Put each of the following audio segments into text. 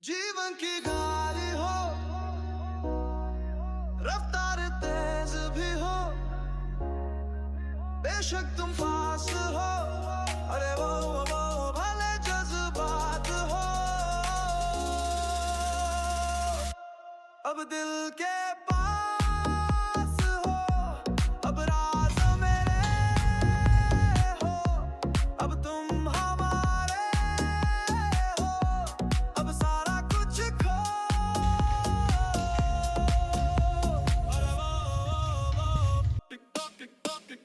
जीवन की गाड़ी हो, रफ्तार तेज भी हो, बेशक तुम पास हो, अरे वो भले जज्बात हो, अब दिल के पास हो, अब राज मेरे हो, अब तुम हमारे हो, अब सारा कुछ खो, अरे वो tick tock tick tock tick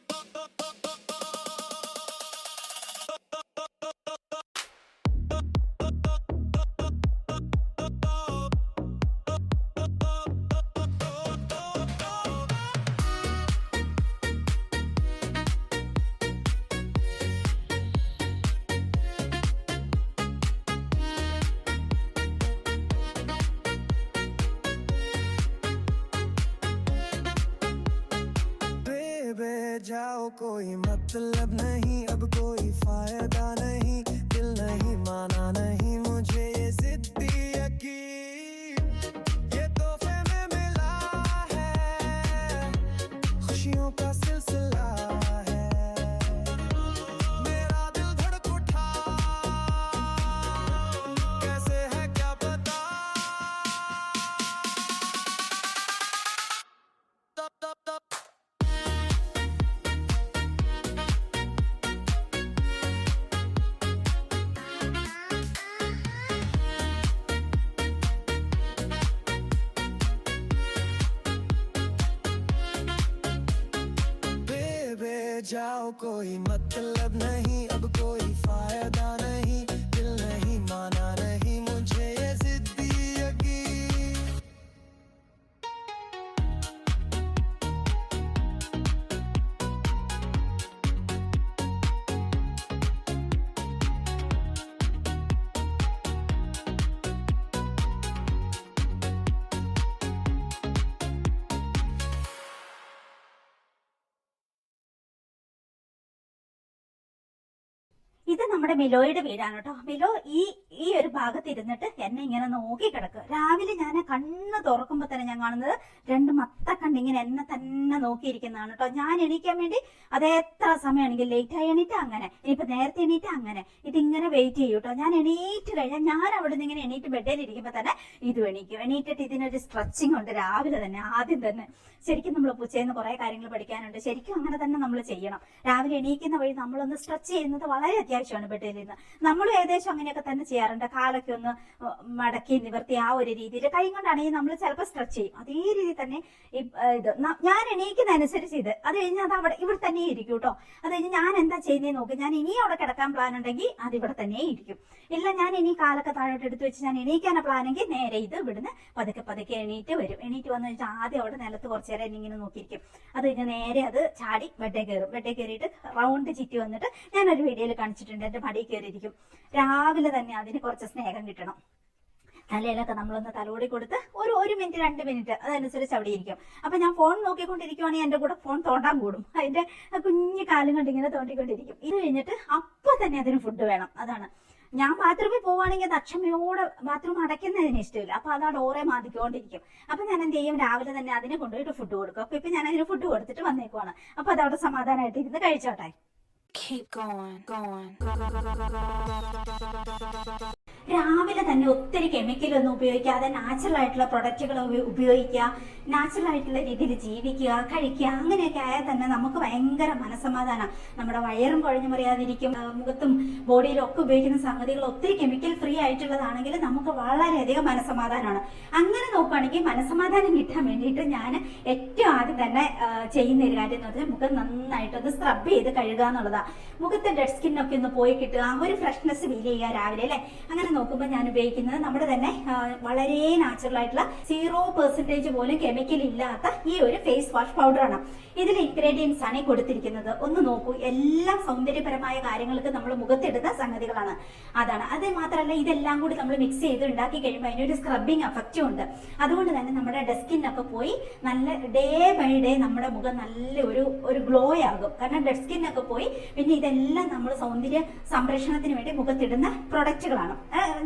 जाओ, कोई मतलब नहीं, अब कोई फायदा नहीं, दिल नहीं माना नहीं मुझे ये जिद्दी यकीन, ये तोहफे में मिला है, खुशियों का सिलसिला है, मेरा दिल धड़क उठा, कैसे है क्या पता, तब तब तब जाओ, कोई मतलब नहीं, अब कोई फायदा नहीं, दिल नहीं माना नहीं मुझे ये जिद्दी यकीन, ഇത് നമ്മുടെ മിലോയുടെ വീടാണ് കേട്ടോ. മിലോ ഈ ഈ ഒരു ഭാഗത്ത് ഇരുന്നിട്ട് എന്നെ ഇങ്ങനെ നോക്കി കിടക്കുക. രാവിലെ ഞാൻ കണ്ണ് തുറക്കുമ്പോ തന്നെ ഞാൻ കാണുന്നത് രണ്ട് മത്തക്കണ്ണ് ഇങ്ങനെ എന്നെ തന്നെ നോക്കിയിരിക്കുന്നതാണ് കേട്ടോ. ഞാൻ എണീക്കാൻ വേണ്ടി അത് എത്ര സമയമാണെങ്കിൽ ലേറ്റ് ആയി എണീറ്റ് അങ്ങനെ, ഇനിയിപ്പോ നേരത്തെ എണീറ്റ് അങ്ങനെ, ഇതിങ്ങനെ വെയിറ്റ് ചെയ്യും കേട്ടോ. ഞാൻ എണീറ്റ് കഴിഞ്ഞാൽ ഞാൻ അവിടെ നിന്ന് ഇങ്ങനെ എണീറ്റ് ബെഡിൽ ഇരിക്കുമ്പോ തന്നെ ഇത് എണീക്കും. എണീറ്റിട്ട് ഇതിനൊരു സ്ട്രെച്ചിങ് ഉണ്ട് രാവിലെ തന്നെ, ആദ്യം തന്നെ. ശരിക്കും നമ്മൾ പൂച്ചയെന്ന് കുറെ കാര്യങ്ങൾ പഠിക്കാനുണ്ട്. ശരിക്കും അങ്ങനെ തന്നെ നമ്മൾ ചെയ്യണം. രാവിലെ എണീക്കുന്ന വഴി നമ്മളൊന്ന് സ്ട്രെച്ച് ചെയ്യുന്നത് വളരെ അത്യാവശ്യമാണ്. ബെഡിൽ നിന്ന് നമ്മൾ ഏകദേശം അങ്ങനെയൊക്കെ തന്നെ ചെയ്യാറുണ്ട്. കാലൊക്കെ ഒന്ന് മടക്കി നിവർത്തി ആ ഒരു രീതിയിൽ കൈ കൊണ്ടാണെങ്കിൽ നമ്മൾ ചിലപ്പോൾ സ്ട്രെച്ച് ചെയ്യും. അതേ രീതിയിൽ തന്നെ ഇത് ഞാൻ എണീക്കുന്നതനുസരിച്ച് ഇത് അത് കഴിഞ്ഞ് അത് അവിടെ ഇവിടെ തന്നെ ഇരിക്കും കേട്ടോ. അത് കഴിഞ്ഞ് ഞാൻ എന്താ ചെയ്യുന്നതെന്ന് നോക്കും. ഞാൻ ഇനി അവിടെ കിടക്കാൻ പ്ലാൻ ഉണ്ടെങ്കിൽ അത് ഇവിടെ തന്നെ ഇരിക്കും. ഇല്ല ഞാൻ ഇനി കാലൊക്കെ താഴോട്ട് എടുത്ത് വെച്ച് ഞാൻ എണീക്കാനാ പ്ലാനെങ്കിൽ നേരെ ഇത് ഇവിടുന്ന് പതുക്കെ പതുക്കെ എണീറ്റ് വരും. എണീറ്റ് വന്നു വെച്ചാൽ ആദ്യം അവിടെ നിലത്ത് കുറച്ച് നേരം എന്നിങ്ങനെ നോക്കിയിരിക്കും. അത് കഴിഞ്ഞ് നേരെ അത് ചാടി ബെഡേ കയറും. ബെഡേ കയറിയിട്ട് റൗണ്ട് ചുറ്റി വന്നിട്ട് ഞാനൊരു വീഡിയോയിൽ കാണിച്ചിട്ടുണ്ട്. എന്റെ മടിയിൽ കയറിയിരിക്കും. രാവിലെ തന്നെ അതിന് കുറച്ച് സ്നേഹം കിട്ടണം. തലയിലൊക്കെ നമ്മളൊന്ന് തലോടി കൊടുത്ത് ഒരു മിനിറ്റ് 2 മിനിറ്റ് അതനുസരിച്ച് അവിടെ ഇരിക്കും. അപ്പൊ ഞാൻ ഫോൺ നോക്കിക്കൊണ്ടിരിക്കുവാണെങ്കിൽ എന്റെ കൂടെ ഫോൺ തോണ്ടാൻ കൂടും. അതിന്റെ കുഞ്ഞു കാലും കൊണ്ട് ഇങ്ങനെ തോണ്ടിക്കൊണ്ടിരിക്കും. ഇത് കഴിഞ്ഞിട്ട് അപ്പൊ തന്നെ അതിന് ഫുഡ് വേണം. അതാണ് ഞാൻ ബാത്റൂമിൽ പോവുകയാണെങ്കിൽ അത് അക്ഷമയോടെ ബാത്റൂം അടയ്ക്കുന്നതിന് ഇഷ്ടമില്ല. അപ്പൊ അത് ആ ഡോറെ മാതിക്കൊണ്ടിരിക്കും. അപ്പൊ ഞാൻ എന്ത് ചെയ്യും, രാവിലെ തന്നെ അതിനെ കൊണ്ടുപോയിട്ട് ഫുഡ് കൊടുക്കും. അപ്പൊ ഇപ്പൊ ഞാൻ അതിന് ഫുഡ് കൊടുത്തിട്ട് വന്നേക്കുവാണ്. അപ്പൊ അതവിടെ സമാധാനമായിട്ട് ഇരുന്ന് കഴിച്ചോട്ടെ. രാവിലെ തന്നെ ഒത്തിരി കെമിക്കലൊന്നും ഉപയോഗിക്കാതെ നാച്ചുറൽ ആയിട്ടുള്ള പ്രൊഡക്റ്റുകൾ ഉപയോഗിക്കുക, നാച്ചുറൽ ആയിട്ടുള്ള രീതിയിൽ ജീവിക്കുക, കഴിക്കുക. അങ്ങനെയൊക്കെ ആയാൽ തന്നെ നമുക്ക് ഭയങ്കര മനസ്സമാധാനം. നമ്മുടെ വയറും കുഴഞ്ഞു മറിയാതിരിക്കും. മുഖത്തും ബോഡിയിലും ഒക്കെ ഉപയോഗിക്കുന്ന സംഗതികൾ ഒത്തിരി കെമിക്കൽ ഫ്രീ ആയിട്ടുള്ളതാണെങ്കിൽ നമുക്ക് വളരെയധികം മനസ്സമാധാനമാണ്. അങ്ങനെ നോക്കുകയാണെങ്കിൽ മനസ്സമാധാനം കിട്ടാൻ വേണ്ടിയിട്ട് ഞാൻ ഏറ്റവും ആദ്യം തന്നെ ചെയ്യുന്ന ഒരു കാര്യം എന്ന് പറഞ്ഞാൽ മുഖം നന്നായിട്ടൊന്ന് സ്ക്രബ് ചെയ്ത് കഴുകുക എന്നുള്ളതാണ്. മുഖത്തെ ഡെഡ് സ്കിന്നൊക്കെ ഒന്ന് പോയി കിട്ടുക, ഒരു ഫ്രഷ്നെസ് ഫീൽ ചെയ്യുക രാവിലെ അല്ലെ. അങ്ങനെ നോക്കുമ്പോൾ ഞാൻ ഉപയോഗിക്കുന്നത് നമ്മുടെ തന്നെ വളരെ നാച്ചുറൽ ആയിട്ടുള്ള 0% പോലും കെമിക്കൽ ഇല്ലാത്ത ഈ ഒരു ഫേസ് വാഷ് പൗഡറാണ്. ഇതിൽ ഇൻഗ്രീഡിയൻസ് ആണ് കൊടുത്തിരിക്കുന്നത്. ഒന്ന് നോക്കൂ, എല്ലാം സൗന്ദര്യപരമായ കാര്യങ്ങൾക്ക് നമ്മൾ മുഖത്തിടുന്ന സംഗതികളാണ്. അതാണ്. അത് മാത്രമല്ല ഇതെല്ലാം കൂടി നമ്മൾ മിക്സ് ചെയ്ത് ഉണ്ടാക്കി കഴിയുമ്പോൾ അതിനൊരു സ്ക്രബിങ് എഫക്റ്റും ഉണ്ട്. അതുകൊണ്ട് തന്നെ നമ്മുടെ ഡെസ്കിന്നൊക്കെ പോയി നല്ല ഡേ ബൈ ഡേ നമ്മുടെ മുഖം നല്ല ഒരു ഗ്ലോ ആകും. കാരണം ഡെഡ് സ്കിന്നൊക്കെ പോയി പിന്നെ ഇതെല്ലാം നമ്മൾ സൗന്ദര്യ സംരക്ഷണത്തിന് വേണ്ടി മുഖത്തിടുന്ന പ്രൊഡക്റ്റുകളാണ്,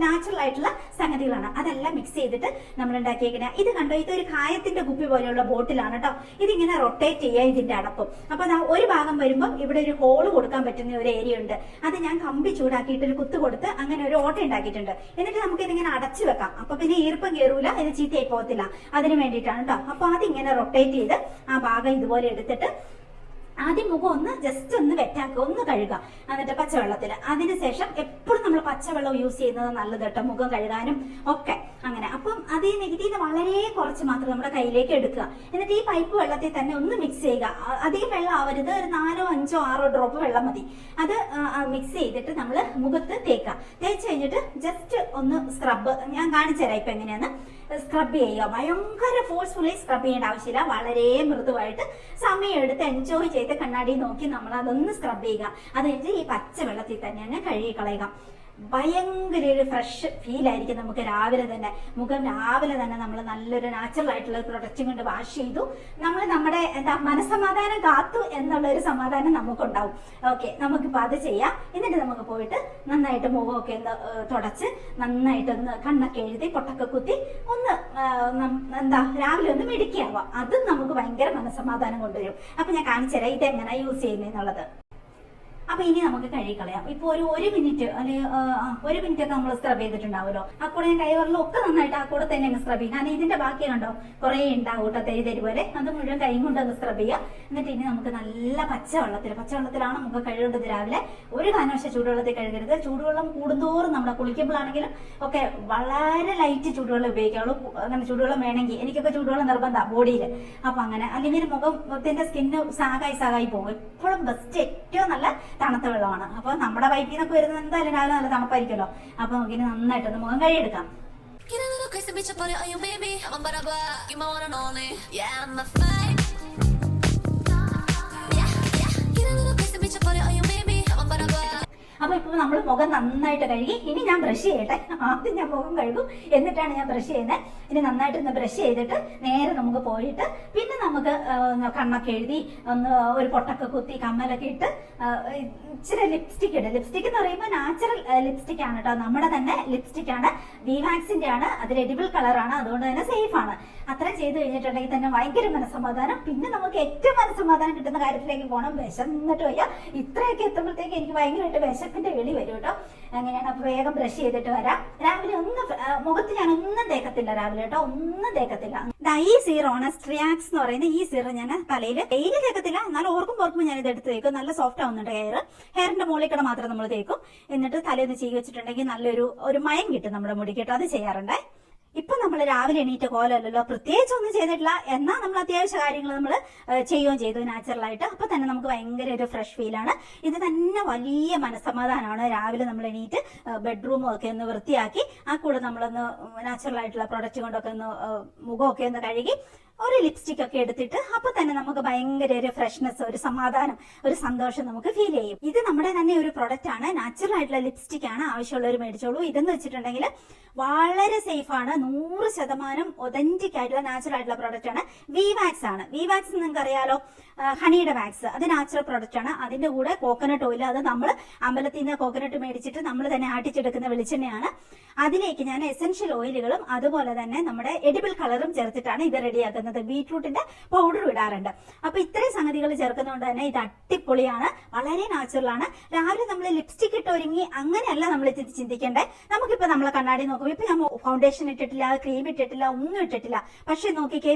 നാച്ചുറൽ ആയിട്ടുള്ള സംഗതികളാണ്. അതെല്ലാം മിക്സ് ചെയ്തിട്ട് നമ്മൾ ഉണ്ടാക്കിയേക്കുന്നത്. ഇത് കണ്ടോ, ഇതൊരു കായത്തിന്റെ കുപ്പി പോലെയുള്ള ബോട്ടിലാണ് കേട്ടോ. ഇതിങ്ങനെ റൊട്ടേറ്റ് ചെയ്യുക ഇതിന്റെ അടപ്പും. അപ്പൊ ഒരു ഭാഗം വരുമ്പോൾ ഇവിടെ ഒരു ഹോള് കൊടുക്കാൻ പറ്റുന്ന ഒരു ഏരിയ ഉണ്ട്. അത് ഞാൻ കമ്പി ചൂടാക്കിയിട്ട് ഒരു കുത്ത് കൊടുത്ത് അങ്ങനെ ഒരു ഓട്ട ഉണ്ടാക്കിയിട്ടുണ്ട്. എന്നിട്ട് നമുക്ക് ഇതിങ്ങനെ അടച്ചു വെക്കാം. അപ്പൊ പിന്നെ ഈർപ്പം കയറൂല, ഇത് ചീത്തയായി പോകത്തില്ല. അതിന് വേണ്ടിയിട്ടാണ് കേട്ടോ. അപ്പൊ അതിങ്ങനെ റൊട്ടേറ്റ് ചെയ്ത് ആ ഭാഗം ഇതുപോലെ എടുത്തിട്ട് ആദ്യം മുഖം ഒന്ന് ജസ്റ്റ് ഒന്ന് വെറ്റാക്കുക, ഒന്ന് കഴുകുക, എന്നിട്ട് പച്ചവെള്ളത്തിൽ. അതിനുശേഷം എപ്പോഴും നമ്മൾ പച്ചവെള്ളം യൂസ് ചെയ്യുന്നത് നല്ലത് കേട്ടോ, മുഖം കഴുകാനും ഒക്കെ. അങ്ങനെ അപ്പം അതേ നികുതിയിൽ വളരെ കുറച്ച് മാത്രം നമ്മുടെ കയ്യിലേക്ക് എടുക്കുക. എന്നിട്ട് ഈ പൈപ്പ് വെള്ളത്തിൽ തന്നെ ഒന്ന് മിക്സ് ചെയ്യുക. അധികം വെള്ളം ആവരുത്, ഒരു 4, 5, 6 ഡ്രോപ്പ് വെള്ളം മതി. അത് മിക്സ് ചെയ്തിട്ട് നമ്മൾ മുഖത്ത് തേക്കുക. തേച്ച് കഴിഞ്ഞിട്ട് ജസ്റ്റ് ഒന്ന് സ്ക്രബ്, ഞാൻ കാണിച്ചു തരാം ഇപ്പൊ എങ്ങനെയാന്ന് സ്ക്രബ് ചെയ്യുക. ഭയങ്കര ഫോഴ്സ്ഫുള്ളി സ്ക്രബ് ചെയ്യേണ്ട ആവശ്യമില്ല, വളരെ മൃദുവായിട്ട് സമയം എടുത്ത് എൻജോയ് ചെയ്ത് കണ്ണാടി നോക്കി നമ്മൾ അതൊന്ന് സ്ക്രബ് ചെയ്യുക. അത് കഴിഞ്ഞ് ഈ പച്ച വെള്ളത്തിൽ തന്നെ അങ്ങ് കഴുകി കളയുക. ഭയങ്കര ഒരു ഫ്രഷ് ഫീൽ ആയിരിക്കും നമുക്ക് രാവിലെ തന്നെ. മുഖം രാവിലെ തന്നെ നമ്മൾ നല്ലൊരു നാച്ചുറൽ ആയിട്ടുള്ള പ്രൊഡക്റ്റും കൊണ്ട് വാഷ് ചെയ്തു, നമ്മൾ നമ്മുടെ മനസ്സമാധാനം കാത്തു എന്നുള്ള ഒരു സമാധാനം നമുക്കുണ്ടാവും. ഓക്കെ, നമുക്കിപ്പോൾ അത് ചെയ്യാം. എന്നിട്ട് നമുക്ക് പോയിട്ട് നന്നായിട്ട് മുഖമൊക്കെ ഒന്ന് തുടച്ച് നന്നായിട്ടൊന്ന് കണ്ണൊക്കെ എഴുതി പൊട്ടൊക്കെ കുത്തി ഒന്ന് രാവിലെ ഒന്ന് മെഡിക്കാവാം. അതും നമുക്ക് ഭയങ്കര മനസ്സമാധാനം കൊണ്ടുവരും. അപ്പൊ ഞാൻ കാണിച്ചു തരാം ഇതെങ്ങനെ യൂസ് ചെയ്യുന്നതെന്നുള്ളത്. അപ്പൊ ഇനി നമുക്ക് കഴുകിക്കളയാം. ഇപ്പൊ ഒരു മിനിറ്റ് അല്ലെങ്കിൽ 1 മിനിറ്റ് ഒക്കെ നമ്മൾ സ്ക്രബ് ചെയ്തിട്ടുണ്ടാവുമല്ലോ. ആ കൂടെ ഞാൻ കൈവറിലും ഒക്കെ നന്നായിട്ട് ആ കൂടെ തന്നെ അങ്ങ് സ്ക്രബ് ചെയ്യും. കാരണം ഇതിന്റെ ബാക്കി കണ്ടോ കുറെ ഉണ്ടാവും കേട്ടോ, തരി പോലെ. അത് മുഴുവൻ കൈ കൊണ്ട് അങ്ങ് സ്ക്രബ് ചെയ്യാം. എന്നിട്ട് ഇനി നമുക്ക് നല്ല പച്ചവെള്ളത്തിലാണ് നമുക്ക് കഴുകേണ്ടത് രാവിലെ. ഒരു കാരണവശാലും ചൂടുവെള്ളത്തിൽ കഴുകരുത്. ചൂടുവെള്ളം കൂടുന്തോറും നമ്മുടെ കുളിക്കുമ്പോഴാണെങ്കിലും ഒക്കെ വളരെ ലൈറ്റ് ചൂടുവെള്ളം ഉപയോഗിക്കാവുള്ളൂ. അങ്ങനെ ചൂടുവെള്ളം വേണമെങ്കിൽ, എനിക്കൊക്കെ ചൂടുവെള്ളം നിർബന്ധമാണ് ബോഡിയിൽ. അപ്പൊ അങ്ങനെ, അല്ലെങ്കിൽ മുഖത്തിന്റെ സ്കിന്ന് സാകായി പോകും. എപ്പോഴും ബെസ്റ്റ് ഏറ്റവും നല്ല തണുത്ത വെള്ളമാണ്. അപ്പൊ നമ്മുടെ പൈപ്പിൽ നിന്നൊക്കെ വരുന്നത് എന്തായാലും രാവിലെ നല്ല തണുപ്പായിരിക്കുമല്ലോ. അപ്പൊ നമുക്ക് ഇനി നന്നായിട്ടൊന്ന് മുഖം കഴുകിയെടുക്കാം. അപ്പൊ ഇപ്പൊ നമ്മൾ മുഖം നന്നായിട്ട് കഴുകി. ഇനി ഞാൻ ബ്രഷ് ചെയ്യട്ടെ. ആദ്യം ഞാൻ മുഖം കഴുകും, എന്നിട്ടാണ് ഞാൻ ബ്രഷ് ചെയ്യുന്നത്. ഇനി നന്നായിട്ട് ഒന്ന് ബ്രഷ് ചെയ്തിട്ട് നേരെ നമുക്ക് പോയിട്ട് പിന്നെ നമുക്ക് കണ്ണൊക്കെ എഴുതി ഒന്ന് ഒരു പൊട്ടൊക്കെ കുത്തി കമ്മലൊക്കെ ഇട്ട് ഇച്ചിരി ലിപ്സ്റ്റിക് ഇടും. ലിപ്സ്റ്റിക് എന്ന് പറയുമ്പോൾ നാച്ചുറൽ ലിപ്സ്റ്റിക് ആണ് കേട്ടോ, നമ്മുടെ തന്നെ ലിപ്സ്റ്റിക് ആണ്, വിവാക്സിന്റെ ആണ്. അതിൽ എഡിബിൾ കളറാണ്, അതുകൊണ്ട് തന്നെ സേഫ് ആണ്. അത്രയും ചെയ്ത് കഴിഞ്ഞിട്ടുണ്ടെങ്കിൽ തന്നെ ഭയങ്കര മനസ്സമാധാനം. പിന്നെ നമുക്ക് ഏറ്റവും മനസ്സമാധാനം കിട്ടുന്ന കാര്യത്തിലേക്ക് പോകണം. വിശന്നിട്ട് വയ്യ, ഇത്രയൊക്കെ എത്തുമ്പോഴത്തേക്ക് എനിക്ക് ഭയങ്കരമായിട്ട് വിശപ്പിന്റെ വെളി വരും കേട്ടോ. അങ്ങനെയാണ്. അപ്പൊ വേഗം ബ്രഷ് ചെയ്തിട്ട് വരാം. രാവിലെ മുഖത്ത് ഞാൻ ഒന്നും തേക്കത്തില്ല രാവിലെ കേട്ടോ, ഒന്നും തേക്കത്തില്ല. ഈ സീറോണ് സ്ട്രിയാക്സ് എന്ന് പറയുന്നത്. ഈ സീറോ ഞാൻ തലയിൽ ഡെയിലി തേക്കത്തില്ല, എന്നാലും ഓർക്കുമ്പോൾ ഞാൻ ഇത് എടുത്ത് തേക്കും. നല്ല സോഫ്റ്റ് ആവുന്നുണ്ട് ഹെയറിന്റെ മുകളിൽ കൂടെ മാത്രം നമ്മൾ തേക്കും. എന്നിട്ട് തലേന്ന് ചെയ്ത് വെച്ചിട്ടുണ്ടെങ്കിൽ നല്ലൊരു മയം കിട്ടും നമ്മുടെ മുടിക്ക് കേട്ടോ. അത് ചെയ്യാറുണ്ടേ. ഇപ്പൊ നമ്മൾ രാവിലെ എണീറ്റ കോലമല്ലല്ലോ, പ്രത്യേകിച്ച് ഒന്നും ചെയ്തിട്ടില്ല, എന്നാൽ നമ്മൾ അത്യാവശ്യ കാര്യങ്ങൾ നമ്മൾ ചെയ്യുകയും ചെയ്തു നാച്ചുറലായിട്ട്. അപ്പൊ തന്നെ നമുക്ക് ഭയങ്കര ഒരു ഫ്രഷ് ഫീലാണ്. ഇത് തന്നെ വലിയ മനസ്സമാധാനമാണ്. രാവിലെ നമ്മൾ എണീറ്റ് ബെഡ്റൂം ഒക്കെ ഒന്ന് വൃത്തിയാക്കി ആ കൂടെ നമ്മളൊന്ന് നാച്ചുറൽ ആയിട്ടുള്ള പ്രൊഡക്റ്റ് കൊണ്ടൊക്കെ ഒന്ന് മുഖമൊക്കെ ഒന്ന് കഴുകി ഒരു ലിപ്സ്റ്റിക് ഒക്കെ എടുത്തിട്ട് അപ്പൊ തന്നെ നമുക്ക് ഭയങ്കര ഒരു ഫ്രഷ്നെസ്, ഒരു സമാധാനം, ഒരു സന്തോഷം നമുക്ക് ഫീൽ ചെയ്യും. ഇത് നമ്മുടെ തന്നെ ഒരു പ്രൊഡക്റ്റ് ആണ്, നാച്ചുറൽ ആയിട്ടുള്ള ലിപ്സ്റ്റിക് ആണ്. ആവശ്യമുള്ളവർ മേടിച്ചോളൂ. ഇതെന്ന് വെച്ചിട്ടുണ്ടെങ്കിൽ വളരെ സേഫ് ആണ്, 100% ഒതന്റിക് ആയിട്ടുള്ള നാച്ചുറൽ ആയിട്ടുള്ള പ്രൊഡക്റ്റ് ആണ്. വിവാക്സ് ആണ്. വിവാക്സ് നിങ്ങൾക്ക് അറിയാലോ, ഹണിയുടെ വാക്സ്. അത് നാച്ചുറൽ പ്രൊഡക്റ്റ് ആണ്. അതിന്റെ കൂടെ കോക്കനട്ട് ഓയിൽ, അത് നമ്മൾ അമ്പലത്തിൽ നിന്ന് കോക്കനട്ട് മേടിച്ചിട്ട് നമ്മൾ തന്നെ ആട്ടിച്ചെടുക്കുന്ന വെളിച്ചെണ്ണയാണ്. അതിലേക്ക് ഞാൻ എസെൻഷ്യൽ ഓയിലുകളും അതുപോലെ തന്നെ നമ്മുടെ എഡിബിൾ കളറും ചേർത്തിട്ടാണ് ഇത് റെഡിയാക്കുന്നത്. ബീട്രൂട്ടിന്റെ പൗഡർ ഇടാറുണ്ട്. അപ്പൊ ഇത്രയും സംഗതികൾ ചേർക്കുന്നതുകൊണ്ട് തന്നെ ഇത് അടിപൊളിയാണ്, വളരെ നാച്ചുറൽ ആണ്. രാവിലെ നമ്മൾ ലിപ്സ്റ്റിക് ഇട്ട് ഒരുങ്ങി അങ്ങനെയല്ല നമ്മൾ ഇത് ചിന്തിക്കേണ്ടേ. നമുക്കിപ്പോ നമ്മളെ കണ്ണാടി നോക്കുമ്പോൾ ഇപ്പൊ ഞാൻ ഫൗണ്ടേഷൻ ഇട്ടിട്ടില്ല, ക്രീം ഇട്ടിട്ടില്ല, ഒന്നും ഇട്ടിട്ടില്ല. പക്ഷെ നോക്കിക്കേ,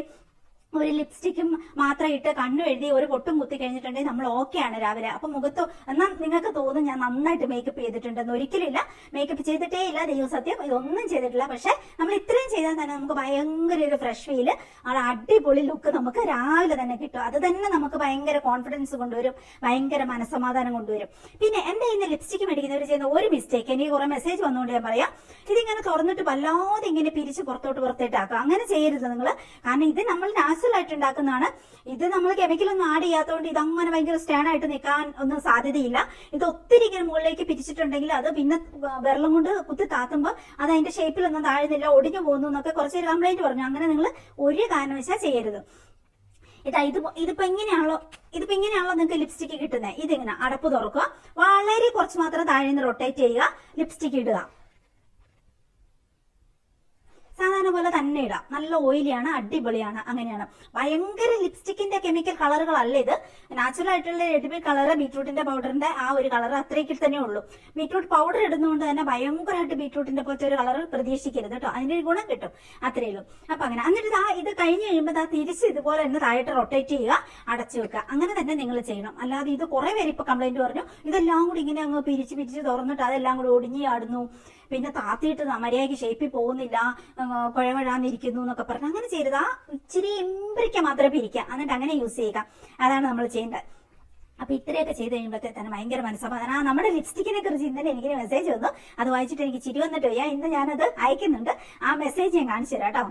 ഒരു ലിപ്സ്റ്റിക്കും മാത്രം ഇട്ട് കണ്ണു എഴുതി ഒരു പൊട്ടും കുത്തി കഴിഞ്ഞിട്ടുണ്ടെങ്കിൽ നമ്മൾ ഓക്കെയാണ് രാവിലെ. അപ്പൊ മുഖത്ത് എന്നാൽ നിങ്ങൾക്ക് തോന്നും ഞാൻ നന്നായിട്ട് മേക്കപ്പ് ചെയ്തിട്ടുണ്ടെന്ന്. ഒരിക്കലില്ല, മേക്കപ്പ് ചെയ്തിട്ടേ ഇല്ല, ദൈവം സത്യം, ഇതൊന്നും ചെയ്തിട്ടില്ല. പക്ഷെ നമ്മൾ ഇത്രയും ചെയ്താൽ തന്നെ നമുക്ക് ഭയങ്കര ഒരു ഫ്രഷ് ഫീല്, ആ അടിപൊളി ലുക്ക് നമുക്ക് രാവിലെ തന്നെ കിട്ടും. അത് തന്നെ നമുക്ക് ഭയങ്കര കോൺഫിഡൻസ് കൊണ്ടുവരും, ഭയങ്കര മനസ്സമാധാനം കൊണ്ടുവരും. പിന്നെ എന്റെ ഇന്ന് ലിപ്സ്റ്റിക് മേടിക്കുന്നവർ ചെയ്യുന്ന ഒരു മിസ്റ്റേക്ക്, എനിക്ക് കുറെ മെസ്സേജ് വന്നുകൊണ്ട് ഞാൻ പറയാം, ഇതിങ്ങനെ തുറന്നിട്ട് വല്ലാതെ ഇങ്ങനെ പിരിച്ച് പുറത്തോട്ടാക്കുക. അങ്ങനെ ചെയ്യരുത് നിങ്ങൾ. കാരണം ഇത് നമ്മൾ ആയിട്ട് ഉണ്ടാക്കുന്നതാണ്. ഇത് നമ്മൾ കെമിക്കലൊന്നും ആഡ് ചെയ്യാത്തതുകൊണ്ട് ഇതങ്ങനെ ഭയങ്കര സ്റ്റാൻഡ് ആയിട്ട് നിൽക്കാൻ ഒന്നും സാധ്യതയില്ല. ഇത് ഒത്തിരി ഇങ്ങനെ മുകളിലേക്ക് പിരിച്ചിട്ടുണ്ടെങ്കിൽ അത് പിന്നെ വെള്ളം കൊണ്ട് കുത്തി താത്തുമ്പോൾ അത് അതിന്റെ ഷേപ്പിലൊന്നും താഴുന്നില്ല, ഒടിഞ്ഞു പോകുന്നു എന്നൊക്കെ കുറച്ച് കംപ്ലൈന്റ് പറഞ്ഞു. അങ്ങനെ നിങ്ങൾ ഒരു കാരണവശാൽ ചെയ്യരുത്. ഇതിപ്പോ ഇങ്ങനെയാണല്ലോ നിങ്ങൾക്ക് ലിപ്സ്റ്റിക് കിട്ടുന്നത്. ഇതിങ്ങനെ അടപ്പ് തുറക്കുക, വളരെ കുറച്ച് മാത്രം താഴെ നിന്ന് റൊട്ടേറ്റ് ചെയ്യുക, ലിപ്സ്റ്റിക് ഇടുക. സാധാരണ പോലെ തന്നെ ഇടാം. നല്ല ഓയിലിയാണ്, അടിപൊളിയാണ്. അങ്ങനെയാണ്. ഭയങ്കര ലിപ്സ്റ്റിക്കിന്റെ കെമിക്കൽ കളറുകളല്ല ഇത്. നാച്ചുറൽ ആയിട്ടുള്ള റെഡിമേഡ് കളർ, ബീറ്റ്റൂട്ടിന്റെ പൗഡറിന്റെ ആ ഒരു കളർ അത്രയ്ക്ക് തന്നെ ഉള്ളൂ. ബീറ്റ്റൂട്ട് പൗഡർ ഇടുന്നതുകൊണ്ട് തന്നെ ഭയങ്കരമായിട്ട് ബീറ്റ്റൂട്ടിന്റെ പോലത്തെ ഒരു കളർ പ്രതീക്ഷിക്കരുത് കേട്ടോ. അതിന്റെ ഒരു ഗുണം കിട്ടും, അത്രയേ ഉള്ളൂ. അപ്പൊ അങ്ങനെ എന്നിട്ട് ഇത് കഴിഞ്ഞ് കഴിയുമ്പോൾ തിരിച്ച് ഇതുപോലെ തന്നെ താഴോട്ട് റൊട്ടേറ്റ് ചെയ്യുക, അടച്ചു വെക്കുക. അങ്ങനെ തന്നെ നിങ്ങൾ ചെയ്യണം. അല്ലാതെ ഇത് കുറെ പേര് ഇപ്പൊ കംപ്ലൈന്റ് പറഞ്ഞു, ഇതെല്ലാം കൂടി ഇങ്ങനെ അങ്ങ് പിരിച്ച് തുറന്നിട്ട് അതെല്ലാം കൂടി ഒടിഞ്ഞ് ആടുന്നു, പിന്നെ താത്തിയിട്ട് മര്യാദയ്ക്ക് ഷേപ്പിൽ പോകുന്നില്ല, കുഴവഴാന്നിരിക്കുന്നു എന്നൊക്കെ പറഞ്ഞ് അങ്ങനെ ചെയ്തത്. ഇച്ചിരി ഇമ്പിരിക്കാൻ മാത്രമേ പിരിക്കുക, എന്നിട്ട് അങ്ങനെ യൂസ് ചെയ്യുക. അതാണ് നമ്മൾ ചെയ്യേണ്ടത്. അപ്പൊ ഇത്രയൊക്കെ ചെയ്ത് കഴിയുമ്പോഴത്തേക്ക് തന്നെ ഭയങ്കര മനസ്സമാധാനം. നമ്മുടെ ലിപ്സ്റ്റിക്കിനെ കുറിച്ച് ഇന്നലെ എനിക്ക് മെസ്സേജ് വന്നു, അത് വായിച്ചിട്ട് എനിക്ക് ചിരി വന്നിട്ട് വയ്യ. ഇന്ന് ഞാനത് അയക്കുന്നുണ്ട്. ആ മെസ്സേജ് ഞാൻ കാണിച്ചു തരാം കേട്ടോ.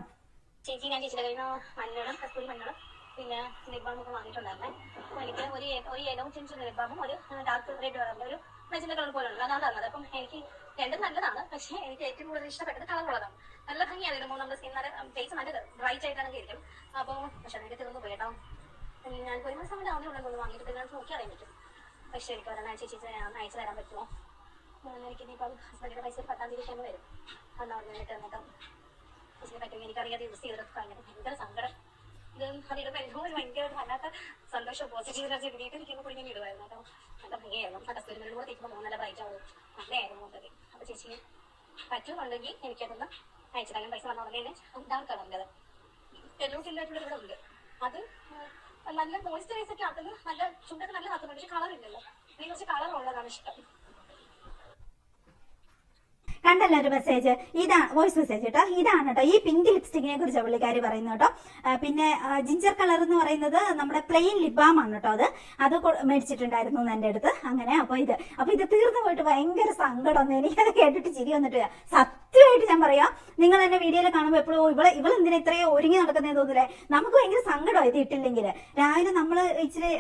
ചേച്ചി, ഞാൻ ചേച്ചിയുടെ കയ്യിൽ നിന്ന് മഞ്ഞളും കസ്തൂരി മഞ്ഞളും പിന്നെ ലിപ് ബാം ഒക്കെ വാങ്ങിയിട്ടുണ്ടായിരുന്നേ. അപ്പൊ എനിക്ക് ഒരു യെല്ലോ ടിൻറ്റ് ലിപ് ബാമും ഒരു ഡാർക്ക് റെഡ് കളറിന്റെ ഒരു മെജന്റ കളർ പോലെ ഉള്ളത് അതാണ് തന്നത്. അപ്പം എനിക്ക് രണ്ടും നല്ലതാണ്, പക്ഷേ എനിക്ക് ഏറ്റവും കൂടുതൽ ഇഷ്ടപ്പെട്ടത് കളർ ഉള്ളതാണ്. നല്ല ഭംഗിയാണ് ഇടുമ്പോൾ നമ്മുടെ സ്കിൻ നല്ല ഫേസ് നല്ല ബ്രൈറ്റ് ആയിട്ടാണ് ഇരിക്കും. അപ്പോൾ പക്ഷെ അതിന്റെ തീർന്നു പോയി കേട്ടോ. ഞാൻ ഒരു മാസം കൊണ്ട് ആവുന്നേ വാങ്ങിയിട്ട് ഞാൻ നോക്കി അറിയാൻ പറ്റും. പക്ഷെ എനിക്ക് ഒരെണ്ണം ചേച്ചി അയച്ചു തരാൻ പറ്റുമോ? എനിക്ക് ഇനിയിപ്പം ഹസ്ബൻഡിന്റെ പൈസ 10-ാം തീയതി വരും. അന്ന് അവിടെ നിന്നിട്ട് എന്നിട്ട് ചേച്ചിനെ പറ്റുമെങ്കിൽ എനിക്കറിയാതെ യൂസ് ചെയ്തിട്ട് കഴിഞ്ഞിട്ട് ഭയങ്കര സങ്കടം. ഇത് അതിടുമ്പോൾ എന്തോ ഒരു ഭയങ്കര വല്ലാത്ത സന്തോഷം, പോസിറ്റീവ് എനർജി വീട്ടിലിരിക്കുമ്പോൾ കൂടി ഞാൻ ഇടുമായിരുന്നു കേട്ടോ. നല്ല ഭംഗിയായിരുന്നു. ആ കസ്തൂരിമണിയും കൂടെ തേക്കുമ്പോൾ നല്ല ബ്രൈറ്റ് ആവും, നല്ലതായിരുന്നു മുമ്പ്. അപ്പൊ ചേച്ചി പറ്റുന്നുണ്ടെങ്കിൽ എനിക്കതൊന്ന് അയച്ചു തരാൻ. പൈസ വന്ന ഉടനെ തന്നെ ഡാർക്ക് കളറിൻ്റെത് യെല്ലോ ടിൻറ്റായിട്ടുള്ള ഇവിടെ ഉണ്ട്. അത് നല്ല മോയ്സ്ചറൈസ് ഒക്കെ ആക്കുന്നു, നല്ല ചുണ്ടൊക്കെ നല്ല ആക്കുന്നുണ്ട്. പക്ഷെ കളർ ഇല്ലല്ലോ. എനിക്ക് കുറച്ച് കളർ ഉള്ളതാണ് ഇഷ്ടം. കണ്ടല്ലോ ഒരു മെസ്സേജ്, ഇതാണ് വോയിസ് മെസ്സേജ് കേട്ടോ. ഇതാണ് കേട്ടോ ഈ പിങ്ക് ലിപ്സ്റ്റിക്കിനെ കുറിച്ച് പുള്ളിക്കാരി പറയുന്നത് കേട്ടോ. പിന്നെ ജിഞ്ചർ കളർ എന്ന് പറയുന്നത് നമ്മുടെ പ്ലെയിൻ ലിപ് ബാം ആണ് കേട്ടോ. അത് മേടിച്ചിട്ടുണ്ടായിരുന്നു എന്റെ അടുത്ത്. അങ്ങനെ അപ്പൊ ഇത് തീർന്നു പോയിട്ട് ഭയങ്കര സങ്കടം. എനിക്കത് കേട്ടിട്ട് ചിരി വന്നിട്ട് സത്യമായിട്ട് ഞാൻ പറയാം, നിങ്ങൾ എന്നെ വീഡിയോയിൽ കാണുമ്പോൾ എപ്പോഴും ഇവളെന്തിനാ ഇത്രയോ ഒരുങ്ങി നടക്കുന്നതെന്ന് തോന്നില്ലേ? നമുക്ക് ഭയങ്കര സങ്കടം ഇത് ഇട്ടില്ലെങ്കിൽ. രാവിലെ നമ്മൾ ഇച്ചിരി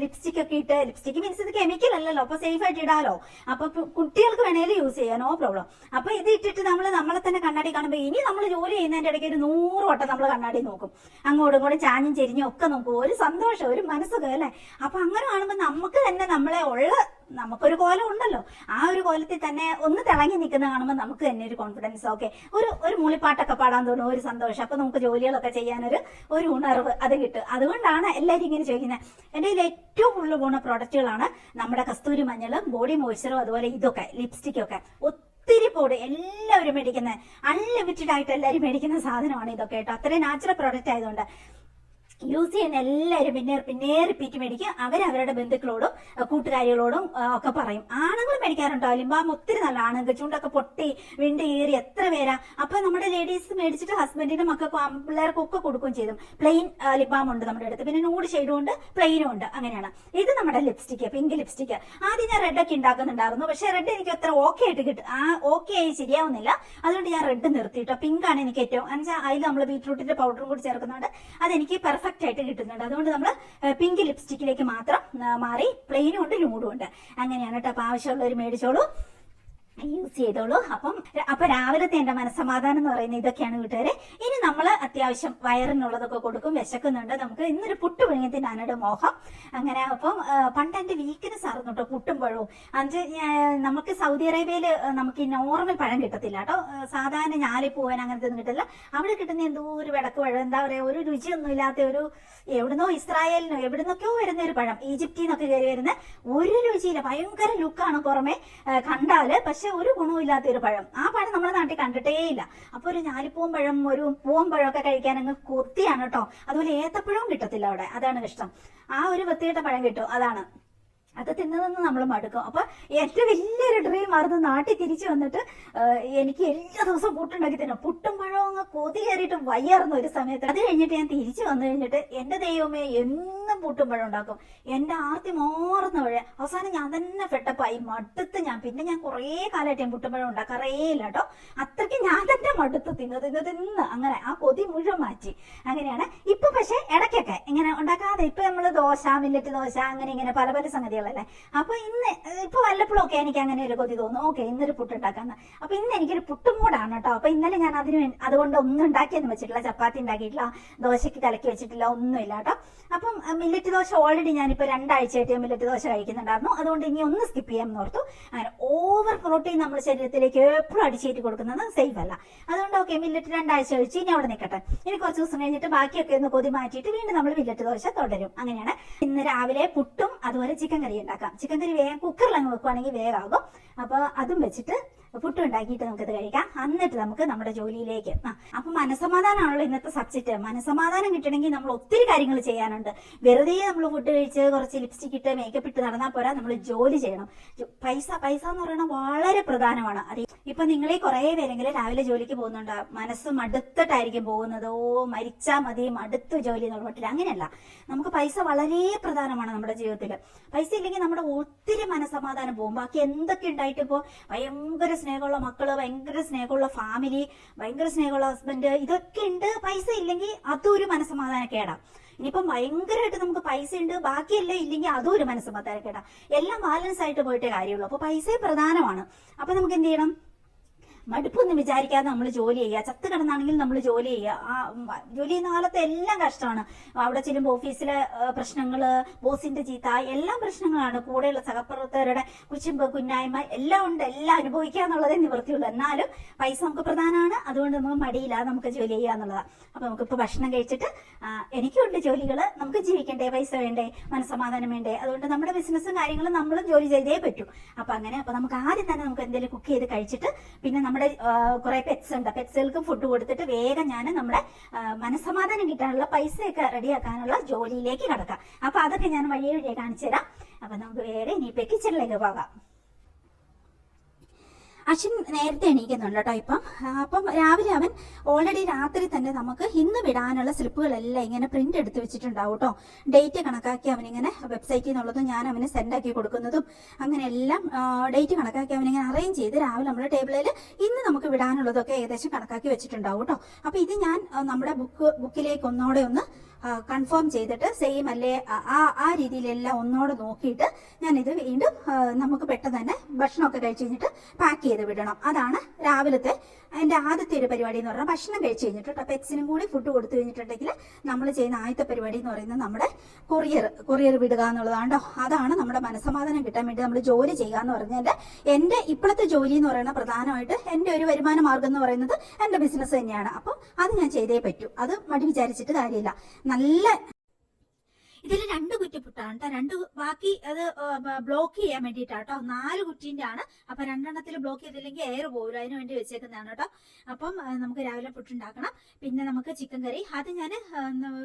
ലിപ്സ്റ്റിക് ഒക്കെ ഇട്ട്, ലിപ്സ്റ്റിക് മീൻസ് ഇത് കെമിക്കൽ അല്ലല്ലോ, അപ്പൊ സേഫ് ആയിട്ട് ഇടാലോ. അപ്പൊ കുട്ടികൾക്ക് വേണേലും യൂസ് ചെയ്യാം, നോ പ്രോബ്ലം. അപ്പൊ ഇത് ഇട്ടിട്ട് നമ്മളെ തന്നെ കണ്ണാടി കാണുമ്പോൾ ഇനി നമ്മൾ ജോലി ചെയ്യുന്നതിന്റെ ഇടയ്ക്ക് ഒരു 100 വട്ടം നമ്മൾ കണ്ണാടി നോക്കും, അങ്ങോട്ടും ഇങ്ങോട്ടും ചാഞ്ഞും ചെരിഞ്ഞും ഒക്കെ നോക്കും. ഒരു സന്തോഷം, ഒരു മനസ്സുഖം അല്ലേ? അപ്പൊ അങ്ങനെ കാണുമ്പോൾ നമുക്ക് തന്നെ നമുക്കൊരു കോലം ഉണ്ടല്ലോ, ആ ഒരു കോലത്തിൽ തന്നെ ഒന്ന് തിളങ്ങി നിൽക്കുന്ന കാണുമ്പോൾ നമുക്ക് തന്നെ ഒരു കോൺഫിഡൻസ്, ഓക്കെ, ഒരു മൂളിപ്പാട്ടൊക്കെ പാടാൻ തോന്നും, ഒരു സന്തോഷം. അപ്പൊ നമുക്ക് ജോലികളൊക്കെ ചെയ്യാനൊരു ഉണർവ് അത് കിട്ടും. അതുകൊണ്ടാണ് എല്ലാവരും ഇങ്ങനെ ചോദിക്കുന്നത്. എൻ്റെ കയ്യിൽ ഏറ്റവും കൂടുതൽ പോകുന്ന പ്രോഡക്റ്റുകളാണ് നമ്മുടെ കസ്തൂരി മഞ്ഞളും ബോഡി മോയ്സ്ചറും, അതുപോലെ ഇതൊക്കെ ലിപ്സ്റ്റിക്കൊക്കെ. ഒത്തിരി പോട് എല്ലാവരും മേടിക്കുന്ന, അൺലിമിറ്റഡ് ആയിട്ട് എല്ലാവരും മേടിക്കുന്ന സാധനമാണ് ഇതൊക്കെ കേട്ടോ. അത്രയും നാച്ചുറൽ പ്രോഡക്റ്റ് ആയതുകൊണ്ട് യൂസ് ചെയ്യുന്ന എല്ലാവരും പിന്നെ റിപ്പീറ്റ് മേടിക്കും. അവരവരുടെ ബന്ധുക്കളോടും കൂട്ടുകാരികളോടും ഒക്കെ പറയും. ആണുങ്ങൾ മേടിക്കാറുണ്ടോ ലിപ് ബാം? ഒത്തിരി നല്ല ആണുങ്ങൾ ചൂണ്ടൊക്കെ പൊട്ടി വിണ്ട് കീറി എത്ര പേരാ. അപ്പൊ നമ്മുടെ ലേഡീസ് മേടിച്ചിട്ട് ഹസ്ബൻഡിനും മക്കൾക്കും പിള്ളേർക്കും ഒക്കെ കൊടുക്കുകയും ചെയ്തു. പ്ലെയിൻ ലിപ് ബാം ഉണ്ട് നമ്മുടെ അടുത്ത്, പിന്നെ നൂഡ് ഷെയ്ഡും ഉണ്ട്, പ്ലെയിനും ഉണ്ട്. അങ്ങനെയാണ്. ഇത് നമ്മുടെ ലിപ്സ്റ്റിക്ക്, പിങ്ക് ലിപ്സ്റ്റിക്ക്. ആദ്യം ഞാൻ റെഡ് ഒക്കെ ഉണ്ടാക്കുന്നുണ്ടായിരുന്നു, പക്ഷെ റെഡ് എനിക്ക് അത്ര ഓക്കെ ആയിട്ട് ഓക്കെ ആയി ശരിയാവുന്നില്ല. അതുകൊണ്ട് ഞാൻ റെഡ് നിർത്തിയിട്ടോ. പിങ്ക് ആണ് എനിക്ക് ഏറ്റവും, എന്നുവെച്ചാൽ അതിൽ നമ്മൾ ബീറ്റ്റൂട്ടിന്റെ പൗഡറും കൂടി ചേർക്കുന്നുണ്ട്, അതെനിക്ക് പെർഫെക്റ്റ് ആയിട്ട് കിട്ടുന്നുണ്ട്. അതുകൊണ്ട് നമ്മൾ പിങ്ക് ലിപ്സ്റ്റിക്കിലേക്ക് മാത്രം മാറി, പ്ലെയിനും ഉണ്ട് ന്യൂഡും ഉണ്ട്. അങ്ങനെയാണ് കേട്ടോ. അപ്പൊ ആവശ്യമുള്ളവർ മേടിച്ചോളൂ, യൂസ് ചെയ്തോളൂ. അപ്പൊ രാവിലത്തെ എന്റെ മനസ്സമാധാനം എന്ന് പറയുന്നത് ഇതൊക്കെയാണ് കൂട്ടുകാരെ. ഇനി നമ്മൾ അത്യാവശ്യം വയറിനുള്ളതൊക്കെ കൊടുക്കും. വിശക്കുന്നുണ്ട്. നമുക്ക് ഇന്നൊരു പുട്ട് പുഴുങ്ങത്തിനാണ് മോഹം. അങ്ങനെ അപ്പം പണ്ട് എന്റെ വീക്ക്നെസ് ആയിരുന്നു കേട്ടോ പുട്ടും പഴവും. നമുക്ക് സൗദി അറേബ്യയിൽ നമുക്ക് ഈ നോർമൽ പഴം കിട്ടത്തില്ല കേട്ടോ. സാധാരണ ഞാലിപ്പൂവൻ അങ്ങനത്തെ ഒന്നും കിട്ടില്ല. അവിടെ കിട്ടുന്ന എന്തോ ഒരു വിടക്ക് പഴം, എന്താ പറയാ, ഒരു രുചിയൊന്നും ഇല്ലാത്ത ഒരു എവിടുന്നോ ഇസ്രായേലിനോ എവിടുന്നൊക്കെയോ വരുന്ന ഒരു പഴം, ഈജിപ്തിൽ നിന്നൊക്കെ കയറി വരുന്ന ഒരു രുചിയില്ല. ഭയങ്കര ലുക്കാണ് പുറമെ കണ്ടാല്, പക്ഷെ ഒരു ഗുണമില്ലാത്ത ഒരു പഴം. ആ പഴം നമ്മുടെ നാട്ടിൽ കണ്ടിട്ടേ ഇല്ല. അപ്പൊ ഒരു ഞാലിപ്പൂവൻ പഴം, ഒരു പൂവൻ പഴം ഒക്കെ കഴിക്കാൻ അങ്ങ് കൊത്തിയാണ് കേട്ടോ. അതുപോലെ ഏത്തപ്പഴവും കിട്ടത്തില്ല അവിടെ, അതാണ് കഷ്ടം. ആ ഒരു വൃത്തികെട്ട പഴം കിട്ടും, അതാണ്. അത് തിന്നതെന്ന് നമ്മൾ മടുക്കും. അപ്പൊ ഏറ്റവും വലിയൊരു ഡ്രീം ആയിരുന്നു നാട്ടിൽ തിരിച്ചു വന്നിട്ട് എനിക്ക് എല്ലാ ദിവസവും പുട്ടുണ്ടാക്കി തരണം. പുട്ടും പഴവും അങ്ങ് കൊതി കയറിയിട്ട് വയ്യായിരുന്നു ഒരു സമയത്ത്. അത് കഴിഞ്ഞിട്ട് ഞാൻ തിരിച്ചു വന്നു കഴിഞ്ഞിട്ട് എന്റെ ദൈവമേ എന്നും പുട്ടും പഴം ഉണ്ടാക്കും. എന്റെ ആർത്തി മാറുന്ന വഴി അവസാനം ഞാൻ തന്നെ ഫെട്ടപ്പായി മടുത്ത്. പിന്നെ ഞാൻ കുറേ കാലമായിട്ട് ഞാൻ പുട്ടും പഴം ഉണ്ടാക്കാറേ ഇല്ല കേട്ടോ. അത്രയ്ക്ക് ഞാൻ തന്നെ മടുത്ത് തിന്ന് അങ്ങനെ ആ കൊതി മുഴുവൻ മാറ്റി. അങ്ങനെയാണ് ഇപ്പൊ. പക്ഷെ ഇടയ്ക്കൊക്കെ ഇങ്ങനെ ഉണ്ടാക്കാതെ ഇപ്പൊ നമ്മള് ദോശ, മില്ലറ്റ് ദോശ, അങ്ങനെ ഇങ്ങനെ പല പല സംഗതികൾ കൊച്ചുങ്ങളല്ലേ. അപ്പൊ ഇന്ന് ഇപ്പൊ വല്ലപ്പോഴും ഒക്കെ എനിക്ക് അങ്ങനെ ഒരു കൊതി തോന്നും, ഓക്കെ ഇന്നൊരു പുട്ടുണ്ടാക്കാന്ന്. അപ്പൊ ഇന്ന് എനിക്കൊരു പുട്ടുമൂടാണ് കേട്ടോ. അപ്പൊ ഇന്നലെ ഞാൻ അതുകൊണ്ട് ഒന്നും ഉണ്ടാക്കിയൊന്നും വെച്ചിട്ടില്ല, ചപ്പാത്തി ഉണ്ടാക്കിയിട്ടില്ല, ദോശയ്ക്ക് കലക്കി വെച്ചിട്ടില്ല, ഒന്നുമില്ല കേട്ടോ. അപ്പം മില്ലറ്റ് ദോശ ഓൾറെഡി ഞാനിപ്പോ 2 ആഴ്ചയായിട്ട് മില്ലറ്റ് ദോശ കഴിക്കുന്നുണ്ടായിരുന്നു. അതുകൊണ്ട് ഇനി ഒന്ന് സ്കിപ്പ് ചെയ്യാമെന്ന് ഓർത്തു. അങ്ങനെ ഓവർ പ്രോട്ടീൻ നമ്മുടെ ശരീരത്തിലേക്ക് എപ്പോഴും അടിച്ചേറ്റി കൊടുക്കുന്നത് സേഫ് അല്ല. അതുകൊണ്ട് ഓക്കെ മില്ലറ്റ് 2 ആഴ്ച കഴിച്ച് ഇനി അവിടെ നിൽക്കട്ടെ. ഇനി കുറച്ച് ദിവസം കഴിഞ്ഞിട്ട് ബാക്കിയൊക്കെ ഒന്ന് കൊതി മാറ്റിയിട്ട് വീണ്ടും നമ്മൾ മില്ലറ്റ് ദോശ തുടരും. അങ്ങനെയാണ്. ഇന്ന് രാവിലെ പുട്ടും അതുപോലെ ചിക്കൻ കറി ഉണ്ടാക്കാം. ചിക്കൻ കറി വേഗം കുക്കറിൽ അങ്ങ് വെക്കുവാണെങ്കിൽ വേഗമാകും. അപ്പൊ അതും വെച്ചിട്ട് പുട്ടും ഉണ്ടാക്കിയിട്ട് നമുക്കത് കഴിക്കാം. എന്നിട്ട് നമുക്ക് നമ്മുടെ ജോലിയിലേക്ക്. അപ്പൊ മനസമാധാനമാണല്ലോ ഇന്നത്തെ സബ്ജക്റ്റ്. മനസമാധാനം കിട്ടണമെങ്കിൽ നമ്മൾ ഒത്തിരി കാര്യങ്ങൾ ചെയ്യാനുണ്ട്. വെറുതെ നമ്മൾ ഫുഡ് കഴിച്ച് കുറച്ച് ലിപ്സ്റ്റിക് ഇട്ട് മേക്കപ്പ് ഇട്ട് നടന്നാൽ പോരാ, നമ്മൾ ജോലി ചെയ്യണം. പൈസ എന്ന് പറയുന്നത് വളരെ പ്രധാനമാണ്. ഇപ്പൊ നിങ്ങളീ കുറെ പേരെങ്കിലും രാവിലെ ജോലിക്ക് പോകുന്നുണ്ട്, മനസ്സ് മടുത്തിട്ടായിരിക്കും പോകുന്നത്. മരിച്ചാൽ മതി, മടുത്ത് ജോലി എന്നുള്ള പറ്റില്ല. അങ്ങനെയല്ല, നമുക്ക് പൈസ വളരെ പ്രധാനമാണ് നമ്മുടെ ജീവിതത്തിൽ. പൈസ ഇല്ലെങ്കിൽ നമ്മുടെ ഒത്തിരി മനസമാധാനം പോകും. ബാക്കി എന്തൊക്കെ ഉണ്ടായിട്ട് ഇപ്പോ ഭയങ്കര സ്നേഹമുള്ള മക്കള്, ഭയങ്കര സ്നേഹമുള്ള ഫാമിലി, ഭയങ്കര സ്നേഹമുള്ള ഹസ്ബൻഡ്, ഇതൊക്കെ ഉണ്ട്. പൈസ ഇല്ലെങ്കിൽ അതും ഒരു മനസമാധാനക്കേടാ. ഇനിയിപ്പം ഭയങ്കരമായിട്ട് നമുക്ക് പൈസ ഉണ്ട്, ബാക്കിയെല്ലാം ഇല്ലെങ്കിൽ അതും ഒരു മനസമാധാനക്കേടാ. എല്ലാം ബാലൻസ് ആയിട്ട് പോയിട്ടേ കാര്യമുള്ളൂ. അപ്പൊ പൈസ പ്രധാനമാണ്. അപ്പൊ നമുക്ക് എന്ത് ചെയ്യണം? മടുപ്പൊന്നും വിചാരിക്കാതെ നമ്മൾ ജോലി ചെയ്യുക. ചത്ത് കിടന്നാണെങ്കിൽ നമ്മൾ ജോലി ചെയ്യുക. ജോലി ചെയ്യുന്ന കാലത്ത് എല്ലാം കഷ്ടമാണ്. അവിടെ ചെല്ലുമ്പോൾ ഓഫീസിലെ പ്രശ്നങ്ങള്, ബോസിന്റെ ചീത്ത, എല്ലാം പ്രശ്നങ്ങളാണ്. കൂടെയുള്ള സഹപ്രവർത്തകരുടെ കുശുമ്പ്, കുന്നായ്മ എല്ലാം ഉണ്ട്. എല്ലാം അനുഭവിക്കുക എന്നുള്ളതേ നിവൃത്തിയുള്ളൂ. എന്നാലും പൈസ നമുക്ക് പ്രധാനമാണ്. അതുകൊണ്ട് നമുക്ക് മടിയില്ല, നമുക്ക് ജോലി ചെയ്യുക എന്നുള്ളതാണ്. അപ്പൊ നമുക്കിപ്പോ ഭക്ഷണം കഴിച്ചിട്ട് എനിക്കുണ്ട് ജോലികള്, നമുക്ക് ജീവിക്കണ്ടേ, പൈസ വേണ്ടേ, മനസ്സമാധാനം വേണ്ടേ. അതുകൊണ്ട് നമ്മുടെ ബിസിനസ്സും കാര്യങ്ങളും നമ്മളും ജോലി ചെയ്തേ പറ്റൂ. അപ്പൊ നമുക്ക് ആദ്യം തന്നെ നമുക്ക് എന്തെങ്കിലും കുക്ക് ചെയ്ത് കഴിച്ചിട്ട് പിന്നെ നമ്മുടെ കുറെ പെറ്റ്സ് ഉണ്ട്, പെറ്റ്സുകൾക്ക് ഫുഡ് കൊടുത്തിട്ട് വേഗം ഞാൻ നമ്മുടെ മനസ്സമാധാനം കിട്ടാനുള്ള പൈസയൊക്കെ റെഡിയാക്കാനുള്ള ജോലിയിലേക്ക് കടക്കാം. അപ്പൊ അതൊക്കെ ഞാൻ വഴിയെ കാണിച്ചു തരാം. അപ്പൊ നമുക്ക് വേറെ ഇനിയിപ്പോ കിച്ചണിലേക്ക് പോകാം. അശ്വിൻ നേരത്തെ എണീക്കുന്നുണ്ട് കേട്ടോ ഇപ്പം. അപ്പം രാവിലെ അവൻ ഓൾറെഡി രാത്രി തന്നെ നമുക്ക് ഇന്ന് വിടാനുള്ള സ്ലിപ്പുകളെല്ലാം ഇങ്ങനെ പ്രിന്റ് എടുത്ത് വെച്ചിട്ടുണ്ടാവും കേട്ടോ. ഡേറ്റ് കണക്കാക്കി അവനിങ്ങനെ വെബ്സൈറ്റിൽ നിന്നുള്ളതും ഞാൻ അവന് സെൻഡ് ആക്കി കൊടുക്കുന്നതും അങ്ങനെ എല്ലാം ഡേറ്റ് കണക്കാക്കി അവനിങ്ങനെ അറേഞ്ച് ചെയ്ത് രാവിലെ നമ്മുടെ ടേബിളിൽ ഇന്ന് നമുക്ക് വിടാനുള്ളതൊക്കെ ഏകദേശം കണക്കാക്കി വെച്ചിട്ടുണ്ടാവും കേട്ടോ. അപ്പൊ ഇത് ഞാൻ നമ്മുടെ ബുക്കിലേക്ക് ഒന്നോടെ ഒന്ന് കൺഫേം ചെയ്തിട്ട് സെയിം അല്ലേ ആ രീതിയിലെല്ലാം ഒന്നോടെ നോക്കിയിട്ട് ഞാനിത് വീണ്ടും നമുക്ക് പെട്ടെന്ന് തന്നെ ഭക്ഷണമൊക്കെ കഴിച്ച് കഴിഞ്ഞിട്ട് പാക്ക് ചെയ്ത് വിടണം. അതാണ് രാവിലത്തെ എൻ്റെ ആദ്യത്തെ ഒരു പരിപാടി എന്ന് പറഞ്ഞാൽ ഭക്ഷണം കഴിച്ച് കഴിഞ്ഞിട്ട് പെറ്റ്സിനും കൂടി ഫുഡ് കൊടുത്തു കഴിഞ്ഞിട്ടുണ്ടെങ്കിൽ നമ്മൾ ചെയ്യുന്ന ആദ്യത്തെ പരിപാടി എന്ന് പറയുന്നത് നമ്മുടെ കൊറിയർ വിടുക എന്നുള്ളതാണ് കേട്ടോ. അതാണ് നമ്മുടെ മനസ്സമാധാനം കിട്ടാൻ വേണ്ടി നമ്മൾ ജോലി ചെയ്യുക എന്ന് പറഞ്ഞാൽ എൻ്റെ ഇപ്പോഴത്തെ ജോലി എന്ന് പറയുന്നത് പ്രധാനമായിട്ട് എൻ്റെ ഒരു വരുമാന മാർഗം എന്ന് പറയുന്നത് എൻ്റെ ബിസിനസ് തന്നെയാണ്. അപ്പം അത് ഞാൻ ചെയ്തേ പറ്റൂ. അത് മടി വിചാരിച്ചിട്ട് കാര്യമില്ല. നല്ല ഇതിൽ 2 കുറ്റി പുട്ടാണ് കേട്ടോ. ബാക്കി അത് ബ്ലോക്ക് ചെയ്യാൻ വേണ്ടിയിട്ടാട്ടോ. 4 കുറ്റീൻ്റെ ആണ്. അപ്പൊ 2 ബ്ലോക്ക് ചെയ്തില്ലെങ്കിൽ എയർ പോകില്ല, അതിന് വേണ്ടി വെച്ചേക്കുന്നതാണ് കേട്ടോ. അപ്പം നമുക്ക് രാവിലെ പുട്ടുണ്ടാക്കണം. പിന്നെ നമുക്ക് ചിക്കൻ കറി, അത് ഞാൻ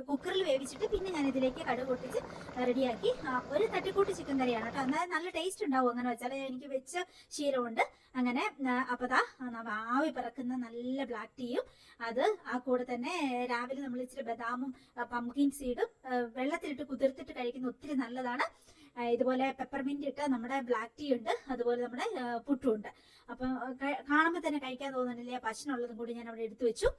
കുക്കറിൽ വേവിച്ചിട്ട് പിന്നെ ഞാൻ ഇതിലേക്ക് കടുക് പൊട്ടിച്ച് റെഡിയാക്കി ഒരു തട്ടിക്കൂട്ട് ചിക്കൻ കറിയാണ് കേട്ടോ. എന്നാൽ നല്ല ടേസ്റ്റ് ഉണ്ടാവും അങ്ങനെ വെച്ചാൽ. എനിക്ക് വെച്ച ശീലമുണ്ട് അങ്ങനെ. അപ്പൊ ആവി പറക്കുന്ന നല്ല ബ്ലാക്ക് ടീയും അത് ആ കൂടെ തന്നെ രാവിലെ നമ്മൾ ഇച്ചിരി ബദാമും പംകിൻ സീഡും വെള്ളത്തിലിട്ട് കുതിർത്തിട്ട് കഴിക്കുന്ന ഒത്തിരി നല്ലതാണ്. ഇതുപോലെ പെപ്പർമിന്റ് ഇട്ട് നമ്മുടെ ബ്ലാക്ക് ടീ ഉണ്ട്, അതുപോലെ നമ്മുടെ പുട്ടും ഉണ്ട്. അപ്പൊ കാണുമ്പോൾ തന്നെ കഴിക്കാൻ തോന്നുന്നില്ലേ. ഭക്ഷണമുള്ളതും കൂടി ഞാൻ അവിടെ എടുത്തു വെച്ചു.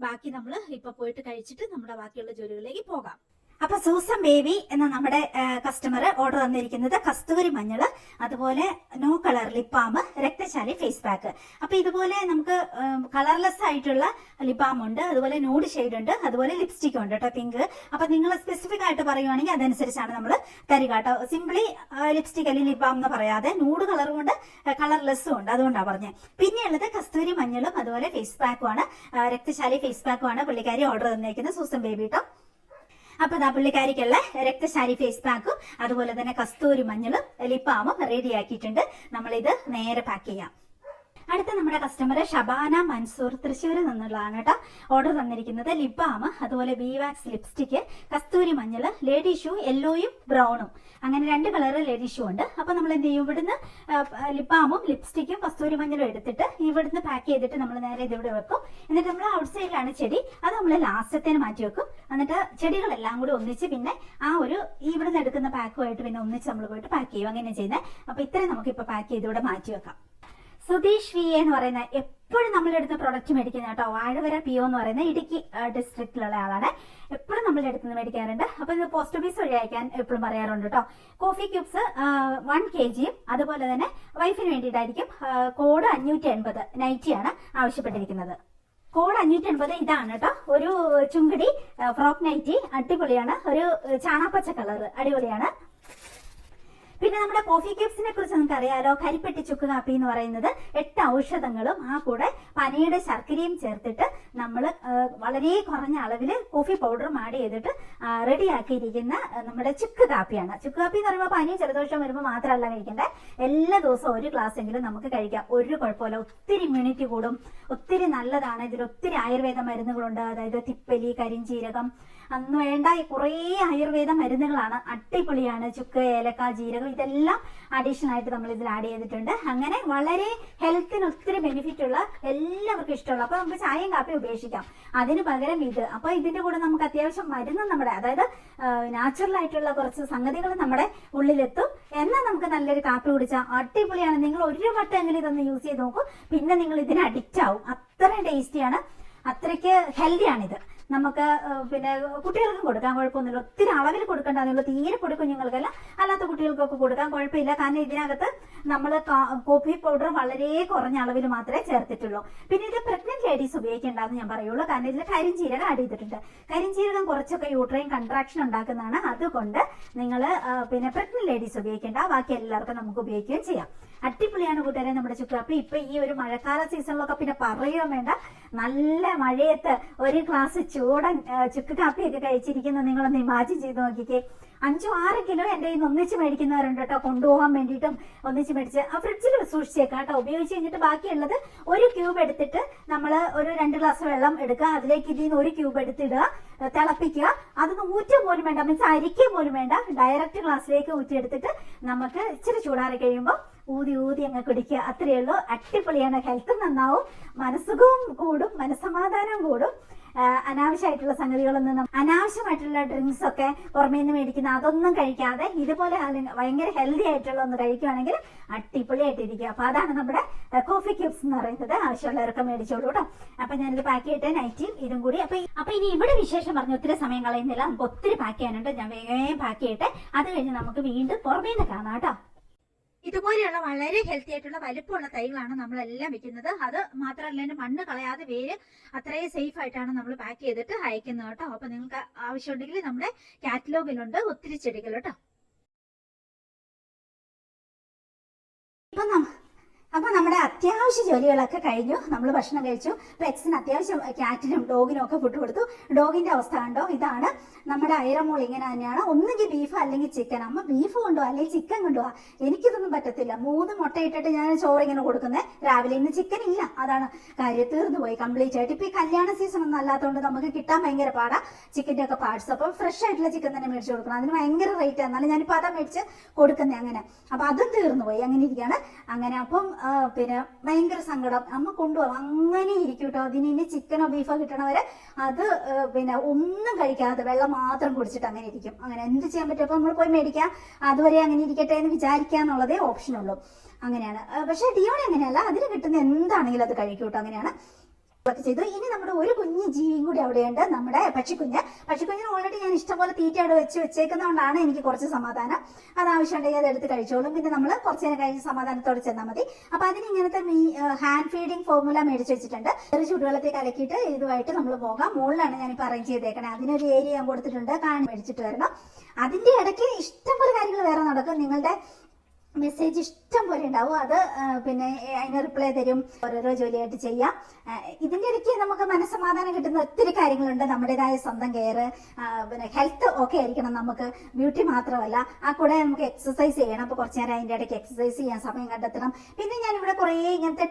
ബാക്കി നമ്മൾ ഇപ്പൊ പോയിട്ട് കഴിച്ചിട്ട് നമ്മുടെ ബാക്കിയുള്ള ജോലികളിലേക്ക് പോകാം. അപ്പൊ സൂസൻ ബേബി എന്ന നമ്മുടെ കസ്റ്റമർ ഓർഡർ തന്നിരിക്കുന്നത് കസ്തൂരി മഞ്ഞള്, അതുപോലെ നോ കളർ ലിപ് ബാം, രക്തശാലി ഫേസ് പാക്ക്. അപ്പൊ ഇതുപോലെ നമുക്ക് കളർലെസ് ആയിട്ടുള്ള ലിപ് ബാം ഉണ്ട്, അതുപോലെ ന്യൂഡ് ഷെയ്ഡ് ഉണ്ട്, അതുപോലെ ലിപ്സ്റ്റിക് ഉണ്ട് കേട്ടോ, പിങ്ക്. അപ്പൊ നിങ്ങൾ സ്പെസിഫിക് ആയിട്ട് പറയുവാണെങ്കിൽ അതനുസരിച്ചാണ് നമ്മൾ തരിക കേട്ടോ. സിംപ്ലി ലിപ്സ്റ്റിക് അല്ലെങ്കിൽ ലിപ് ബാം എന്ന് പറയാതെ ന്യൂഡ് കളറും ഉണ്ട്, കളർലെസ്സും ഉണ്ട്, അതുകൊണ്ടാണ് പറഞ്ഞത്. പിന്നെയുള്ളത് കസ്തൂരി മഞ്ഞളും അതുപോലെ ഫേസ് പാക്കും ആണ്, രക്തശാലി ഫേസ് പാക്കും ആണ് പുള്ളിക്കാരി ഓർഡർ തന്നിരിക്കുന്നത് സൂസൻ ബേബി കേട്ടോ. അപ്പൊ പുള്ളിക്കാരിക്കുള്ള രക്തശാലി ഫേസ് പാക്കും അതുപോലെ തന്നെ കസ്തൂരി മഞ്ഞളും ലിപ് ബാമും റെഡി ആക്കിയിട്ടുണ്ട്. നമ്മളിത് നേരെ പാക്ക് ചെയ്യാം. അടുത്ത നമ്മുടെ കസ്റ്റമർ ഷബാന മൻസൂർ തൃശ്ശൂരിൽ നിന്നുള്ളതാണ് കേട്ടോ. ഓർഡർ തന്നിരിക്കുന്നത് ലിപ് ബാം, അതുപോലെ ബീവാക്സ് ലിപ്സ്റ്റിക്ക്, കസ്തൂരി മഞ്ഞള്, ലേഡി ഷൂ യെല്ലോയും ബ്രൗണും, അങ്ങനെ 2 കളറ് ലേഡി ഷൂ ഉണ്ട്. അപ്പൊ നമ്മൾ എന്ത് ചെയ്യും, ഇവിടുന്ന് ലിപ് ബാമും ലിപ്സ്റ്റിക്കും കസ്തൂരി മഞ്ഞളും എടുത്തിട്ട് ഇവിടുന്ന് പാക്ക് ചെയ്തിട്ട് നമ്മൾ നേരെ ഇതിവിടെ വെക്കും. എന്നിട്ട് നമ്മൾ ഔട്ട് സൈഡിലാണ് ചെടി, അത് നമ്മൾ ലാസ്റ്റത്തേന് മാറ്റി വെക്കും. എന്നിട്ട് ചെടികളെല്ലാം കൂടി ഒന്നിച്ച് പിന്നെ ആ ഒരു ഇവിടുന്ന് എടുക്കുന്ന പാക്കുമായിട്ട് പിന്നെ ഒന്നിച്ച് നമ്മൾ പോയിട്ട് പാക്ക് ചെയ്യും. അങ്ങനെ ചെയ്യുന്നത്. അപ്പൊ ഇത്രയും നമുക്കിപ്പോ പാക്ക് ചെയ്ത് ഇവിടെ മാറ്റി വെക്കാം. സുധീഷ് വി എന്ന് പറയുന്ന എപ്പോഴും നമ്മളെടുത്ത് പ്രൊഡക്റ്റ് മേടിക്കുന്ന കേട്ടോ. വാഴവര PO എന്ന് പറയുന്ന ഇടുക്കി ഡിസ്ട്രിക്റ്റിലുള്ള ആളാണ്. എപ്പോഴും നമ്മളുടെ അടുത്ത് നിന്ന് മേടിക്കാറുണ്ട്. അപ്പൊ ഇത് പോസ്റ്റ് ഓഫീസ് വഴി അയക്കാൻ എപ്പോഴും പറയാറുണ്ട് കേട്ടോ. കോഫി ക്യൂബ്സ് 1 kg അതുപോലെ തന്നെ വൈഫിന് വേണ്ടിയിട്ടായിരിക്കും. കോഡ് 580 നൈറ്റിയാണ് ആവശ്യപ്പെട്ടിരിക്കുന്നത്. കോഡ് 580 ഇതാണ് കേട്ടോ. ഒരു ചുങ്കിടി ഫ്രോക്ക് നൈറ്റി അടിപൊളിയാണ്. ഒരു ചാണാപ്പച്ച കളർ അടിപൊളിയാണ്. പിന്നെ നമ്മുടെ കോഫി ക്യൂബ്സിനെ കുറിച്ച് നമുക്ക് അറിയാലോ. കരിപ്പെട്ടി ചുക്ക് കാപ്പി എന്ന് പറയുന്നത് 8 ഔഷധങ്ങളും ആ കൂടെ പനയുടെ ശർക്കരയും ചേർത്തിട്ട് നമ്മൾ വളരെ കുറഞ്ഞ അളവിൽ കോഫി പൗഡറും ആഡ് ചെയ്തിട്ട് റെഡിയാക്കിയിരിക്കുന്ന നമ്മുടെ ചുക്ക് കാപ്പിയാണ്. ചുക്ക് കാപ്പി എന്ന് പറയുമ്പോൾ പനിയും ജലദോഷം വരുമ്പോൾ മാത്രമല്ല കഴിക്കേണ്ടത്, എല്ലാ ദിവസവും ഒരു ഗ്ലാസ് എങ്കിലും നമുക്ക് കഴിക്കാം. ഒരു കുഴപ്പമില്ല. ഒത്തിരി ഇമ്മ്യൂണിറ്റി കൂടും. ഒത്തിരി നല്ലതാണ്. ഇതിൽ ഒത്തിരി ആയുർവേദ മരുന്നുകളുണ്ട്. അതായത് തിപ്പലി, കരിഞ്ചീരകം, അന്ന് വേണ്ട കുറേ ആയുർവേദ മരുന്നുകളാണ്. അടിപൊളിയാണ്. ചുക്ക്, ഏലക്ക, ജീരകം ഇതെല്ലാം അഡീഷണൽ ആയിട്ട് നമ്മൾ ഇതിൽ ആഡ് ചെയ്തിട്ടുണ്ട്. അങ്ങനെ വളരെ ഹെൽത്തിന് ഒത്തിരി ബെനിഫിറ്റ് ഉള്ള, എല്ലാവർക്കും ഇഷ്ടമുള്ള. അപ്പൊ നമുക്ക് ചായയും കാപ്പിയും ഉപേക്ഷിക്കാം, അതിന് പകരം ഇത്. അപ്പൊ ഇതിന്റെ കൂടെ നമുക്ക് അത്യാവശ്യം മരുന്ന് നമ്മുടെ, അതായത് നാച്ചുറൽ ആയിട്ടുള്ള കുറച്ച് സംഗതികൾ നമ്മുടെ ഉള്ളിലെത്തും. എന്നാൽ നമുക്ക് നല്ലൊരു കാപ്പി കുടിച്ചാൽ അടിപൊളിയാണ്. നിങ്ങൾ ഒരു വട്ടമെങ്കിലും ഇതൊന്ന് യൂസ് ചെയ്ത് നോക്കൂ, പിന്നെ നിങ്ങൾ ഇതിന് അഡിക്റ്റ് ആവും. അത്രയും ടേസ്റ്റിയാണ്, അത്രയ്ക്ക് ഹെൽത്തിയാണിത്. നമുക്ക് പിന്നെ കുട്ടികൾക്കും കൊടുക്കാൻ കുഴപ്പമൊന്നുമില്ല. ഒത്തിരി അളവിൽ കൊടുക്കേണ്ടതെന്നുള്ളൂ. തീരെ പൊടി കുഞ്ഞുങ്ങൾക്കല്ല, അല്ലാത്ത കുട്ടികൾക്കൊക്കെ കൊടുക്കാൻ കുഴപ്പമില്ല. കാരണം ഇതിനകത്ത് നമ്മൾ കോഫി പൗഡർ വളരെ കുറഞ്ഞ അളവിൽ മാത്രമേ ചേർത്തിട്ടുള്ളൂ. പിന്നെ ഇത് പ്രഗ്നന്റ് ലേഡീസ് ഉപയോഗിക്കേണ്ടതെന്ന് ഞാൻ പറയുള്ളൂ. കാരണം ഇതിൽ കരിഞ്ചീരകം ആഡ് ചെയ്തിട്ടുണ്ട്. കരിഞ്ചീരകം കുറച്ചൊക്കെ യൂട്രൈൻ കൺട്രാക്ഷൻ ഉണ്ടാക്കുന്നതാണ്. അതുകൊണ്ട് നിങ്ങൾ പിന്നെ പ്രഗ്നന്റ് ലേഡീസ് ഉപയോഗിക്കേണ്ട, ബാക്കി എല്ലാവർക്കും നമുക്ക് ഉപയോഗിക്കുകയും ചെയ്യാം. അടിപൊളിയാണ് കൂട്ടുകാരെ നമ്മുടെ ചുക്ക് കാപ്പി. ഇപ്പൊ ഈ ഒരു മഴക്കാല സീസണിലൊക്കെ പിന്നെ പറയുകയും വേണ്ട. നല്ല മഴയത്ത് ഒരു ഗ്ലാസ് ചൂടൻ ചുക്ക് കാപ്പിയൊക്കെ കഴിച്ചിരിക്കുന്ന നിങ്ങളൊന്ന് ഇമാജിൻ ചെയ്ത് നോക്കിക്കേ. 5-6 കിലോ എന്റെ കയ്യിൽ നിന്ന് ഒന്നിച്ച് മേടിക്കുന്നവരുണ്ട് കേട്ടോ. കൊണ്ടുപോകാൻ വേണ്ടിയിട്ടും ഒന്നിച്ച് മേടിച്ച് ആ ഫ്രിഡ്ജിൽ സൂക്ഷിച്ചേക്കാം കേട്ടോ. ഉപയോഗിച്ച് കഴിഞ്ഞിട്ട് ബാക്കിയുള്ളത് ഒരു ക്യൂബ് എടുത്തിട്ട് നമ്മൾ ഒരു 2 ഗ്ലാസ് വെള്ളം എടുക്കുക. അതിലേക്ക് ഇതിൽ നിന്ന് 1 ക്യൂബ് എടുത്തിടുക, തിളപ്പിക്കുക. അതൊന്ന് ഊറ്റാൻ പോലും വേണ്ട, മീൻസ് അരിക്കാൻ പോലും വേണ്ട. ഡയറക്റ്റ് ഗ്ലാസ്സിലേക്ക് ഊറ്റിയെടുത്തിട്ട് നമുക്ക് ഇച്ചിരി ചൂടാറി കഴിയുമ്പോൾ ഊതി അങ്ങ് കുടിക്കുക. അത്രയേ ഉള്ളൂ. അടിപൊളിയാണ്. ഹെൽത്ത് നന്നാവും, മനസ്സുഖവും കൂടും, മനസ്സമാധാനം കൂടും. അനാവശ്യമായിട്ടുള്ള സംഗതികളൊന്നും, അനാവശ്യമായിട്ടുള്ള ഡ്രിങ്ക്സ് ഒക്കെ പുറമേ നിന്ന് മേടിക്കുന്ന അതൊന്നും കഴിക്കാതെ ഇതുപോലെ ഭയങ്കര ഹെൽത്തി ആയിട്ടുള്ള ഒന്ന് കഴിക്കുകയാണെങ്കിൽ അടിപൊളിയായിട്ടിരിക്കുക. അപ്പൊ അതാണ് നമ്മുടെ കോഫി ക്യൂബ്സ് എന്ന് പറയുന്നത്. ആവശ്യമുള്ളവരൊക്കെ മേടിച്ചോളൂ കേട്ടോ. അപ്പൊ ഞാനിത് പാക്ക് ചെയ്തിട്ട് നൈറ്റിയും ഇതും കൂടി. അപ്പൊ ഇനി ഇവിടെ വിശേഷം പറഞ്ഞ് ഒത്തിരി സമയം കളയുന്നില്ല. നമുക്ക് ഒത്തിരി പാക്ക് ചെയ്യാനുണ്ട്. ഞാൻ വേഗം പാക്ക് ചെയ്തിട്ട് അത് കഴിഞ്ഞ് നമുക്ക് വീണ്ടും പുറമേ നിന്ന് കാണാം കേട്ടോ. ഇതുപോലെയുള്ള വളരെ ഹെൽത്തി ആയിട്ടുള്ള വലിപ്പമുള്ള തൈകളാണ് നമ്മളെല്ലാം വെക്കുന്നത്. അത് മാത്രമല്ല തന്നെ മണ്ണ് കളയാതെ വേര് അത്രയും സേഫ് ആയിട്ടാണ് നമ്മൾ പാക്ക് ചെയ്തിട്ട് അയക്കുന്നത് കേട്ടോ. അപ്പൊ നിങ്ങൾക്ക് ആവശ്യമുണ്ടെങ്കിൽ നമ്മുടെ കാറ്റലോഗിലുണ്ട് ഒത്തിരി ചെടികൾ കേട്ടോ. അപ്പൊ നമ്മുടെ അത്യാവശ്യ ജോലികളൊക്കെ കഴിഞ്ഞു. നമ്മൾ ഭക്ഷണം കഴിച്ചു. പെറ്റ്സിന് അത്യാവശ്യം ക്യാറ്റിനും ഡോഗിനും ഒക്കെ ഫുഡ് കൊടുത്തു. ഡോഗിന്റെ അവസ്ഥ കണ്ടോ? ഇതാണ് നമ്മുടെ ഐറമോൾ. ഇങ്ങനെ തന്നെയാണ്. ഒന്നുകിൽ ബീഫ് അല്ലെങ്കിൽ ചിക്കൻ. അമ്മ ബീഫ് കൊണ്ടുപോവാ അല്ലെങ്കിൽ ചിക്കൻ കൊണ്ടുപോവാ. എനിക്കിതൊന്നും പറ്റത്തില്ല. 3 മുട്ട ഇട്ടിട്ട് ഞാൻ ചോറ് ഇങ്ങനെ കൊടുക്കുന്നത് രാവിലെ. ഇന്ന് ചിക്കൻ ഇല്ല, അതാണ് കാര്യം. തീർന്നു പോയി കംപ്ലീറ്റ് ആയിട്ട്. ഇപ്പൊ ഈ കല്യാണ സീസൺ ഒന്നും അല്ലാത്തതുകൊണ്ട് നമുക്ക് കിട്ടാൻ ഭയങ്കര പാടാ ചിക്കൻ്റെ ഒക്കെ പാർട്സ്. അപ്പം ഫ്രഷ് ആയിട്ടുള്ള ചിക്കൻ തന്നെ മേടിച്ച് കൊടുക്കണം. അതിന് ഭയങ്കര റേറ്റ്. എന്നാലും ഞാനിപ്പോൾ അതാ മേടിച്ച് കൊടുക്കുന്നത്. അങ്ങനെ അപ്പൊ അതും തീർന്നു പോയി. അങ്ങനെ ഇരിക്കുകയാണ്. അങ്ങനെ അപ്പം പിന്നെ ഭയങ്കര സങ്കടം. അമ്മ കൊണ്ടുപോകാം അങ്ങനെ ഇരിക്കും കേട്ടോ. അതിന് ഇനി ചിക്കനോ ബീഫോ കിട്ടണവരെ അത് പിന്നെ ഒന്നും കഴിക്കാതെ വെള്ളം മാത്രം കുടിച്ചിട്ട് അങ്ങനെ ഇരിക്കും. അങ്ങനെ എന്ത് ചെയ്യാൻ പറ്റും? അപ്പൊ നമ്മൾ പോയി മേടിക്കാം, അതുവരെ അങ്ങനെ ഇരിക്കട്ടെ എന്ന് വിചാരിക്കാന്നുള്ളതേ ഓപ്ഷനുള്ളൂ. അങ്ങനെയാണ്. പക്ഷെ ഡിയോണി അങ്ങനെയല്ല. അതിന് കിട്ടുന്ന എന്താണെങ്കിലും അത് കഴിക്കും കേട്ടോ. അങ്ങനെയാണ് ചെയ്തു. ഇനി നമ്മുടെ ഒരു കുഞ്ഞ് ജീവിയും കൂടി അവിടെയുണ്ട്, നമ്മുടെ പക്ഷിക്കുഞ്ഞിന് ഓൾറെഡി ഞാൻ ഇഷ്ടംപോലെ തീറ്റ അവിടെ വെച്ചേക്കുന്നതുകൊണ്ടാണ് എനിക്ക് കുറച്ച് സമാധാനം. അത് ആവശ്യമുണ്ടെങ്കിൽ അത് എടുത്ത് കഴിച്ചോളും. പിന്നെ നമ്മൾ കുറച്ച് നേരം കഴിഞ്ഞ് സമാധാനത്തോടെ ചെന്നാൽ മതി. അപ്പൊ അതിന് ഇങ്ങനത്തെ ഹാൻഡ് ഫീഡിങ് ഫോർമുല മേടിച്ച് വെച്ചിട്ടുണ്ട്. ഒരു ചൂടുവെള്ളത്തിൽ കലക്കിയിട്ട് ഇതുമായിട്ട് നമ്മൾ പോകാം. മുകളിലാണ് ഞാനിപ്പോൾ അറേഞ്ച് ചെയ്തേക്കണേ. അതിനൊരു ഏരിയ ഞാൻ കൊടുത്തിട്ടുണ്ട്. മേടിച്ചിട്ട് വരണം. അതിന്റെ ഇടയ്ക്ക് ഇഷ്ടംപോലെ കാര്യങ്ങൾ വേറെ നടക്കും. നിങ്ങളുടെ മെസ്സേജ് ഇഷ്ടം പോലെ ഉണ്ടാവും. അത് പിന്നെ അതിന് റിപ്ലൈ തരും. ഓരോരോ ജോലിയായിട്ട് ചെയ്യാം. ഇതിന്റെ ഇടയ്ക്ക് നമുക്ക് മനസ്സമാധാനം കിട്ടുന്ന ഒത്തിരി കാര്യങ്ങളുണ്ട്. നമ്മുടേതായ സ്വന്തം കെയർ, പിന്നെ ഹെൽത്ത് ഒക്കെ ആയിരിക്കണം നമുക്ക്. ബ്യൂട്ടി മാത്രമല്ല, ആ കൂടെ നമുക്ക് എക്സസൈസ് ചെയ്യണം. അപ്പൊ കുറച്ചു നേരം അതിന്റെ ഇടയ്ക്ക് എക്സസൈസ് ചെയ്യാൻ സമയം കണ്ടെത്തണം. പിന്നെ ഞാനിവിടെ കുറേ ഇങ്ങനത്തെ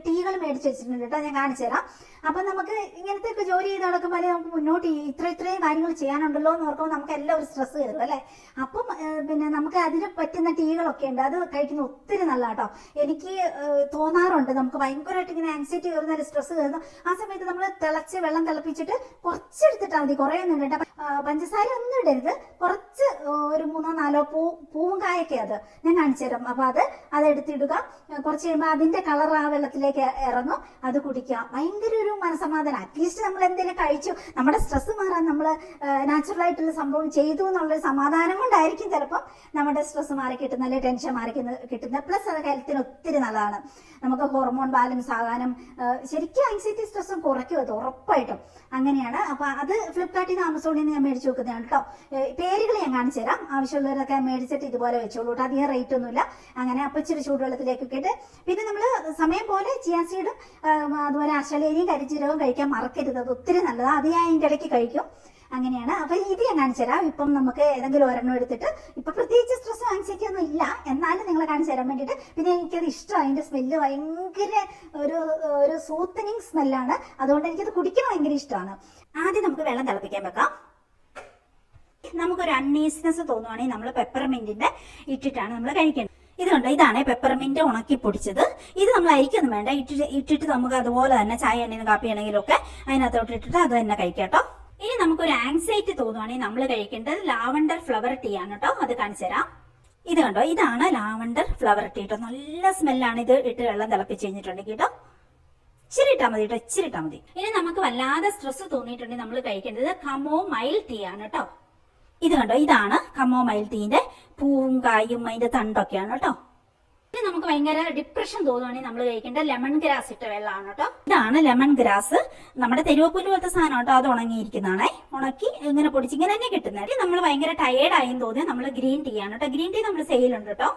ടീകൾ മേടിച്ച് വെച്ചിട്ടുണ്ട് കേട്ടോ. ഞാൻ കാണിച്ചു തരാം. അപ്പൊ നമുക്ക് ഇങ്ങനത്തെ ഒക്കെ ജോലി ചെയ്ത് നടക്കുമ്പോൾ നമുക്ക് മുന്നോട്ട് ഇത്രയും കാര്യങ്ങൾ ചെയ്യാനുണ്ടല്ലോ എന്ന് ഓർക്കുമ്പോൾ നമുക്ക് എല്ലാം ഒരു സ്ട്രെസ് കയറും അല്ലെ. അപ്പം പിന്നെ നമുക്ക് അതിന് പറ്റുന്ന ടീകളൊക്കെ ഉണ്ട്. അത് കഴിക്കുന്ന ഒത്തിരി നല്ല കേട്ടോ. എനിക്ക് തോന്നാറുണ്ട് നമുക്ക് ഭയങ്കരമായിട്ട് ഇങ്ങനെ ആൻസൈറ്റി കയറുന്ന സ്ട്രെസ് കയറുന്നു, ആ സമയത്ത് നമ്മൾ വെള്ളം തിളപ്പിച്ചിട്ട് കുറച്ചെടുത്തിട്ടാൽ മതി, കുറേ ഒന്നും ഇടണ്ട. പഞ്ചസാര ഒന്നും ഇടരുത്, കുറച്ച് ഒരു 3-4 പൂവും കായൊക്കെ അത് ഞാൻ കാണിച്ചു തരാം. അപ്പൊ അത് എടുത്തിടുക. കുറച്ച് കഴിയുമ്പോൾ അതിന്റെ കളർ ആ വെള്ളത്തിലേക്ക് ഇറങ്ങും, അത് കുടിക്കുക. ഭയങ്കര ഒരു മനസമാധാനം. അറ്റ്ലീസ്റ്റ് നമ്മൾ എന്തെങ്കിലും കഴിച്ചു, നമ്മുടെ സ്ട്രെസ് മാറാൻ നമ്മൾ നാച്ചുറൽ ആയിട്ടുള്ള സംഭവം ചെയ്തു എന്നുള്ളൊരു സമാധാനം കൊണ്ടായിരിക്കും ചിലപ്പം നമ്മുടെ സ്ട്രെസ് മാറി കിട്ടുന്ന, അല്ലെങ്കിൽ ടെൻഷൻ മാറി കിട്ടുന്നത്. പ്ലസ് അത് ഹെൽത്തിന് ഒത്തിരി നല്ലതാണ്. നമുക്ക് ഹോർമോൺ ബാലൻസ് ആകാനും ശരിക്കും ആൻസൈറ്റി സ്ട്രെസ്സും കുറയ്ക്കും അത് ഉറപ്പായിട്ടും. അങ്ങനെയാണ്. അപ്പൊ അത് ഫ്ലിപ്കാർട്ടിൽ നിന്ന് ആമസോണിൽ നിന്ന് ഞാൻ മേടിച്ചു വെക്കുന്നതാണ് കേട്ടോ. പേരുകൾ ഞാൻ കാണിച്ചു തരാം, ആവശ്യമുള്ളവരൊക്കെ മേടിച്ചിട്ട് ഇതുപോലെ വെച്ചോളൂ കേട്ടോ. അധികം റേറ്റ് ഒന്നുമില്ല. അങ്ങനെ അപ്പൊ ഇച്ചിരി ചൂടുവെള്ളത്തിലേക്കൊക്കെ ഇട്ട്, പിന്നെ നമ്മൾ സമയം പോലെ ചിയാ സീഡും അതുപോലെ അശലേരിയും കരിഞ്ചീരകവും കഴിക്കാൻ മറക്കരുത്, അത് ഒത്തിരി നല്ലതാണ്. അത് ഞാൻ അതിൻ്റെ ഇടയ്ക്ക് കഴിക്കും. അങ്ങനെയാണ്. അപ്പൊ ഇത് ഞാൻ കാണിച്ചു തരാം. ഇപ്പം നമുക്ക് ഏതെങ്കിലും ഒരെണ്ണം എടുത്തിട്ട്, ഇപ്പൊ പ്രത്യേകിച്ച് സ്ട്രെസ് ആൻസൈറ്റി ഒന്നും ഇല്ല, എന്നാലും നിങ്ങളെ കാണിച്ചു തരാൻ വേണ്ടിയിട്ട്. പിന്നെ എനിക്കത് ഇഷ്ടമാണ്, അതിന്റെ സ്മെല്ല് ഭയങ്കര ഒരു സൂത്തനിങ് സ്മെല്ലാണ്, അതുകൊണ്ട് എനിക്കത് കുടിക്കണം ഭയങ്കര ഇഷ്ടമാണ്. ആദ്യം നമുക്ക് വെള്ളം തിളപ്പിക്കാൻ വെക്കാം. നമുക്കൊരു അൺഈസിനെസ് തോന്നുവാണെങ്കിൽ നമ്മൾ പെപ്പർമിന്റിന്റെ ഇട്ടിട്ടാണ് നമ്മൾ കഴിക്കേണ്ടത്. ഇത് കണ്ടോ, ഇതാണ് പെപ്പർമിന്റ് ഉണക്കി പൊടിച്ചത്. ഇത് നമ്മൾ അരിക്കൊന്നും വേണ്ട, ഇട്ടിട്ട് നമുക്ക് അതുപോലെ തന്നെ ചായ ആണെങ്കിലും കാപ്പി ആണെങ്കിലും ഒക്കെ അതിനകത്തോട്ട് ഇട്ടിട്ട് അത് തന്നെ കഴിക്കാട്ടോ. ഇനി നമുക്കൊരു ആൻസൈറ്റി തോന്നുവാണെങ്കിൽ നമ്മൾ കഴിക്കേണ്ടത് ലാവണ്ടർ ഫ്ലവർ ടീ ആണ് കേട്ടോ. അത് കാണിച്ചു തരാം. ഇത് കണ്ടോ, ഇതാണ് ലാവണ്ടർ ഫ്ലവർ ടീ കേട്ടോ. നല്ല സ്മെല്ലാണ് ഇത് ഇട്ട് വെള്ളം തിളപ്പിച്ച് കഴിഞ്ഞിട്ടുണ്ടെങ്കിൽ കേട്ടോ. ഇച്ചിരി ഇട്ടാൽ മതി കേട്ടോ, ഇച്ചിരി ഇട്ടാൽ മതി. ഇനി നമുക്ക് വല്ലാതെ സ്ട്രെസ് തോന്നിയിട്ടുണ്ടെങ്കിൽ നമ്മൾ കഴിക്കേണ്ടത് കമോമൈൽ ടീ ആണ് കേട്ടോ. ഇത് കണ്ടോ, ഇതാണ് കമോമൈൽ ടീന്റെ പൂവും കായും അതിന്റെ തണ്ടൊക്കെയാണ് കേട്ടോ. ഇനി നമുക്ക് ഭയങ്കര ഡിപ്രഷൻ തോന്നുവാണെങ്കിൽ നമ്മൾ കഴിക്കേണ്ട ലെമൺ ഗ്രാസ് ഇട്ട വെള്ളമാണ് കേട്ടോ. ഇതാണ് ലെമൺ ഗ്രാസ്, നമ്മുടെ തെരുവപ്പുല്ല് പോലത്തെ സാധനം കേട്ടോ. അത് ഉണങ്ങിയിരിക്കുന്നതാണേ, ഉണക്കി ഇങ്ങനെ പൊടിച്ച് ഇങ്ങനെ തന്നെ കിട്ടുന്നത്. നമ്മൾ ഭയങ്കര ടയേർഡായെന്ന് തോന്നിയാൽ നമ്മൾ ഗ്രീൻ ടീ ആണ് കേട്ടോ. ഗ്രീൻ ടീ നമ്മൾ സെയിലുണ്ട് കേട്ടോ.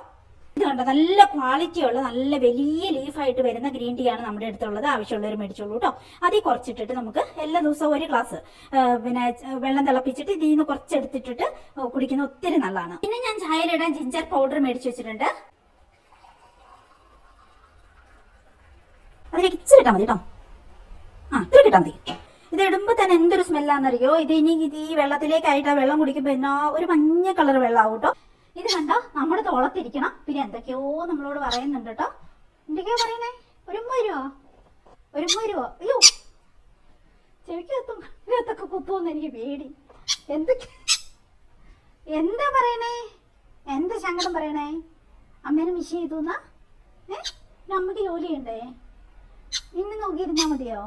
ഇത് കണ്ടോ, നല്ല ക്വാളിറ്റി ഉള്ള നല്ല വലിയ ലീഫായിട്ട് വരുന്ന ഗ്രീൻ ടീ ആണ് നമ്മുടെ അടുത്തുള്ളത്. ആവശ്യമുള്ളവർ മേടിച്ചോളൂ കേട്ടോ. അതിൽ കുറച്ചിട്ടിട്ട് നമുക്ക് എല്ലാ ദിവസവും ഒരു ഗ്ലാസ് പിന്നെ വെള്ളം തിളപ്പിച്ചിട്ട് ഇതിൽ നിന്ന് കുറച്ചെടുത്തിട്ടിട്ട് കുടിക്കുന്ന ഒത്തിരി നല്ലതാണ്. പിന്നെ ഞാൻ ചായയിലിടാൻ ജിഞ്ചർ പൗഡർ മേടിച്ചു വെച്ചിട്ടുണ്ട്. അതിലേക്ക് ഇച്ചിരി ഇട്ടാൽ മതി കേട്ടോ. ഇത്തിരി ഇട്ടാൽ മതി. ഇത് ഇടുമ്പോൾ തന്നെ എന്തൊരു സ്മെല്ലാന്നറിയോ. ഇത് ഇനി ഈ വെള്ളത്തിലേക്കായിട്ട് വെള്ളം കുടിക്കുമ്പോൾ എന്നാ ഒരു മഞ്ഞ കളർ വെള്ളമാവും കേട്ടോ. ഇത് കണ്ടോ, നമ്മുടെ തോളത്തിരിക്കണം. പിന്നെ എന്തൊക്കെയോ നമ്മളോട് പറയുന്നുണ്ട് കേട്ടോ. എന്തൊക്കെയോ പറയുന്നേ, ഒരു 50 രൂപ. അയ്യോ, ചെവിക്കകത്തൊക്കെ കുത്തുമെന്ന് എനിക്ക് പേടി. എന്താ പറയണേ, എന്താ സങ്കടം പറയണേ? അമ്മേനെ മിസ് ചെയ്തുന്നാ? അമ്മക്ക് ജോലിയുണ്ടേ, ഇന്ന് നോക്കിയിരുന്നാ മതിയോ?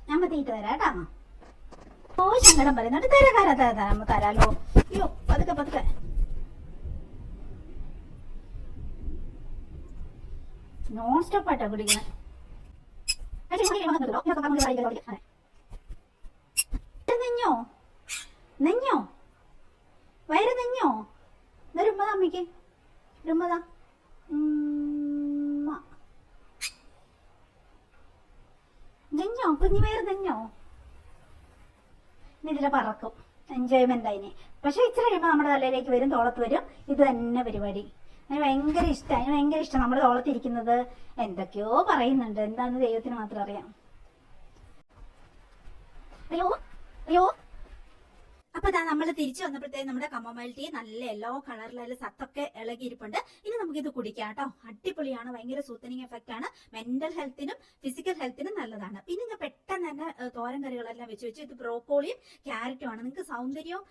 ഞാൻ തീറ്റ തരാം കേട്ടോ. ഓ, സങ്കടം പറയുന്നുണ്ട്. തരാലോ. അയ്യോ, പതുക്കെ നോൺ സ്റ്റോപ്പ് ആയിട്ടാ കുടിക്കണേ. നെഞ്ഞോ വയറ് നെഞ്ഞോ? രുമ്പതാ അമ്മയ്ക്ക്, രുമ്പതാ. നെഞ്ഞോ, കുഞ്ഞു വയറ് നെഞ്ഞോ? ഇതിലെ പറക്കും, എൻജോയ്മെന്റ് അതിന്. പക്ഷെ ഇച്ചിരി കഴിയുമ്പോൾ നമ്മുടെ തലയിലേക്ക് വരും, തോളത്ത് വരും. ഇത് തന്നെ പരിപാടി. അതിന് ഭയങ്കര ഇഷ്ടം നമ്മുടെ തോളത്തിരിക്കുന്നത്. എന്തൊക്കെയോ പറയുന്നുണ്ട്, എന്താണെന്ന് ദൈവത്തിന് മാത്രം അറിയാം. അയ്യോ. അപ്പൊ ഇതാ നമ്മൾ തിരിച്ചു വന്നപ്പോഴത്തേക്ക് നമ്മുടെ കമോമൈൽ ടീ നല്ല യെല്ലോ കളറിലെ സത്തൊക്കെ ഇളകിയിരിപ്പുണ്ട്. ഇനി നമുക്കിത് കുടിക്കാം കേട്ടോ. അടിപൊളിയാണ്, ഭയങ്കര സൂത്തനിങ് എഫക്റ്റ് ആണ്. മെന്റൽ ഹെൽത്തിനും ഫിസിക്കൽ ഹെൽത്തിനും നല്ലതാണ്. പിന്നെ ഞാൻ പെട്ടെന്ന് തന്നെ തോരൻ കറികളെല്ലാം വെച്ച് ഇത് ബ്രോക്കോളിയും ക്യാരറ്റും ആണ്. നിങ്ങൾക്ക് സൗന്ദര്യവും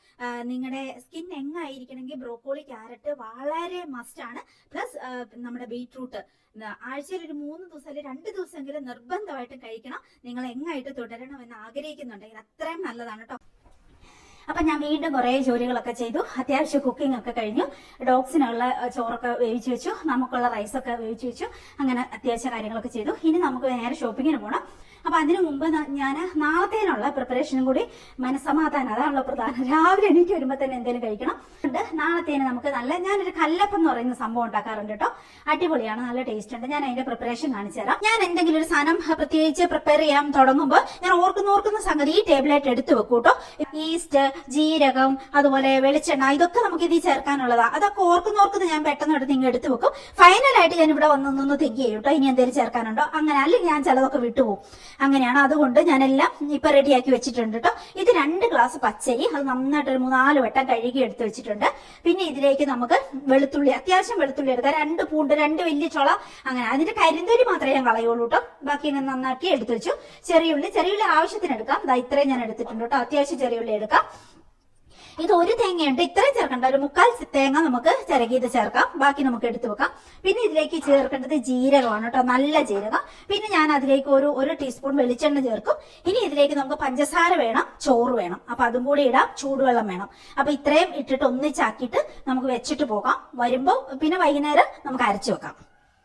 നിങ്ങളുടെ സ്കിൻ എങ്ങായിരിക്കണമെങ്കിൽ ബ്രോക്കോളി ക്യാരറ്റ് വളരെ മസ്റ്റ് ആണ്. പ്ലസ് നമ്മുടെ ബീറ്റ്റൂട്ട് ആഴ്ചയിൽ ഒരു 3 ദിവസം അല്ലെങ്കിൽ 2 ദിവസമെങ്കിലും നിർബന്ധമായിട്ടും കഴിക്കണം. നിങ്ങൾ എങ്ങായിട്ട് തുടരണമെന്ന് ആഗ്രഹിക്കുന്നുണ്ടെങ്കിൽ അത്രയും നല്ലതാണ് കേട്ടോ. അപ്പൊ ഞാൻ വീണ്ടും കുറെ ജോലികളൊക്കെ ചെയ്തു. അത്യാവശ്യം കുക്കിംഗ് ഒക്കെ കഴിഞ്ഞു. ഡോഗ്സിനുള്ള ചോറൊക്കെ വേവിച്ചു വെച്ചു, നമുക്കുള്ള റൈസൊക്കെ വേവിച്ചു വെച്ചു. അങ്ങനെ അത്യാവശ്യ കാര്യങ്ങളൊക്കെ ചെയ്തു. ഇനി നമുക്ക് നേരെ ഷോപ്പിങ്ങിന് പോകണം. അപ്പൊ അതിനു മുമ്പ് ഞാൻ നാളത്തേനുള്ള പ്രിപ്പറേഷനും കൂടി മനസ്സമാധാനം, അതാണല്ലോ പ്രധാനം. രാവിലെ എണീറ്റ് വരുമ്പോ തന്നെ എന്തെങ്കിലും കഴിക്കണം. നാളത്തേന് നമുക്ക് ഞാനൊരു കല്ലപ്പം എന്ന് പറയുന്ന സംഭവം ഉണ്ടാക്കാറുണ്ട് കേട്ടോ. അടിപൊളിയാണ്, നല്ല ടേസ്റ്റ് ഉണ്ട്. ഞാൻ അതിന്റെ പ്രിപ്പറേഷൻ കാണിച്ചു തരാം. ഞാൻ എന്തെങ്കിലും ഒരു സാധനം പ്രത്യേകിച്ച് പ്രിപ്പയർ ചെയ്യാൻ തുടങ്ങുമ്പോൾ ഞാൻ ഓർക്കുന്ന സംഗതി ഈ ടേബിളായിട്ട് എടുത്തു വെക്കും കേട്ടോ. ഈസ്റ്റ്, ജീരകം, അതുപോലെ വെളിച്ചെണ്ണ, ഇതൊക്കെ നമുക്ക് ഇതിൽ ചേർക്കാനുള്ളതാ. അതൊക്കെ ഓർക്കുന്ന ഞാൻ പെട്ടെന്ന് എടുത്ത് ഇങ്ങനെ എടുത്തു വെക്കും. ഫൈനലായിട്ട് ഞാൻ ഇവിടെ വന്നൊന്ന് തിങ്ക് ചെയ്യും കേട്ടോ, ഇനി എന്തെങ്കിലും ചേർക്കാനുണ്ടോ അങ്ങനെ. അല്ലെങ്കിൽ ഞാൻ ചിലതൊക്കെ വിട്ടുപോകും. അങ്ങനെയാണ്. അതുകൊണ്ട് ഞാനെല്ലാം ഇപ്പൊ റെഡിയാക്കി വെച്ചിട്ടുണ്ട് കേട്ടോ. ഇത് 2 ഗ്ലാസ് പച്ചരി, അത് നന്നായിട്ട് ഒരു 3-4 വട്ടം കഴുകി എടുത്ത് വെച്ചിട്ടുണ്ട്. പിന്നെ ഇതിലേക്ക് നമുക്ക് വെളുത്തുള്ളി, അത്യാവശ്യം വെളുത്തുള്ളി എടുക്കാം, 2 പൂണ്ട്, 2 വലിയ ചുള, അങ്ങനെ. അതിന്റെ കരിന്തൊലി മാത്രമേ ഞാൻ കളയുള്ളൂ കേട്ടോ. ബാക്കി ഞാൻ നന്നാക്കി എടുത്തു വെച്ചു. ചെറിയുള്ളി ആവശ്യത്തിന് എടുക്കാം. ഇത്രയും ഞാൻ എടുത്തിട്ടുണ്ട് കേട്ടോ. അത്യാവശ്യം ചെറിയുള്ളി എടുക്കാം. ഇത് ഒരു തേങ്ങയുണ്ട്, ഇത്രയും ചേർക്കണ്ട, ഒരു 1/4 തേങ്ങ നമുക്ക് ചിരകിയത് ചേർക്കാം. ബാക്കി നമുക്ക് എടുത്തു വെക്കാം. പിന്നെ ഇതിലേക്ക് ചേർക്കേണ്ടത് ജീരകമാണ് കേട്ടോ, നല്ല ജീരകം. പിന്നെ ഞാൻ അതിലേക്ക് ഒരു ടീസ്പൂൺ വെളിച്ചെണ്ണ ചേർക്കും. ഇനി ഇതിലേക്ക് നമുക്ക് പഞ്ചസാര വേണം, ചോറ് വേണം, അപ്പൊ അതും കൂടി ഇടാം, ചൂടുവെള്ളം വേണം. അപ്പൊ ഇത്രയും ഇട്ടിട്ട് ഒന്നിച്ചാക്കിയിട്ട് നമുക്ക് വെച്ചിട്ട് പോകാം. വരുമ്പോ പിന്നെ വൈകുന്നേരം നമുക്ക് അരച്ചു വെക്കാം.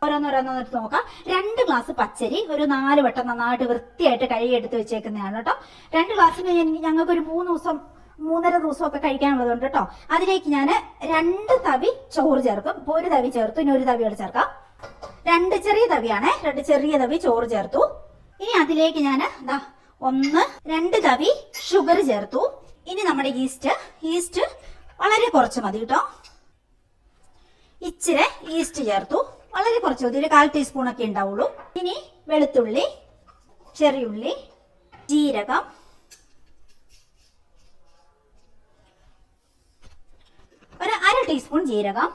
ഓരോന്നോരോന്നെടുത്ത് നോക്കാം. 2 ഗ്ലാസ് പച്ചരി ഒരു 4 വട്ടം നന്നായിട്ട് വൃത്തിയായിട്ട് കഴുകി എടുത്ത് വെച്ചേക്കുന്നതാണ് കേട്ടോ. 2 ഗ്ലാസ്സിന് ഞങ്ങൾക്ക് ഒരു 3-3.5 ദിവസമൊക്കെ കഴിക്കാനുള്ളതുണ്ട് കേട്ടോ. അതിലേക്ക് ഞാൻ 2 തവി ചോറ് ചേർക്കും. ഇപ്പൊ 1 തവി ചേർത്തു, ഇനി 1 തവി കൂടെ ചേർക്കാം. 2 ചെറിയ തവിയാണേ, 2 ചെറിയ തവി ചോറ് ചേർത്തു. ഇനി അതിലേക്ക് ഞാൻ 2 തവി ഷുഗർ ചേർത്തു. ഇനി നമ്മുടെ ഈസ്റ്റ് വളരെ കുറച്ച് മതി കേട്ടോ. ഇച്ചിരി ഈസ്റ്റ് ചേർത്തു, വളരെ കുറച്ച് മതി, ഒരു 1/4 ടീസ്പൂണൊക്കെ ഉണ്ടാവുള്ളൂ. ഇനി വെളുത്തുള്ളി, ചെറിയുള്ളി, ജീരകം, ഒരു 1/2 ടീസ്പൂൺ ജീരകം,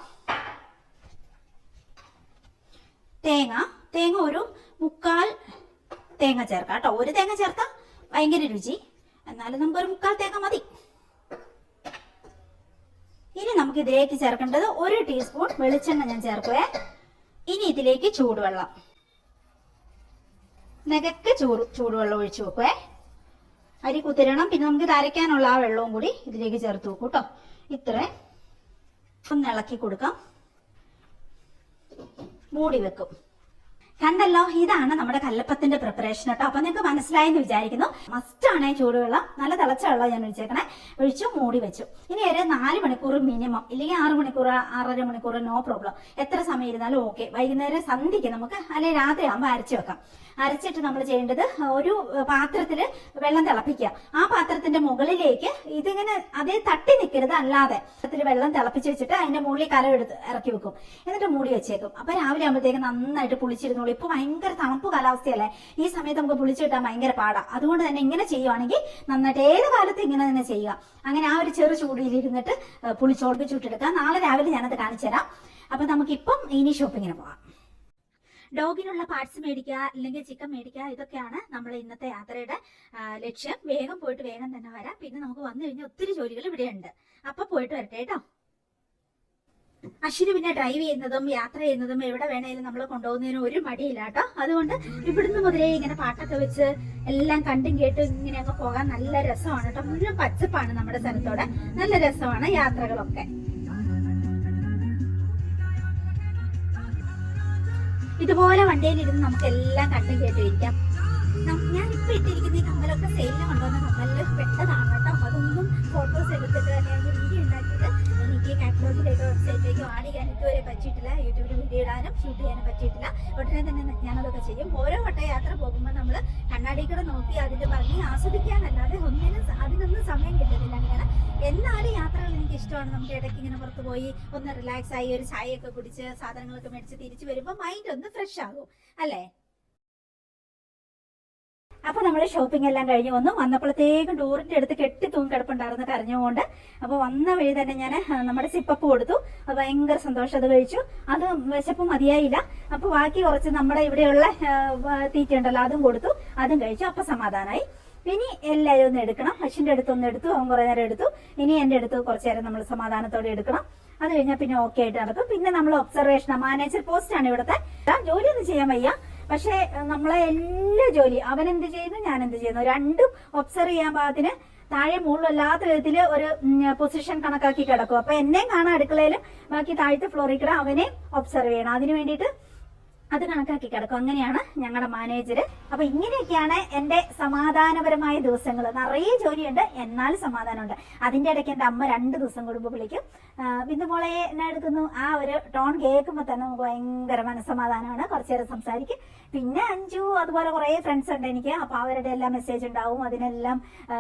തേങ്ങ ഒരു 1/4 തേങ്ങ ചേർക്കാം കേട്ടോ. 1 തേങ്ങ ചേർത്താൽ ഭയങ്കര രുചി, എന്നാലും നമുക്കൊരു 1/4 തേങ്ങ മതി. ഇനി നമുക്ക് ഇതിലേക്ക് ചേർക്കേണ്ടത് 1 ടീസ്പൂൺ വെളിച്ചെണ്ണ ഞാൻ ചേർക്കുവേ. ഇനി ഇതിലേക്ക് ചൂടുവെള്ളം, നികക്ക് ചൂടുവെള്ളം ഒഴിച്ചു വെക്കുവേ. അരി കുത്തിരണം. പിന്നെ നമുക്ക് ഇത് അരയ്ക്കാനുള്ള ആ വെള്ളവും കൂടി ഇതിലേക്ക് ചേർത്ത് വെക്കും കേട്ടോ. ഇത്രയും ഒന്ന് ഇളക്കി കൊടുക്കാം, മൂടി വെക്കും. കണ്ടല്ലോ, ഇതാണ് നമ്മുടെ കല്ലപ്പത്തിന്റെ പ്രിപ്പറേഷൻ കേട്ടോ. അപ്പൊ നിങ്ങൾക്ക് മനസ്സിലായെന്ന് വിചാരിക്കുന്നു. മസ്റ്റ് ആണ് ചൂടുവെള്ളം, നല്ല തിളച്ച വെള്ളം ഞാൻ ഒഴിച്ചു മൂടി വെച്ചു. ഇനി ഒരു 4 മണിക്കൂർ മിനിമം, ഇല്ലെങ്കിൽ 6 മണിക്കൂർ 6.5 മണിക്കൂർ നോ പ്രോബ്ലം, എത്ര സമയം ഇരുന്നാലും ഓക്കെ. വൈകുന്നേരം സന്ധ്യയ്ക്ക് നമുക്ക് അല്ലെങ്കിൽ രാത്രി ആകുമ്പോൾ അരച്ചു വെക്കാം. അരച്ചിട്ട് നമ്മൾ ചെയ്യേണ്ടത് ഒരു പാത്രത്തില് വെള്ളം തിളപ്പിക്കുക. ആ പാത്രത്തിന്റെ മുകളിലേക്ക് ഇതിങ്ങനെ അതേ തട്ടി നിൽക്കരുത്, അല്ലാതെ വെള്ളം തിളപ്പിച്ച് വെച്ചിട്ട് അതിന്റെ മുകളിൽ കലം എടുത്ത് ഇറക്കി വെക്കും. എന്നിട്ട് മൂടി വെച്ചേക്കും. അപ്പൊ രാവിലെ ആകുമ്പോഴത്തേക്ക് നന്നായിട്ട് പുളിച്ചിരുന്നോളൂ. ഇപ്പൊ ഭയങ്കര തണുപ്പ് കാലാവസ്ഥയല്ലേ, ഈ സമയത്ത് നമുക്ക് പുളിച്ചു കിട്ടാൻ ഭയങ്കര പാടാ. അതുകൊണ്ട് തന്നെ ഇങ്ങനെ ചെയ്യുവാണെങ്കിൽ നന്നായിട്ട് ഏത് കാലത്ത് ഇങ്ങനെ തന്നെ ചെയ്യുക. അങ്ങനെ ആ ഒരു ചെറു ചൂടിലിരുന്നിട്ട് പുളിച്ചോൾക്ക് ചുട്ടെടുക്കാം. നാളെ രാവിലെ ഞാനത് കാണിച്ചു തരാം. അപ്പൊ നമുക്കിപ്പം ഇനി ഷോപ്പിങ്ങിന് പോവാം. ഡോഗിനുള്ള പാർട്സ് മേടിക്കുക, അല്ലെങ്കിൽ ചിക്കൻ മേടിക്കുക, ഇതൊക്കെയാണ് നമ്മുടെ ഇന്നത്തെ യാത്രയുടെ ലക്ഷ്യം. വേഗം പോയിട്ട് വേഗം തന്നെ വരാം. പിന്നെ നമുക്ക് വന്നു കഴിഞ്ഞാൽ ഒത്തിരി ജോലികൾ ഇവിടെയുണ്ട്. അപ്പൊ പോയിട്ട് വരട്ടെ കേട്ടോ. അശ്വിന് പിന്നെ ഡ്രൈവ് ചെയ്യുന്നതും യാത്ര ചെയ്യുന്നതും എവിടെ വേണേലും നമ്മൾ കൊണ്ടുപോകുന്നതിന് ഒരു മടിയില്ല കേട്ടോ. അതുകൊണ്ട് ഇവിടുന്ന് മുതലേ ഇങ്ങനെ പാട്ടൊക്കെ വെച്ച് എല്ലാം കണ്ടും കേട്ടും ഇങ്ങനെ അങ്ങ് പോകാൻ നല്ല രസമാണ് കേട്ടോ. മുഴുവൻ പച്ചപ്പാണ് നമ്മുടെ സ്ഥലത്തോടെ, നല്ല രസമാണ് യാത്രകളൊക്കെ. ഇതുപോലെ വണ്ടിയിലിരുന്ന് നമുക്ക് എല്ലാം കണ്ടും കേട്ടും ഇരിക്കാം. ഞാനിപ്പോ ഇട്ടിരിക്കുന്ന ഈ കമ്മലൊക്കെ സെയിലിന് കൊണ്ടുവന്ന കമ്മലില് പെട്ടതാണ് കേട്ടോ. അതൊന്നും ഫോട്ടോസ് എടുത്തിട്ട് ഞാൻ വീഡിയോ ഉണ്ടാക്കിയിട്ട് എനിക്ക് കാറ്റലോഗിലേക്കോ വെബ്സൈറ്റിലേക്കോ ആഡ് ചെയ്യാൻ ഇതുവരെ പറ്റിയിട്ടില്ല. യൂട്യൂബിൽ വീഡിയോ ഇടാനും ഷൂട്ട് ചെയ്യാനും പറ്റിയിട്ടില്ല. ഉടനെ തന്നെ ഞാനതൊക്കെ ചെയ്യും. ഓരോ വട്ട യാത്ര പോകുമ്പോൾ നമ്മൾ കണ്ണാടിക്കൂടെ നോക്കി അതിന്റെ ഭംഗി ആസ്വദിക്കാനല്ലാതെ അതിനൊന്നും സമയം കിട്ടുന്നില്ല. അങ്ങനെ എന്നാലും യാത്രകൾ എനിക്ക് ഇഷ്ടമാണ്. നമുക്ക് ഇടയ്ക്ക് ഇങ്ങനെ പുറത്ത് പോയി ഒന്ന് റിലാക്സ് ആയി ഒരു ചായയൊക്കെ കുടിച്ച് സാധനങ്ങളൊക്കെ മേടിച്ച് തിരിച്ചു വരുമ്പോൾ മൈൻഡ് ഒന്ന് ഫ്രഷ് ആകും അല്ലേ. അപ്പൊ നമ്മള് ഷോപ്പിംഗ് എല്ലാം കഴിഞ്ഞ് വന്നപ്പോഴത്തേക്കും ഡോറിന്റെ അടുത്ത് കെട്ടി തൂങ്ങി കിടപ്പുണ്ടായിരുന്നു കരഞ്ഞുകൊണ്ട്. അപ്പൊ വന്ന വഴി തന്നെ ഞാൻ നമ്മുടെ സിപ്പപ്പ് കൊടുത്തു. അത് ഭയങ്കര സന്തോഷം. അത് കഴിച്ചു. അത് വിശപ്പ് മതിയായില്ല. അപ്പൊ ബാക്കി കുറച്ച് നമ്മുടെ ഇവിടെയുള്ള തീറ്റ ഉണ്ടല്ലോ അതും കൊടുത്തു, അതും കഴിച്ചു. അപ്പൊ സമാധാനമായി. ഇനി എല്ലാവരും ഒന്ന് എടുക്കണം. അശ്വിന്റെ അടുത്തൊന്ന് എടുത്തു, അവൻ കുറെ നേരം എടുത്തു. ഇനി എന്റെ അടുത്ത് കുറച്ചു നേരം നമ്മൾ സമാധാനത്തോടെ എടുക്കണം. അത് കഴിഞ്ഞാൽ പിന്നെ ഓക്കെ ആയിട്ട് നടക്കും. പിന്നെ നമ്മൾ ഒബ്സർവേഷൻ മാനേജർ പോസ്റ്റ് ആണ് ഇവിടുത്തെ. ജോലിയൊന്നും ചെയ്യാൻ വയ്യ, പക്ഷെ നമ്മളെ എല്ലാ ജോലി അവൻ എന്ത് ചെയ്യുന്നു ഞാൻ എന്ത് ചെയ്യുന്നു രണ്ടും ഒബ്സർവ് ചെയ്യാൻ പാകത്തിന് താഴെ മുകളിലും അല്ലാത്ത വിധത്തില് ഒരു പൊസിഷൻ കണക്കാക്കി കിടക്കും. അപ്പൊ എന്നെയും കാണാൻ അടുക്കളയിലും ബാക്കി താഴത്തെ ഫ്ലോറിൽ കിട അവനെ ഒബ്സർവ് ചെയ്യണം. അതിനു വേണ്ടിയിട്ട് അത് കണക്കാക്കി കിടക്കും. അങ്ങനെയാണ് ഞങ്ങളുടെ മാനേജർ. അപ്പൊ ഇങ്ങനെയൊക്കെയാണ് എന്റെ സമാധാനപരമായ ദിവസങ്ങൾ. നിറയെ ജോലിയുണ്ട്, എന്നാലും സമാധാനമുണ്ട്. അതിന്റെ ഇടയ്ക്ക് എൻ്റെ അമ്മ 2 ദിവസം കൂടുമ്പോൾ വിളിക്കും, ബിന്ദു മോളെ എന്നെ എടുക്കുന്നു. ആ ഒരു ടോൺ കേൾക്കുമ്പോൾ തന്നെ നമുക്ക് ഭയങ്കര മനസ്സമാധാനമാണ്. കുറച്ചു നേരം സംസാരിക്കും. പിന്നെ അഞ്ചു അതുപോലെ കുറേ ഫ്രണ്ട്സ് ഉണ്ട് എനിക്ക്. അപ്പൊ അവരുടെ എല്ലാം മെസ്സേജ് ഉണ്ടാവും, അതിനെല്ലാം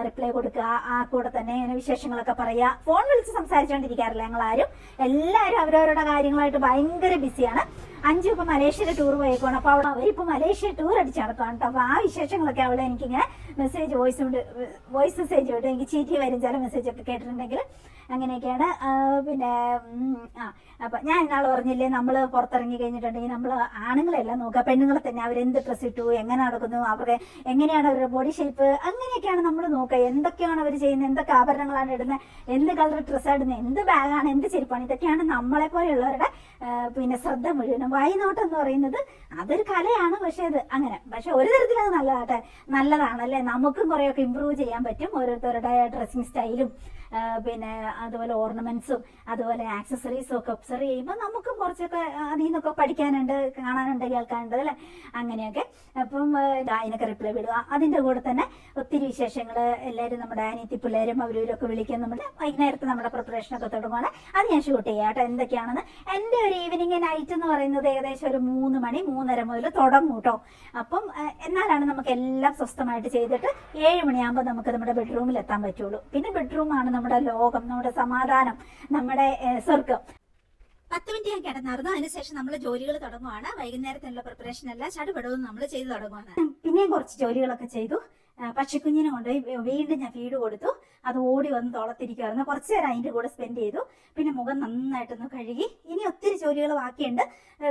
റിപ്ലൈ കൊടുക്കുക. ആ കൂടെ തന്നെ ഇങ്ങനെ വിശേഷങ്ങളൊക്കെ പറയുക. ഫോൺ വിളിച്ച് സംസാരിച്ചുകൊണ്ടിരിക്കാറില്ല ഞങ്ങളാരും. എല്ലാവരും അവരവരുടെ കാര്യങ്ങളായിട്ട് ഭയങ്കര ബിസിയാണ്. അഞ്ചു ഇപ്പൊ മലേഷ്യയിൽ ടൂർ പോയേക്കാണ്. അപ്പൊ അവരിപ്പോ മലേഷ്യ ടൂർ അടിച്ച് നടക്കുകയാണ് കേട്ടോ. അപ്പൊ ആ വിശേഷങ്ങളൊക്കെ അവളെ എനിക്കിങ്ങനെ വോയിസ് മെസ്സേജ് വിട്ട് എനിക്ക് ചീറ്റി വരും ചില മെസ്സേജ് ഒക്കെ കേട്ടിട്ടുണ്ടെങ്കിൽ. അങ്ങനെയൊക്കെയാണ്. പിന്നെ അപ്പൊ ഞാൻ ഇന്നാള് പറഞ്ഞില്ലേ, നമ്മൾ പുറത്തിറങ്ങി കഴിഞ്ഞിട്ടുണ്ടെങ്കിൽ നമ്മൾ ആണുങ്ങളെല്ലാം നോക്കുക, പെണ്ണുങ്ങളെ തന്നെ അവരെന്ത് ഡ്രസ് ഇട്ടു, എങ്ങനെ നടക്കുന്നു, അവരുടെ എങ്ങനെയാണ് അവരുടെ ബോഡി ഷേപ്പ്, അങ്ങനെയൊക്കെയാണ് നമ്മൾ നോക്കുക. എന്തൊക്കെയാണ് അവർ ചെയ്യുന്നത്, എന്തൊക്കെ ആഭരണങ്ങളാണ് ഇടുന്നത്, എന്ത് കളർ ഡ്രസ്സാണ് ഇടുന്നത്, എന്ത് ബാഗാണ്, എന്ത് ചെരുപ്പാണ്, ഇതൊക്കെയാണ് നമ്മളെ പോലെയുള്ളവരുടെ പിന്നെ ശ്രദ്ധ മുഴുവനും. വായിനോട്ടം എന്ന് പറയുന്നത് അതൊരു കലയാണ്. പക്ഷെ അത് അങ്ങനെ, പക്ഷെ ഒരു തരത്തിൽ അത് നല്ലതാണ് അല്ലെ. നമുക്കും കുറെയൊക്കെ ഇമ്പ്രൂവ് ചെയ്യാൻ പറ്റും. ഓരോരുത്തരുടെ ഡ്രസ്സിങ് സ്റ്റൈലും പിന്നെ അതുപോലെ ഓർണമെന്റ്സും അതുപോലെ ആക്സസറീസും ഒക്കെ ഒബ്സർവ് ചെയ്യുമ്പോൾ നമുക്കും കുറച്ചൊക്കെ അതിൽ നിന്നൊക്കെ പഠിക്കാനുണ്ട്, കാണാനുണ്ട്, കേൾക്കാനുണ്ട് അല്ലെ. അങ്ങനെയൊക്കെ. അപ്പം അതിനൊക്കെ റിപ്ലൈ വിടുക. അതിന്റെ കൂടെ തന്നെ ഒത്തിരി വിശേഷങ്ങൾ എല്ലാവരും നമ്മുടെ അനിയത്തി പിള്ളേരും അവരൊക്കെ വിളിക്കും. നമ്മുടെ വൈകുന്നേരത്ത് നമ്മുടെ പ്രിപ്പറേഷനൊക്കെ തുടങ്ങുകയാണ്. അത് ഞാൻ ഷൂട്ട് ചെയ്യാം കേട്ടോ എന്തൊക്കെയാണെന്ന്. എൻ്റെ ഒരു ഈവനിങ് നൈറ്റ് എന്ന് പറയുന്നത് ഏകദേശം ഒരു 3 മണി 3:30 മുതൽ തുടങ്ങും കേട്ടോ. അപ്പം എന്നാലാണ് നമുക്ക് എല്ലാം സ്വസ്ഥമായിട്ട് ചെയ്തിട്ട് 7 മണിയാകുമ്പോൾ നമുക്ക് നമ്മുടെ ബെഡ്റൂമിൽ എത്താൻ പറ്റുള്ളൂ. പിന്നെ ബെഡ്റൂമാണ് നമ്മുടെ ലോകം, നമ്മുടെ സമാധാനം, നമ്മുടെ സ്വർഗം. 10 മിനിറ്റ് ഞാൻ കിടന്നായിരുന്നു. അതിനുശേഷം നമ്മൾ ജോലികൾ തുടങ്ങുവാണ്. വൈകുന്നേരത്തിനുള്ള പ്രിപ്പറേഷൻ എല്ലാം ചടുപടവും നമ്മൾ ചെയ്ത് തുടങ്ങുവാണ്. പിന്നെയും കുറച്ച് ജോലികളൊക്കെ ചെയ്തു. പക്ഷിക്കുഞ്ഞിനെ കൊണ്ടുപോയി വീണ്ടും ഞാൻ ഫീഡ് കൊടുത്തു. അത് ഓടി വന്ന് തോളത്തിരിക്കുമായിരുന്നു. കുറച്ചു നേരം അതിന്റെ കൂടെ സ്പെൻഡ് ചെയ്തു. പിന്നെ മുഖം നന്നായിട്ടൊന്ന് കഴുകി. ഇനി ഒത്തിരി ജോലികൾ ബാക്കിയുണ്ട്.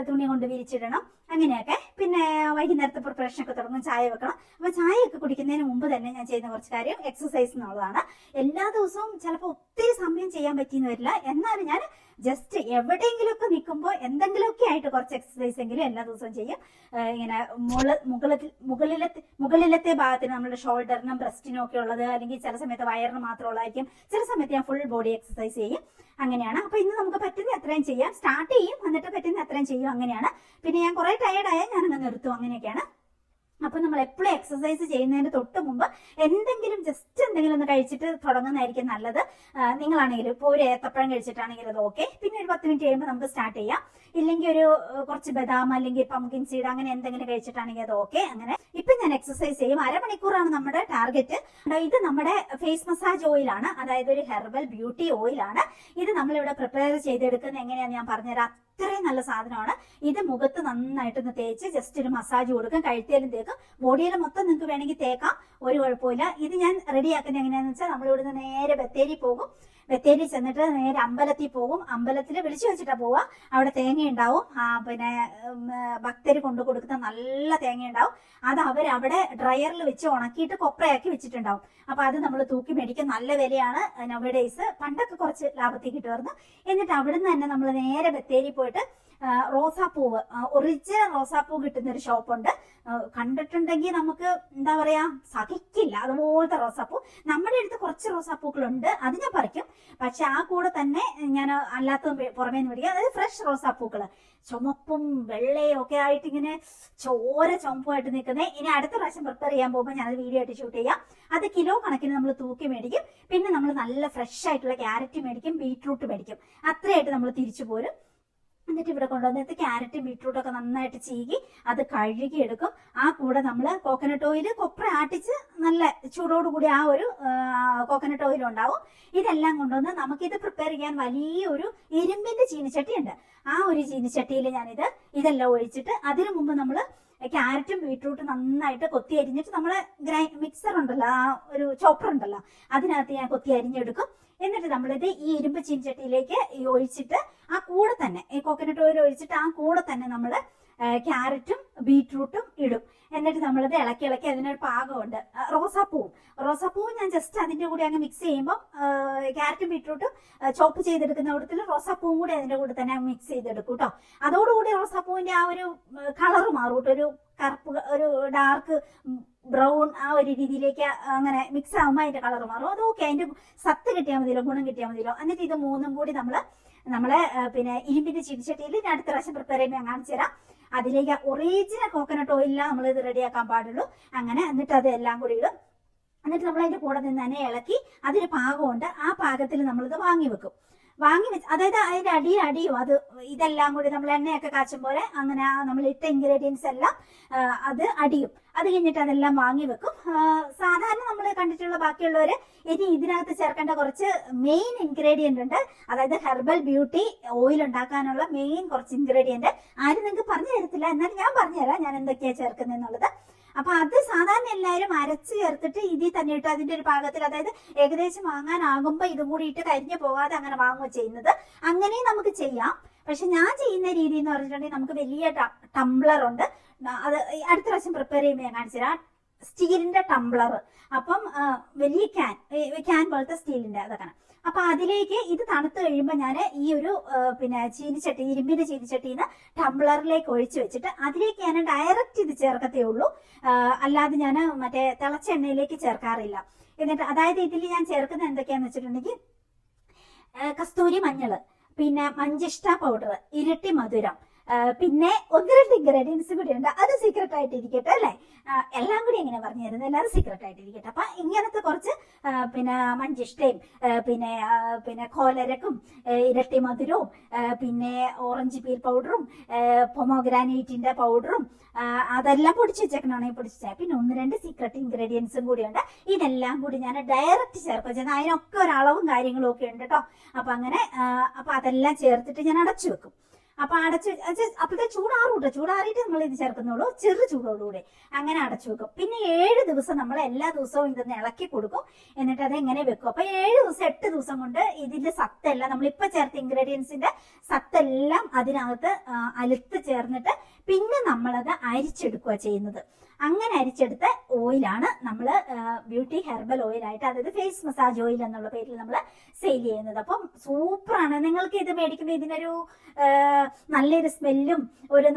തുണി കൊണ്ട് വിരിച്ചിടണം, അങ്ങനെയൊക്കെ. പിന്നെ വൈകുന്നേരത്തെ പ്രിപ്പറേഷൻ ഒക്കെ തുടങ്ങും, ചായ വെക്കണം. അപ്പൊ ചായയൊക്കെ കുടിക്കുന്നതിന് മുമ്പ് തന്നെ ഞാൻ ചെയ്യുന്ന കുറച്ച് കാര്യം എക്സസൈസ് എന്നുള്ളതാണ്. എല്ലാ ദിവസവും ചിലപ്പോൾ ഒത്തിരി സമയം ചെയ്യാൻ പറ്റിയെന്ന് വരില്ല. എന്നാലും ഞാൻ ജസ്റ്റ് എവിടെയെങ്കിലുമൊക്കെ നിൽക്കുമ്പോൾ എന്തെങ്കിലുമൊക്കെ ആയിട്ട് കുറച്ച് എക്സസൈസ് എങ്കിലും എല്ലാ ദിവസവും ചെയ്യും. ഇങ്ങനെ മുകളിലത്തെ ഭാഗത്തിന് നമ്മുടെ ഷോൾഡറിനും ബ്രസ്റ്റിനും ഒക്കെ ഉള്ളത്, അല്ലെങ്കിൽ ചില സമയത്ത് വയറിന് മാത്രമുള്ളതായിരിക്കും. ചില സമയത്ത് ഞാൻ ഫുൾ ബോഡി എക്സസൈസ് ചെയ്യും. അങ്ങനെയാണ്. അപ്പൊ ഇന്ന് നമുക്ക് പറ്റുന്ന അത്രയും ചെയ്യാം. സ്റ്റാർട്ട് ചെയ്യും, എന്നിട്ട് പറ്റുന്ന അത്രയും ചെയ്യും. അങ്ങനെയാണ്. പിന്നെ ഞാൻ കുറെ ടയർഡായാൽ ഞാനങ്ങ് നിർത്തും. അങ്ങനെയൊക്കെയാണ്. അപ്പൊ നമ്മൾ എപ്പോഴും എക്സസൈസ് ചെയ്യുന്നതിന് തൊട്ട് മുമ്പ് എന്തെങ്കിലും ജസ്റ്റ് എന്തെങ്കിലും ഒന്ന് കഴിച്ചിട്ട് തുടങ്ങുന്നതായിരിക്കും നല്ലത്. നിങ്ങളാണെങ്കിലും ഇപ്പോൾ ഒരു ഏത്തപ്പഴം കഴിച്ചിട്ടാണെങ്കിൽ അത് ഓക്കെ. പിന്നെ ഒരു 10 മിനിറ്റ് കഴിയുമ്പോൾ നമുക്ക് സ്റ്റാർട്ട് ചെയ്യാം. ഇല്ലെങ്കിൽ ഒരു കുറച്ച് ബദാം അല്ലെങ്കിൽ പംകിൻ സീഡ് അങ്ങനെ എന്തെങ്കിലും കഴിച്ചിട്ടാണെങ്കിൽ അത് ഓക്കെ. അങ്ങനെ ഇപ്പൊ ഞാൻ എക്സസൈസ് ചെയ്യും. 1/2 മണിക്കൂറാണ് നമ്മുടെ ടാർഗറ്റ്. ഇത് നമ്മുടെ ഫേസ് മസാജ് ഓയിലാണ്, അതായത് ഒരു ഹെർബൽ ബ്യൂട്ടി ഓയിലാണ്. ഇത് നമ്മളിവിടെ പ്രിപ്പയർ ചെയ്തെടുക്കുന്നത് എങ്ങനെയാണെന്ന് ഞാൻ പറഞ്ഞുതരാം. അത്രയും നല്ല സാധനമാണ്. ഇത് മുഖത്ത് നന്നായിട്ടൊന്ന് തേച്ച് ജസ്റ്റ് ഒരു മസാജ് കൊടുക്കും. കഴുത്തേലും തേക്കും, ബോഡിയിൽ മൊത്തം നിങ്ങൾക്ക് വേണമെങ്കിൽ തേക്കാം, ഒരു കുഴപ്പമില്ല. ഇത് ഞാൻ റെഡിയാക്കുന്നത് എങ്ങനെയാന്ന് വെച്ചാൽ, നമ്മൾ ഇവിടുന്ന് നേരെ ബത്തേരി പോകും. ബത്തേരി ചെന്നിട്ട് നേരെ അമ്പലത്തിൽ പോകും. അമ്പലത്തിൽ വിളിച്ചു വെച്ചിട്ടാ പോവുക. അവിടെ തേങ്ങ ഉണ്ടാവും. പിന്നെ ഭക്തര് കൊണ്ടു കൊടുക്കുന്ന നല്ല തേങ്ങ ഉണ്ടാവും. അത് അവരവിടെ ഡ്രയറിൽ വെച്ച് ഉണക്കിയിട്ട് കൊപ്രയാക്കി വെച്ചിട്ടുണ്ടാവും. അപ്പൊ അത് നമ്മൾ തൂക്കി മേടിക്കും. നല്ല വിലയാണ് നവഡേയ്സ്. പണ്ടൊക്കെ കുറച്ച് ലാഭത്തിൽ കിട്ടുമായിരുന്നു. എന്നിട്ട് അവിടുന്ന് തന്നെ നമ്മൾ നേരെ ബത്തേരി പോയിട്ട് റോസാപ്പൂവ്, ഒറിജിനൽ റോസാപ്പൂ കിട്ടുന്ന ഒരു ഷോപ്പുണ്ട്. കണ്ടിട്ടുണ്ടെങ്കിൽ നമുക്ക് എന്താ പറയാ, സഹിക്കില്ല അതുപോലത്തെ റോസാപ്പൂ. നമ്മുടെ അടുത്ത് കുറച്ച് റോസാപ്പൂക്കളുണ്ട്, അത് ഞാൻ പറിക്കും. പക്ഷെ ആ കൂടെ തന്നെ ഞാൻ അല്ലാത്തതും പുറമേ നിന്ന് മേടിക്കും. അതായത് ഫ്രഷ് റോസാപ്പൂക്കള്, ചുമപ്പും വെള്ളയും ഒക്കെ ആയിട്ട് ഇങ്ങനെ ചോര ചുമപ്പുമായിട്ട് നിൽക്കുന്നത്. ഇനി അടുത്ത പ്രാവശ്യം പ്രിപ്പയർ ചെയ്യാൻ പോകുമ്പോൾ ഞാനത് വീഡിയോ ആയിട്ട് ഷൂട്ട് ചെയ്യാം. അത് കിലോ കണക്കിന് നമ്മൾ തൂക്കി മേടിക്കും. പിന്നെ നമ്മൾ നല്ല ഫ്രഷ് ആയിട്ടുള്ള ക്യാരറ്റ് മേടിക്കും, ബീട്രൂട്ട് മേടിക്കും. അത്രയായിട്ട് നമ്മൾ തിരിച്ചു പോരും. എന്നിട്ട് ഇവിടെ കൊണ്ടുവന്നിട്ട് ക്യാരറ്റും ബീട്രൂട്ടും ഒക്കെ നന്നായിട്ട് ചീകി അത് കഴുകി എടുക്കും. ആ കൂടെ നമ്മൾ കോക്കനട്ട് ഓയിൽ, കൊപ്ര ആട്ടിച്ച് നല്ല ചൂടോടുകൂടി ആ ഒരു കോക്കനട്ട് ഓയിൽ ഉണ്ടാവും. ഇതെല്ലാം കൊണ്ടുവന്ന് നമുക്കിത് പ്രിപ്പയർ ചെയ്യാൻ വലിയൊരു ഇരുമ്പിന്റെ ചീനിച്ചട്ടി ഉണ്ട്. ആ ഒരു ചീനിച്ചട്ടിയിൽ ഞാനിത് ഇതെല്ലാം ഒഴിച്ചിട്ട്, അതിനു മുമ്പ് നമ്മൾ ക്യാരറ്റും ബീട്രൂട്ടും നന്നായിട്ട് കൊത്തി അരിഞ്ഞിട്ട് നമ്മളെ മിക്സർ ഉണ്ടല്ലോ, ആ ഒരു ചോപ്പർ ഉണ്ടല്ലോ, അതിനകത്ത് ഞാൻ കൊത്തി അരിഞ്ഞെടുക്കും. എന്നിട്ട് നമ്മളിത് ഈ ഇരുമ്പ് ചീനിച്ചട്ടിയിലേക്ക് ഒഴിച്ചിട്ട് ആ കൂടെ തന്നെ ഈ കോക്കനട്ട് ഓയിൽ ഒഴിച്ചിട്ട് ആ കൂടെ തന്നെ നമ്മൾ ക്യാരറ്റും ബീട്രൂട്ടും ഇടും. എന്നിട്ട് നമ്മളിത് ഇളക്കി അതിനൊരു പാകമുണ്ട്. റോസാപ്പൂവും ഞാൻ ജസ്റ്റ് അതിന്റെ കൂടെ അങ്ങ് മിക്സ് ചെയ്യുമ്പോൾ ക്യാരറ്റും ബീട്രൂട്ടും ചോപ്പ് ചെയ്തെടുക്കുന്ന കൂട്ടത്തിൽ റോസാപ്പൂവും കൂടി അതിന്റെ കൂടെ തന്നെ മിക്സ് ചെയ്തെടുക്കും കേട്ടോ. അതോടുകൂടി റോസാപ്പൂവിന്റെ ആ ഒരു കളറ് മാറും കേട്ടോ. ഒരു കറുപ്പ്, ഒരു ഡാർക്ക് ബ്രൗൺ ആ ഒരു രീതിയിലേക്ക് അങ്ങനെ മിക്സ് ആകുമ്പോൾ അതിന്റെ കളർ മാറും. അതൊക്കെ അതിന്റെ സത്ത് കിട്ടിയാൽ മതിയല്ലോ, ഗുണം കിട്ടിയാൽ മതിയല്ലോ. എന്നിട്ട് ഇത് മൂന്നും കൂടി നമ്മളെ പിന്നെ ഇരുമ്പിന്റെ ചീനിച്ചട്ടിയിൽ ഞാൻ അടുത്ത പ്രാവശ്യം പ്രിപ്പയർ ചെയ്യുമ്പോൾ ഞാൻ കാണിച്ചു തരാം. അതിലേക്ക് ഒറിജിനൽ കോക്കനട്ട് ഓയിലാണ് നമ്മൾ ഇത് റെഡിയാക്കാൻ പാടുള്ളൂ. അങ്ങനെ എന്നിട്ട് അത് എല്ലാം കൂടി ഇടും. എന്നിട്ട് നമ്മൾ അതിന്റെ കൂടെ നിന്ന് തന്നെ ഇളക്കി അതിന് പാകമുണ്ട്, ആ പാകത്തിൽ നമ്മളിത് വാങ്ങി വെക്കും. അതായത് അതിന്റെ അടിയും അത് ഇതെല്ലാം കൂടി നമ്മൾ എണ്ണയൊക്കെ കാച്ചും പോലെ അങ്ങനെ നമ്മൾ ഇട്ട ഇൻഗ്രീഡിയൻസ് എല്ലാം അത് അടിയും. അത് കഴിഞ്ഞിട്ട് അതെല്ലാം വാങ്ങി വെക്കും. സാധാരണ നമ്മൾ കണ്ടിട്ടുള്ള ബാക്കിയുള്ളവര് ഇനി ഇതിനകത്ത് ചേർക്കേണ്ട കുറച്ച് മെയിൻ ഇൻഗ്രീഡിയന്റ് ഉണ്ട്. അതായത് ഹെർബൽ ബ്യൂട്ടി ഓയിൽ ഉണ്ടാക്കാനുള്ള മെയിൻ കുറച്ച് ഇൻഗ്രീഡിയന്റ് ആരും നിങ്ങൾക്ക് പറഞ്ഞു തരത്തില്ല, എന്നാലും ഞാൻ പറഞ്ഞുതരാം ഞാൻ എന്തൊക്കെയാ ചേർക്കുന്നതെന്നുള്ളത്. അപ്പൊ അത് സാധാരണ എല്ലാവരും അരച്ച് ചേർത്തിട്ട് ഇതിൽ തന്നെ ഇട്ട് അതിന്റെ ഒരു പാകത്തിൽ, അതായത് ഏകദേശം വാങ്ങാനാകുമ്പോ ഇതും കൂടി ഇട്ട് കരിഞ്ഞു പോകാതെ അങ്ങനെ വാങ്ങുക ചെയ്യുന്നത്. അങ്ങനെയും നമുക്ക് ചെയ്യാം. പക്ഷെ ഞാൻ ചെയ്യുന്ന രീതി എന്ന് പറഞ്ഞിട്ടുണ്ടെങ്കിൽ നമുക്ക് വലിയ ടംബ്ലർ ഉണ്ട്. അത് അടുത്ത പ്രാവശ്യം പ്രിപ്പയർ ചെയ്യുമ്പോൾ ഞാൻ കാണിച്ചു തരാം. സ്റ്റീലിന്റെ ടംബ്ലർ, അപ്പം വലിയ ക്യാൻ പോലത്തെ സ്റ്റീലിന്റെ അതൊക്കെ. അപ്പൊ അതിലേക്ക് ഇത് തണുത്ത് കഴിയുമ്പോൾ ഞാൻ ഈ ഒരു ചീനിച്ചട്ടി, ഇരുമ്പിന്റെ ചീനിച്ചട്ടിന്ന് ടംബ്ലറിലേക്ക് ഒഴിച്ചു വെച്ചിട്ട് അതിലേക്ക് ഞാൻ ഡയറക്റ്റ് ഇത് ചേർക്കത്തേ ഉള്ളൂ. അല്ലാതെ ഞാൻ മറ്റേ തിളച്ച എണ്ണയിലേക്ക് ചേർക്കാറില്ല. എന്നിട്ട് അതായത് ഇതിൽ ഞാൻ ചേർക്കുന്നത് എന്തൊക്കെയാന്ന് വെച്ചിട്ടുണ്ടെങ്കിൽ കസ്തൂരി മഞ്ഞള്, പിന്നെ മഞ്ചിഷ്ട പൗഡർ, ഇരട്ടി മധുരം, പിന്നെ 1-2 ഇൻഗ്രീഡിയൻസ് കൂടി ഉണ്ട്. അത് സീക്രട്ട് ആയിട്ട് ഇരിക്കട്ടെ അല്ലെ, എല്ലാം കൂടി എങ്ങനെ പറഞ്ഞു തരുന്നത്, എല്ലാവരും സീക്രട്ട് ആയിട്ട് ഇരിക്കട്ടെ. അപ്പൊ ഇങ്ങനത്തെ കുറച്ച് മഞ്ചിഷ്ടയും പിന്നെ കോലരക്കും ഇരട്ടി മധുരവും പിന്നെ ഓറഞ്ച് പീൽ പൗഡറും പൊമോഗ്രാനൈറ്റിന്റെ പൗഡറും അതെല്ലാം പൊടിച്ച് വെച്ചേക്കണാണെങ്കിൽ പൊടിച്ച്, പിന്നെ 1-2 സീക്രട്ട് ഇൻഗ്രീഡിയൻസും കൂടി ഉണ്ട്. ഇതെല്ലാം കൂടി ഞാൻ ഡയറക്റ്റ് ചേർക്കുക ചെയ്യുന്നത്. അതിനൊക്കെ ഒരളവും കാര്യങ്ങളും ഒക്കെ ഉണ്ട് കേട്ടോ. അപ്പൊ അങ്ങനെ അപ്പൊ അതെല്ലാം ചേർത്തിട്ട് ഞാൻ അടച്ചു വെക്കും. അപ്പൊ അപ്പോഴത്തെ ചൂടാറിയിട്ട് നമ്മൾ ഇത് ചേർക്കുന്നുള്ളൂ, ചെറു ചൂടോടുകൂടെ അങ്ങനെ അടച്ചു വെക്കും. പിന്നെ 7 ദിവസം നമ്മൾ എല്ലാ ദിവസവും ഇതൊന്ന് ഇളക്കി കൊടുക്കും. എന്നിട്ട് അത് എങ്ങനെ വെക്കും. അപ്പൊ 7 ദിവസം 8 ദിവസം കൊണ്ട് ഇതിന്റെ സത്തെല്ലാം, നമ്മളിപ്പോ ചേർത്ത ഇൻഗ്രീഡിയൻസിന്റെ സത്തെല്ലാം അതിനകത്ത് അലുത്ത് ചേർന്നിട്ട് പിന്നെ നമ്മളത് അരിച്ചെടുക്കുക ചെയ്യുന്നത്. അങ്ങനെ അരിച്ചെടുത്ത ഓയിലാണ് നമ്മൾ ബ്യൂട്ടി ഹെർബൽ ഓയിലായിട്ട്, അതായത് ഫേസ് മസാജ് ഓയിൽ എന്നുള്ള പേരിൽ നമ്മൾ സെയിൽ ചെയ്യുന്നത്. അപ്പം സൂപ്പറാണ്. നിങ്ങൾക്ക് ഇത് മേടിക്കുമ്പോൾ ഇതിനൊരു നല്ലൊരു സ്മെല്ലും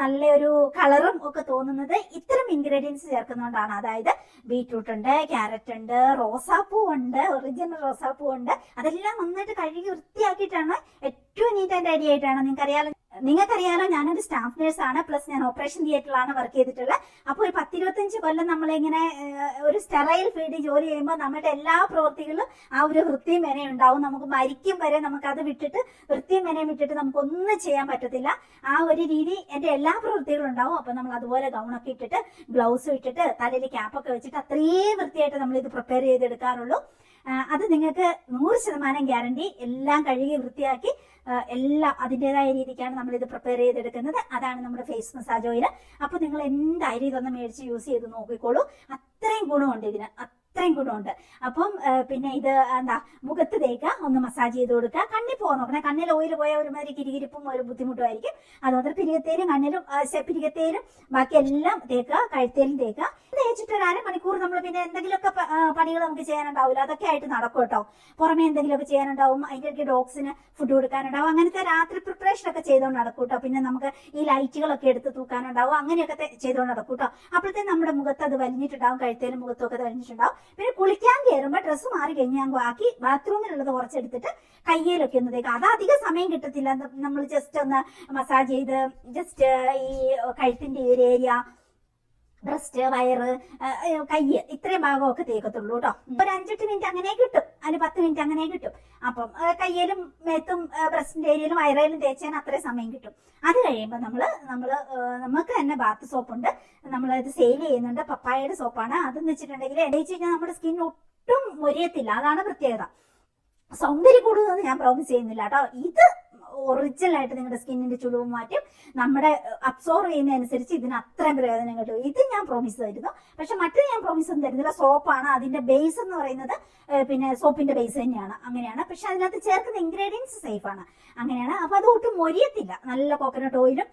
നല്ലൊരു കളറും ഒക്കെ തോന്നുന്നത് ഇത്തരം ഇൻഗ്രീഡിയൻസ് ചേർക്കുന്നതുകൊണ്ടാണ്. അതായത് ബീറ്റ്റൂട്ട് ഉണ്ട്, ക്യാരറ്റ് ഉണ്ട്, റോസാപ്പൂ ഉണ്ട്, ഒറിജിനൽ റോസാപ്പൂ ഉണ്ട്. അതെല്ലാം നന്നായിട്ട് കഴുകി വൃത്തിയാക്കിയിട്ടാണ്, ഏറ്റവും നീറ്റ് ആൻഡ് റെഡി ആയിട്ടാണ്. നിങ്ങൾക്കറിയാലോ ഞാനൊരു സ്റ്റാഫ് നേഴ്സാണ്, പ്ലസ് ഞാൻ ഓപ്പറേഷൻ തിയേറ്ററിലാണ് വർക്ക് ചെയ്തിട്ടുള്ളത്. അപ്പോൾ ഒരു 10-25 കൊല്ലം നമ്മളിങ്ങനെ ഒരു സ്റ്റെറൈൽ ഫീൽഡ് ജോലി ചെയ്യുമ്പോൾ നമ്മുടെ എല്ലാ പ്രവൃത്തികളിലും ആ ഒരു വൃത്തിയും മെനയും ഉണ്ടാവും. നമുക്ക് മരിക്കും വരെ നമുക്കത് വിട്ടിട്ട്, വൃത്തിയും മെനയും വിട്ടിട്ട് നമുക്കൊന്നും ചെയ്യാൻ പറ്റത്തില്ല. ആ ഒരു രീതി എന്റെ എല്ലാ പ്രവൃത്തികളും ഉണ്ടാവും. അപ്പൊ നമ്മൾ അതുപോലെ ഗൗണൊക്കെ ഇട്ടിട്ട്, ഗ്ലൗസ് ഇട്ടിട്ട്, തലയിൽ ക്യാപ്പൊക്കെ വെച്ചിട്ട് അത്രയും വൃത്തിയായിട്ട് നമ്മൾ ഇത് പ്രിപ്പയർ ചെയ്തെടുക്കാറുള്ളൂ. അത് നിങ്ങൾക്ക് 100% ഗ്യാരണ്ടി. എല്ലാം കഴുകി വൃത്തിയാക്കി എല്ലാം അതിൻ്റെതായ രീതിക്കാണ് നമ്മൾ ഇത് പ്രിപ്പയർ ചെയ്തെടുക്കുന്നത്. അതാണ് നമ്മുടെ ഫേസ് മസാജ് ഓയിൽ. അപ്പൊ നിങ്ങൾ എന്തായാലും ഇതൊന്ന് മേടിച്ച് യൂസ് ചെയ്ത് നോക്കിക്കോളൂ. അത്രയും ഗുണമുണ്ട് ഇതിന്, അത്രയും ഗുണമുണ്ട്. അപ്പം പിന്നെ ഇത് മുഖത്ത് തേക്കുക, ഒന്ന് മസാജ് ചെയ്ത് കൊടുക്കുക. കണ്ണിൽ പോകാൻ നോക്കണേ. കണ്ണിൽ ഓയിൽ പോയാൽ ഒരുമാതിരി കിരികിരിപ്പും ഒരു ബുദ്ധിമുട്ടുമായിരിക്കും. അതുകൊണ്ട് പിരികത്തേലും കണ്ണിലും പിരികത്തേലും ബാക്കിയെല്ലാം തേക്കുക, കഴുത്തേലും തേക്കുക. തേച്ചിട്ട് ഒരു 1/2 മണിക്കൂർ നമ്മൾ പിന്നെ എന്തെങ്കിലുമൊക്കെ പണികൾ നമുക്ക് ചെയ്യാനുണ്ടാവില്ല, അതൊക്കെ ആയിട്ട് നടക്കും കേട്ടോ. പുറമെ എന്തെങ്കിലുമൊക്കെ ചെയ്യാനുണ്ടാവും, അതിൻ്റെ ഇടയ്ക്ക് ഡോഗ്സിന് ഫുഡ് കൊടുക്കാനുണ്ടാവും, അങ്ങനത്തെ രാത്രി പ്രിപ്പറേഷൻ ഒക്കെ ചെയ്തുകൊണ്ട് നടക്കും കേട്ടോ. പിന്നെ നമുക്ക് ഈ ലൈറ്റുകളൊക്കെ എടുത്ത് തൂക്കാനുണ്ടാവും, അങ്ങനെയൊക്കെ ചെയ്തുകൊണ്ട് നടക്കും കേട്ടോ. അപ്പോഴത്തേക്കും നമ്മുടെ മുഖത്ത് അത് വലിഞ്ഞിട്ടുണ്ടാവും, കഴുത്തേലും മുഖത്തൊക്കെ വലിഞ്ഞിട്ടുണ്ടാവും. പിന്നെ കുളിക്കാൻ കയറുമ്പോൾ ഡ്രസ്സ് മാറി കഴിഞ്ഞാൽ ബാക്കി ബാത്റൂമിലുള്ളത് കുറച്ചെടുത്തിട്ട് കയ്യിലൊക്കെ ഒന്ന് തേക്കുക. അത് അധികം സമയം കിട്ടത്തില്ല. നമ്മൾ ജസ്റ്റ് ഒന്ന് മസാജ് ചെയ്ത് ജസ്റ്റ് ഈ കഴുത്തിന്റെ ഈ ഒരു ഏരിയ, ബ്രസ്റ്റ്, വയറ്, കയ്യ്, ഇത്രയും ഭാഗമൊക്കെ തേക്കത്തുള്ളൂ കേട്ടോ. ഒരു 5-8 മിനിറ്റ് അങ്ങനെ കിട്ടും, അതിന് 10 മിനിറ്റ് അങ്ങനെ കിട്ടും. അപ്പം കയ്യിലും മേത്തും ബ്രസ്റ്റിന്റെ ഏരിയയിലും വയറയിലും തേച്ചാൽ അത്രയും സമയം കിട്ടും. അത് കഴിയുമ്പോൾ നമുക്ക് തന്നെ ബാത്ത് സോപ്പുണ്ട്, നമ്മളത് സെയിൽ ചെയ്യുന്നുണ്ട്. പപ്പായയുടെ സോപ്പാണ്. അതെന്ന് വെച്ചിട്ടുണ്ടെങ്കിൽ എന്താ വെച്ച് കഴിഞ്ഞാൽ നമ്മുടെ സ്കിൻ ഒട്ടും മൊരിയത്തില്ല. അതാണ് പ്രത്യേകത. സൗന്ദര്യം കൂടുന്നത് ഞാൻ പ്രോമിസ് ചെയ്യുന്നില്ല കേട്ടോ. ഇത് ഒറിജിനൽ ആയിട്ട് നിങ്ങളുടെ സ്കിന്നിന്റെ ചുളിവ് മാറ്റും. നമ്മുടെ അബ്സോർവ് ചെയ്യുന്നതനുസരിച്ച് ഇതിന് അത്രയും പ്രയോജനം കിട്ടും. ഇത് ഞാൻ പ്രോമിസ് തരുന്നു. പക്ഷെ മറ്റത് ഞാൻ പ്രോമിസ് ഒന്നും തരുന്നില്ല. സോപ്പാണ് അതിന്റെ ബേസ് എന്ന് പറയുന്നത്, പിന്നെ സോപ്പിന്റെ ബേസ് തന്നെയാണ്, അങ്ങനെയാണ്. പക്ഷെ അതിനകത്ത് ചേർക്കുന്ന ഇൻഗ്രീഡിയൻസ് സേഫ് ആണ്, അങ്ങനെയാണ്. അപ്പൊ അത് ഒട്ടും മൊരിയത്തില്ല. നല്ല കോക്കനട്ട് ഓയിലും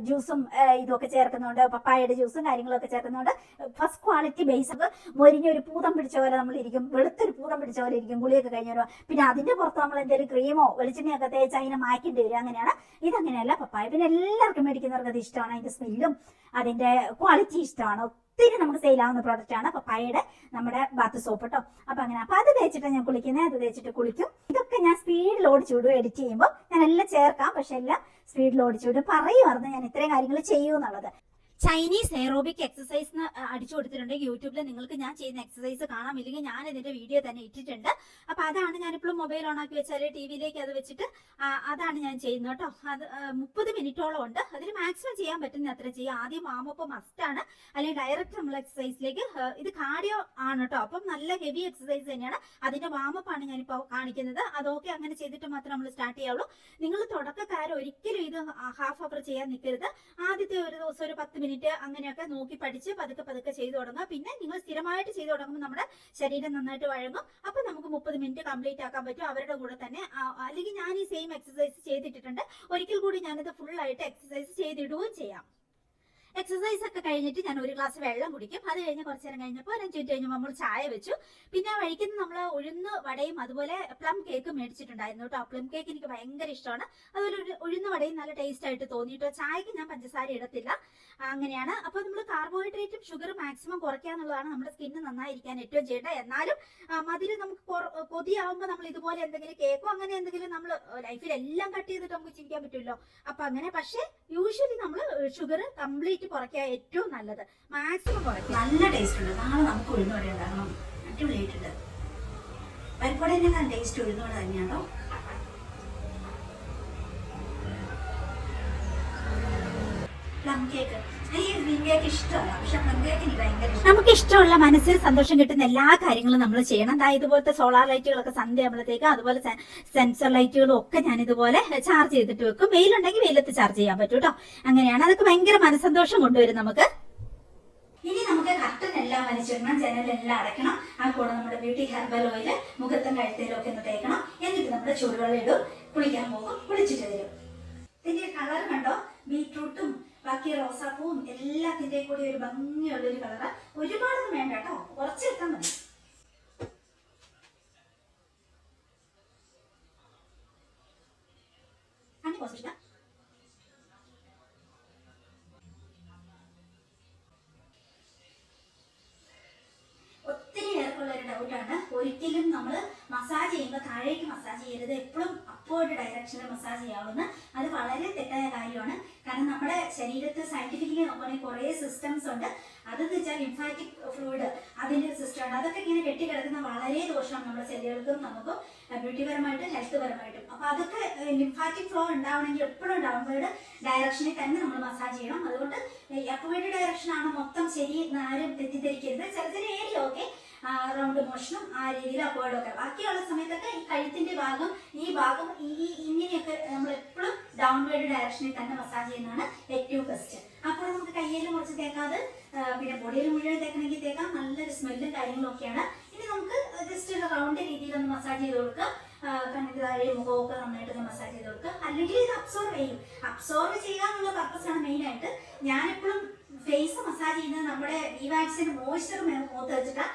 ജ്യൂസും ഇതൊക്കെ ചേർക്കുന്നുണ്ട്, പപ്പായയുടെ ജ്യൂസും കാര്യങ്ങളൊക്കെ ചേർക്കുന്നുണ്ട്. ഫസ്റ്റ് ക്വാളിറ്റി ബേസ് ഒക്കെ മൊരിഞ്ഞൊരു പൂതം പിടിച്ച പോലെ നമ്മളിരിക്കും, വെളുത്തൊരു പൂതം പിടിച്ച പോലെ ഇരിക്കും ഗുളിയൊക്കെ കഴിഞ്ഞാലോ. പിന്നെ അതിന്റെ പുറത്ത് നമ്മൾ എന്തെങ്കിലും ക്രീമോ വെളിച്ചെണ്ണയൊക്കെ തേച്ച് അതിനെ മായ്ക്കേണ്ടി വരും. അങ്ങനെയാണ്. ഇതങ്ങനെയല്ല. പപ്പായ പിന്നെ എല്ലാവർക്കും മേടിക്കുന്നവർക്ക് അത് ഇഷ്ടമാണ്. അതിന്റെ സ്മെല്ലും അതിന്റെ ക്വാളിറ്റി ഇഷ്ടമാണ്. ഒത്തിരി നമുക്ക് സെയിലാവുന്ന പ്രോഡക്റ്റ് ആണ് പപ്പായയുടെ നമ്മുടെ ബാത്ത് സോപ്പ് കേട്ടോ. അപ്പൊ അങ്ങനെ അപ്പൊ അത് തേച്ചിട്ടാണ് ഞാൻ കുളിക്കുന്നത്. അത് തേച്ചിട്ട് കുളിക്കും. ഇതൊക്കെ ഞാൻ സ്പീഡിൽ ഓടിച്ചു വിടും. എഡിറ്റ് ചെയ്യുമ്പോൾ ഞാൻ എല്ലാം ചേർക്കാം, പക്ഷെ എല്ലാം സ്പീഡിൽ ഓടിച്ചു വിടും. പറയുമായിരുന്നു ഞാൻ ഇത്രയും കാര്യങ്ങൾ ചെയ്യൂ എന്നുള്ളത്. ചൈനീസ് എയറോബിക് എക്സസൈസ് അടിച്ചു കൊടുത്തിട്ടുണ്ട് യൂട്യൂബിൽ. നിങ്ങൾക്ക് ഞാൻ ചെയ്യുന്ന എക്സസൈസ് കാണാം, ഇല്ലെങ്കിൽ ഞാൻ ഇതിന്റെ വീഡിയോ തന്നെ ഇട്ടിട്ടുണ്ട്. അപ്പൊ അതാണ് ഞാനിപ്പോഴും മൊബൈൽ ഓൺ ആക്കി വെച്ചാൽ ടിവിയിലേക്ക് അത് വെച്ചിട്ട് അതാണ് ഞാൻ ചെയ്യുന്നത് കേട്ടോ. അത് 30 മിനിറ്റോളം ഉണ്ട്. അതിൽ മാക്സിമം ചെയ്യാൻ പറ്റുന്ന അത്ര ചെയ്യാം. ആദ്യം വാമപ്പ് മസ്റ്റ് ആണ്, അല്ലെങ്കിൽ ഡയറക്റ്റ് നമ്മൾ എക്സസൈസിലേക്ക്. ഇത് കാർഡിയോ ആണ് കേട്ടോ. അപ്പം നല്ല ഹെവി എക്സസൈസ് തന്നെയാണ്. അതിന്റെ വാമപ്പ് ആണ് ഞാനിപ്പോൾ കാണിക്കുന്നത്. അതൊക്കെ അങ്ങനെ ചെയ്തിട്ട് മാത്രം നമ്മൾ സ്റ്റാർട്ട് ചെയ്യാവുള്ളൂ. നിങ്ങൾ തുടക്കക്കാർ ഒരിക്കലും ഇത് ഹാഫ് അവർ ചെയ്യാൻ നിൽക്കരുത്. ആദ്യത്തെ ഒരു ദിവസം ഒരു 10 മിനിറ്റ് അങ്ങനെയൊക്കെ നോക്കി പഠിച്ച് പതുക്കെ ചെയ്തു തുടങ്ങുക. പിന്നെ നിങ്ങൾ സ്ഥിരമായിട്ട് ചെയ്തു തുടങ്ങുമ്പോൾ നമ്മുടെ ശരീരം നന്നായിട്ട് വഴങ്ങും. അപ്പൊ നമുക്ക് 30 മിനിറ്റ് കംപ്ലീറ്റ് ആക്കാൻ പറ്റും അവരുടെ കൂടെ തന്നെ. അല്ലെങ്കിൽ ഞാൻ ഈ സെയിം എക്സസൈസ് ചെയ്തിട്ടുണ്ട്. ഒരിക്കൽ കൂടി ഞാനിത് ഫുൾ ആയിട്ട് എക്സസൈസ് ചെയ്തിടുകയും ചെയ്യാം. എക്സസൈസ് ഒക്കെ കഴിഞ്ഞിട്ട് ഞാൻ ഒരു ഗ്ലാസ് വെള്ളം കുടിക്കും. അത് കഴിഞ്ഞ് കുറച്ചു നേരം കഴിഞ്ഞപ്പോൾ 5 മിനിറ്റ് കഴിഞ്ഞപ്പോൾ നമ്മൾ ചായ വെച്ചു. പിന്നെ വഴിക്കുന്ന നമ്മൾ ഉഴുന്ന് വടയും അതുപോലെ പ്ലം കേക്ക് മേടിച്ചിട്ടുണ്ടായിരുന്നു കേട്ടോ. പ്ലം കേക്ക് എനിക്ക് ഭയങ്കര ഇഷ്ടമാണ്. അതുപോലെ ഉഴുന്ന് വടയും നല്ല ടേസ്റ്റ് ആയിട്ട് തോന്നിട്ടോ. ചായക്ക് ഞാൻ പഞ്ചസാര ഇടത്തില്ല. അങ്ങനെയാണ്. അപ്പൊ നമ്മൾ കാർബോഹൈഡ്രേറ്റും ഷുഗർ മാക്സിമം കുറയ്ക്കുക എന്നുള്ളതാണ് നമ്മുടെ സ്കിന്ന് നന്നായിരിക്കാൻ ഏറ്റവും ചെയ്യേണ്ടത്. എന്നാലും മധുരം നമുക്ക് കൊതിയാവുമ്പോൾ നമ്മൾ ഇതുപോലെ എന്തെങ്കിലും കേക്കോ അങ്ങനെ എന്തെങ്കിലും നമ്മൾ ലൈഫിൽ എല്ലാം കട്ട് ചെയ്തിട്ട് നമുക്ക് ചിരിക്കാൻ പറ്റുമല്ലോ. അപ്പൊ അങ്ങനെ. പക്ഷെ യൂഷ്വലി നമ്മൾ ഷുഗർ കംപ്ലീറ്റ് കുറയ്ക്കുക ഏറ്റവും നല്ലത്. മാക്സിമം കുറയ്ക്കുക. നല്ല ടേസ്റ്റ് ഉണ്ട്. നാളെ നമുക്ക് ഉഴുന്നോടെ ഉണ്ടാക്കണം. അടിപൊളിയായിട്ടുണ്ട്. പരിപ്പടേനേക്കാൾ ടേസ്റ്റ് ഉഴുന്നോടെ തന്നെയാണോ. പ്ലം കേക്ക് നമുക്ക് ഇഷ്ടമുള്ള മനസ്സിൽ സന്തോഷം കിട്ടുന്ന എല്ലാ കാര്യങ്ങളും നമ്മൾ ചെയ്യണം. ഇതുപോലത്തെ സോളാർ ലൈറ്റുകളൊക്കെ സന്ധ്യ ആകുമ്പോഴത്തേക്ക്, അതുപോലെ സെൻസർ ലൈറ്റുകളും ഒക്കെ ഞാൻ ഇതുപോലെ ചാർജ് ചെയ്തിട്ട് വെക്കും. വെയിലുണ്ടെങ്കിൽ വെയിലത്ത് ചാർജ് ചെയ്യാൻ പറ്റും കേട്ടോ. അങ്ങനെയാണ്. അതൊക്കെ ഭയങ്കര മനസ്സന്തോഷം കൊണ്ടുവരും നമുക്ക്. ഇനി നമുക്ക് കർട്ടൻ എല്ലാം വലിച്ചിടണം, ജനലെല്ലാം അടയ്ക്കണം. ആ കൂടെ നമ്മുടെ ബ്യൂട്ടി ഹെർബൽ ഓയിൽ മുഖത്തും കഴുത്തേലും ഒക്കെ ഒന്ന് തേക്കണം. എന്നിട്ട് നമ്മുടെ ചൂടുവെള്ളം ഇടും, കുളിക്കാൻ പോകും, കുളിച്ചിട്ട് തരും. ഇതിന്റെ കളർ കണ്ടോ? ബീട്രൂട്ടും ബാക്കി റോസാപ്പൂവും എല്ലാത്തിന്റെയും കൂടി ഒരു ഭംഗിയുള്ളൊരു കളറ്. ഒരുപാടൊന്നും വേണ്ട കേട്ടോ, കുറച്ച് എടുത്താൽ മതി. ഒത്തിരി പേർക്കുള്ള ഒരു ഡൗട്ടാണ്, ഒരിക്കലും നമ്മൾ മസാജ് ചെയ്യുമ്പോൾ താഴേക്ക് മസാജ് ചെയ്യരുത്, എപ്പോഴും അപ്വേർഡ് ഡയറക്ഷനിൽ മസാജ് ചെയ്യാവുന്ന. അത് വളരെ തെറ്റായ കാര്യമാണ്. കാരണം നമ്മുടെ ശരീരത്തിൽ സയന്റിഫിക്കലി നോക്കുകയാണെങ്കിൽ കുറേ സിസ്റ്റംസ് ഉണ്ട്. അതെന്ന് വെച്ചാൽ ലിംഫാറ്റിക് ഫ്ലൂയിഡ്, അതിന്റെ ഒരു സിസ്റ്റം ഉണ്ട്. അതൊക്കെ ഇങ്ങനെ കെട്ടിക്കിടക്കുന്ന വളരെ ദോഷമാണ് നമ്മുടെ സെല്ലുകൾക്കും നമുക്കും, ബ്യൂട്ടിപരമായിട്ടും ഹെൽത്ത് പരമായിട്ടും. അപ്പൊ അതൊക്കെ ലിംഫാറ്റിക് ഫ്ലോ ഉണ്ടാവണമെങ്കിൽ എപ്പോഴും ഡൗൺവേർഡ് ഡയറക്ഷനിൽ തന്നെ നമ്മൾ മസാജ് ചെയ്യണം. അതുകൊണ്ട് അപ്വേർഡ് ഡയറക്ഷൻ ആണ് മൊത്തം ശരി ആരും തെറ്റിദ്ധരിക്കരുത്. ചില ഏരിയ ഓക്കെ റൗണ്ട് മോഷനും ആ രീതിയിൽ അപ്വേർഡ് ഒക്കെ. ബാക്കിയുള്ള സമയത്തൊക്കെ ഈ കഴുത്തിന്റെ ഭാഗം, ഈ ഭാഗം, ഇങ്ങനെയൊക്കെ നമ്മൾ എപ്പോഴും ഡൗൺവേർഡ് ഡയറക്ഷനിൽ തന്നെ മസാജ് ചെയ്യുന്നതാണ് ഏറ്റവും ബെസ്റ്റ്. അപ്പോൾ നമുക്ക് കയ്യിലും കുറച്ച് തേക്കാതെ പിന്നെ ബോഡിയിൽ മുഴുവൻ തേക്കണമെങ്കിൽ തേക്കാം. നല്ലൊരു സ്മെല്ലും കാര്യങ്ങളും ഒക്കെയാണ്. ഇനി നമുക്ക് ജസ്റ്റ് ഒരു റൗണ്ട് രീതിയിലൊന്ന് മസാജ് ചെയ്ത് കൊടുക്കുക. കണ്ണിന്റെ താഴെ മുഖമൊക്കെ നന്നായിട്ടൊന്ന് മസാജ് ചെയ്ത് കൊടുക്കുക. അല്ലെങ്കിൽ ഇത് അബ്സോർവ് ചെയ്യും. അബ്സോർവ് ചെയ്യുക എന്നുള്ള പർപ്പസാണ് മെയിൻ ആയിട്ട്. ഞാനെപ്പോഴും ഫേസ് മസാജ് ചെയ്യുന്നത് നമ്മുടെ ഈ വാക്സിന് മോയ്സ്ചർ മുഖത്ത് വെച്ചിട്ടാ.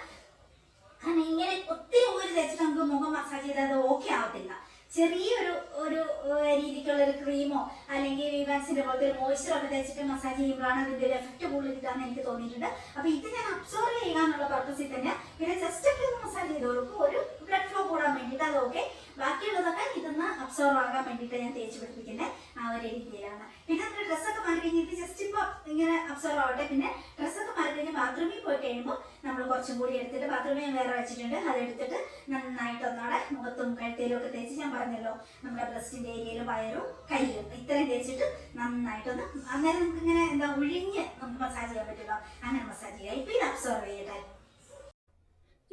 കാരണം ഇങ്ങനെ ഒത്തിരി ഊരി തേച്ചിട്ട് നമുക്ക് മുഖം മസാജ് ചെയ്താൽ അത് ഓക്കെ ആവത്തില്ല. ചെറിയൊരു രീതിക്കുള്ള ഒരു ക്രീമോ അല്ലെങ്കിൽ വിവാക്സിന്റെ പോലത്തെ ഒരു മോയ്സ്ചർ ഒക്കെ തേച്ചിട്ട് മസാജ് ചെയ്യുമ്പോഴാണ് അതിന്റെ ഒരു എഫക്ട് കൂടുതൽ കിട്ടാന്ന് എനിക്ക് തോന്നിയിട്ടുണ്ട്. അപ്പൊ ഇത് ഞാൻ അബ്സോർവ് ചെയ്യുക എന്നുള്ള പർപ്പസിൽ തന്നെ പിന്നെ ജസ്റ്റ് ഒക്കെ ഒന്ന് മസാജ് ചെയ്ത് കൊടുക്കും, ഒരു ബ്ലഡ് ഫ്ലോ കൂടാൻ വേണ്ടിയിട്ട്. അത് ഓക്കെ. ബാക്കിയുള്ളതൊക്കെ ഇതൊന്ന് അബ്സോർവ് ആകാൻ വേണ്ടിയിട്ട് ഞാൻ തേച്ച് പിടിപ്പിക്കുന്ന ആ ഒരു രീതിയിലാണ്. പിന്നെ നമ്മുടെ ഡ്രസ്സൊക്കെ മാറി കഴിഞ്ഞിട്ട് ജസ്റ്റ് ഇപ്പൊ ഇങ്ങനെ അബ്സോർവ് ആവട്ടെ. പിന്നെ ഡ്രസ്സൊക്കെ മാറി കഴിഞ്ഞാൽ ബാത്റൂമിൽ പോയി കഴിയുമ്പോൾ നമ്മൾ കുറച്ചും കൂടി എടുത്തിട്ട്, ബാത്റൂമിൽ വേറെ വെച്ചിട്ടുണ്ട്, അതെടുത്തിട്ട് നന്നായിട്ട് ഒന്നോടെ മുഖത്തും കഴുത്തേലും ഒക്കെ തേച്ച്, ഞാൻ പറഞ്ഞല്ലോ നമ്മുടെ ബ്രസ്റ്റിന്റെ ഏരിയയിലും വയറും കയ്യിലും ഇത്രയും തേച്ചിട്ട് നന്നായിട്ടൊന്ന്, അന്നേരം നമുക്ക് ഇങ്ങനെ എന്താ ഒഴിഞ്ഞ് നമുക്ക് മസാജ് ചെയ്യാൻ പറ്റുമല്ലോ, അങ്ങനെ മസാജ് ചെയ്യാം. ഇപ്പൊ ഇത് അബ്സോർവ് ചെയ്യട്ടെ.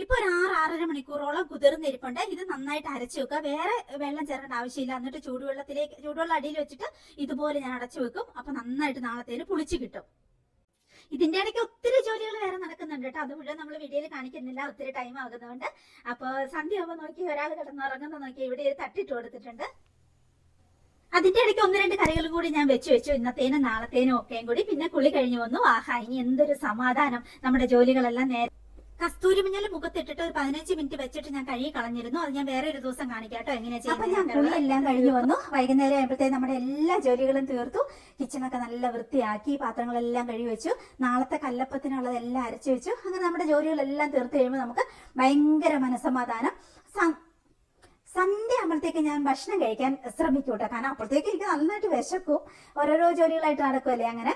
ഇപ്പൊ ഒരു 6-6.5 മണിക്കൂറോളം കുതിർന്നിരിപ്പുണ്ട്. ഇത് നന്നായിട്ട് അരച്ചു വെക്കുക. വേറെ വെള്ളം ചേർക്കേണ്ട ആവശ്യമില്ല. എന്നിട്ട് ചൂടുവെള്ളം അടിയിൽ വെച്ചിട്ട് ഇതുപോലെ ഞാൻ അടച്ചു വെക്കും. അപ്പൊ നന്നായിട്ട് നാളത്തേന് പുളിച്ചു കിട്ടും. ഇതിന്റെ ഇടയ്ക്ക് ഒത്തിരി ജോലികൾ വേറെ നടക്കുന്നുണ്ട് കേട്ടോ. അത് മുഴുവൻ നമ്മൾ വീഡിയോയിൽ കാണിക്കുന്നില്ല, ഒത്തിരി ടൈം ആകുന്നതുകൊണ്ട്. അപ്പൊ സന്ധ്യ ആവുമ്പോൾ നോക്കി ഒരാൾ കിടന്നുറങ്ങുന്ന നോക്കി ഇവിടെ തട്ടിട്ട് കൊടുത്തിട്ടുണ്ട്. അതിന്റെ ഇടയ്ക്ക് 1-2 കറികളും കൂടി ഞാൻ വെച്ചു. ഇന്നത്തേനും നാളത്തേനും ഒക്കെയും കൂടി. പിന്നെ കുളി കഴിഞ്ഞു വന്നു. ആഹാ, ഇനി എന്തൊരു സമാധാനം. നമ്മുടെ ജോലികളെല്ലാം കസ്തൂരി മഞ്ഞൾ മുഖത്തിട്ടിട്ട് ഒരു 15 മിനിറ്റ് വെച്ചിട്ട് ഞാൻ കഴുകി കളഞ്ഞിരുന്നു. അത് ഞാൻ വേറെ ഒരു ദിവസം കാണിക്കാട്ടോ എങ്ങനെയാ ചെയ്യുന്നത്. അപ്പൊ ഞാൻ കുളിയെല്ലാം കഴിഞ്ഞു വന്നു. വൈകുന്നേരം ആയപ്പോഴത്തേക്ക് നമ്മുടെ എല്ലാ ജോലികളും തീർത്തു. കിച്ചണൊക്കെ നല്ല വൃത്തിയാക്കി, പാത്രങ്ങളെല്ലാം കഴുകി വെച്ചു. നാളത്തെ കല്ലപ്പത്തിനുള്ളതെല്ലാം അരച്ചു വെച്ചു. അങ്ങനെ നമ്മുടെ ജോലികളെല്ലാം തീർത്ത് കഴിയുമ്പോൾ നമുക്ക് ഭയങ്കര മനസ്സമാധാനം. സന്ധ്യ ആകുമ്പോഴത്തേക്ക് ഞാൻ ഭക്ഷണം കഴിക്കാൻ ശ്രമിക്കൂട്ടോ. കാരണം അപ്പോഴത്തേക്ക് എനിക്ക് നന്നായിട്ട് വിശക്കും. ഓരോരോ ജോലികളായിട്ട് നടക്കുമല്ലേ. അങ്ങനെ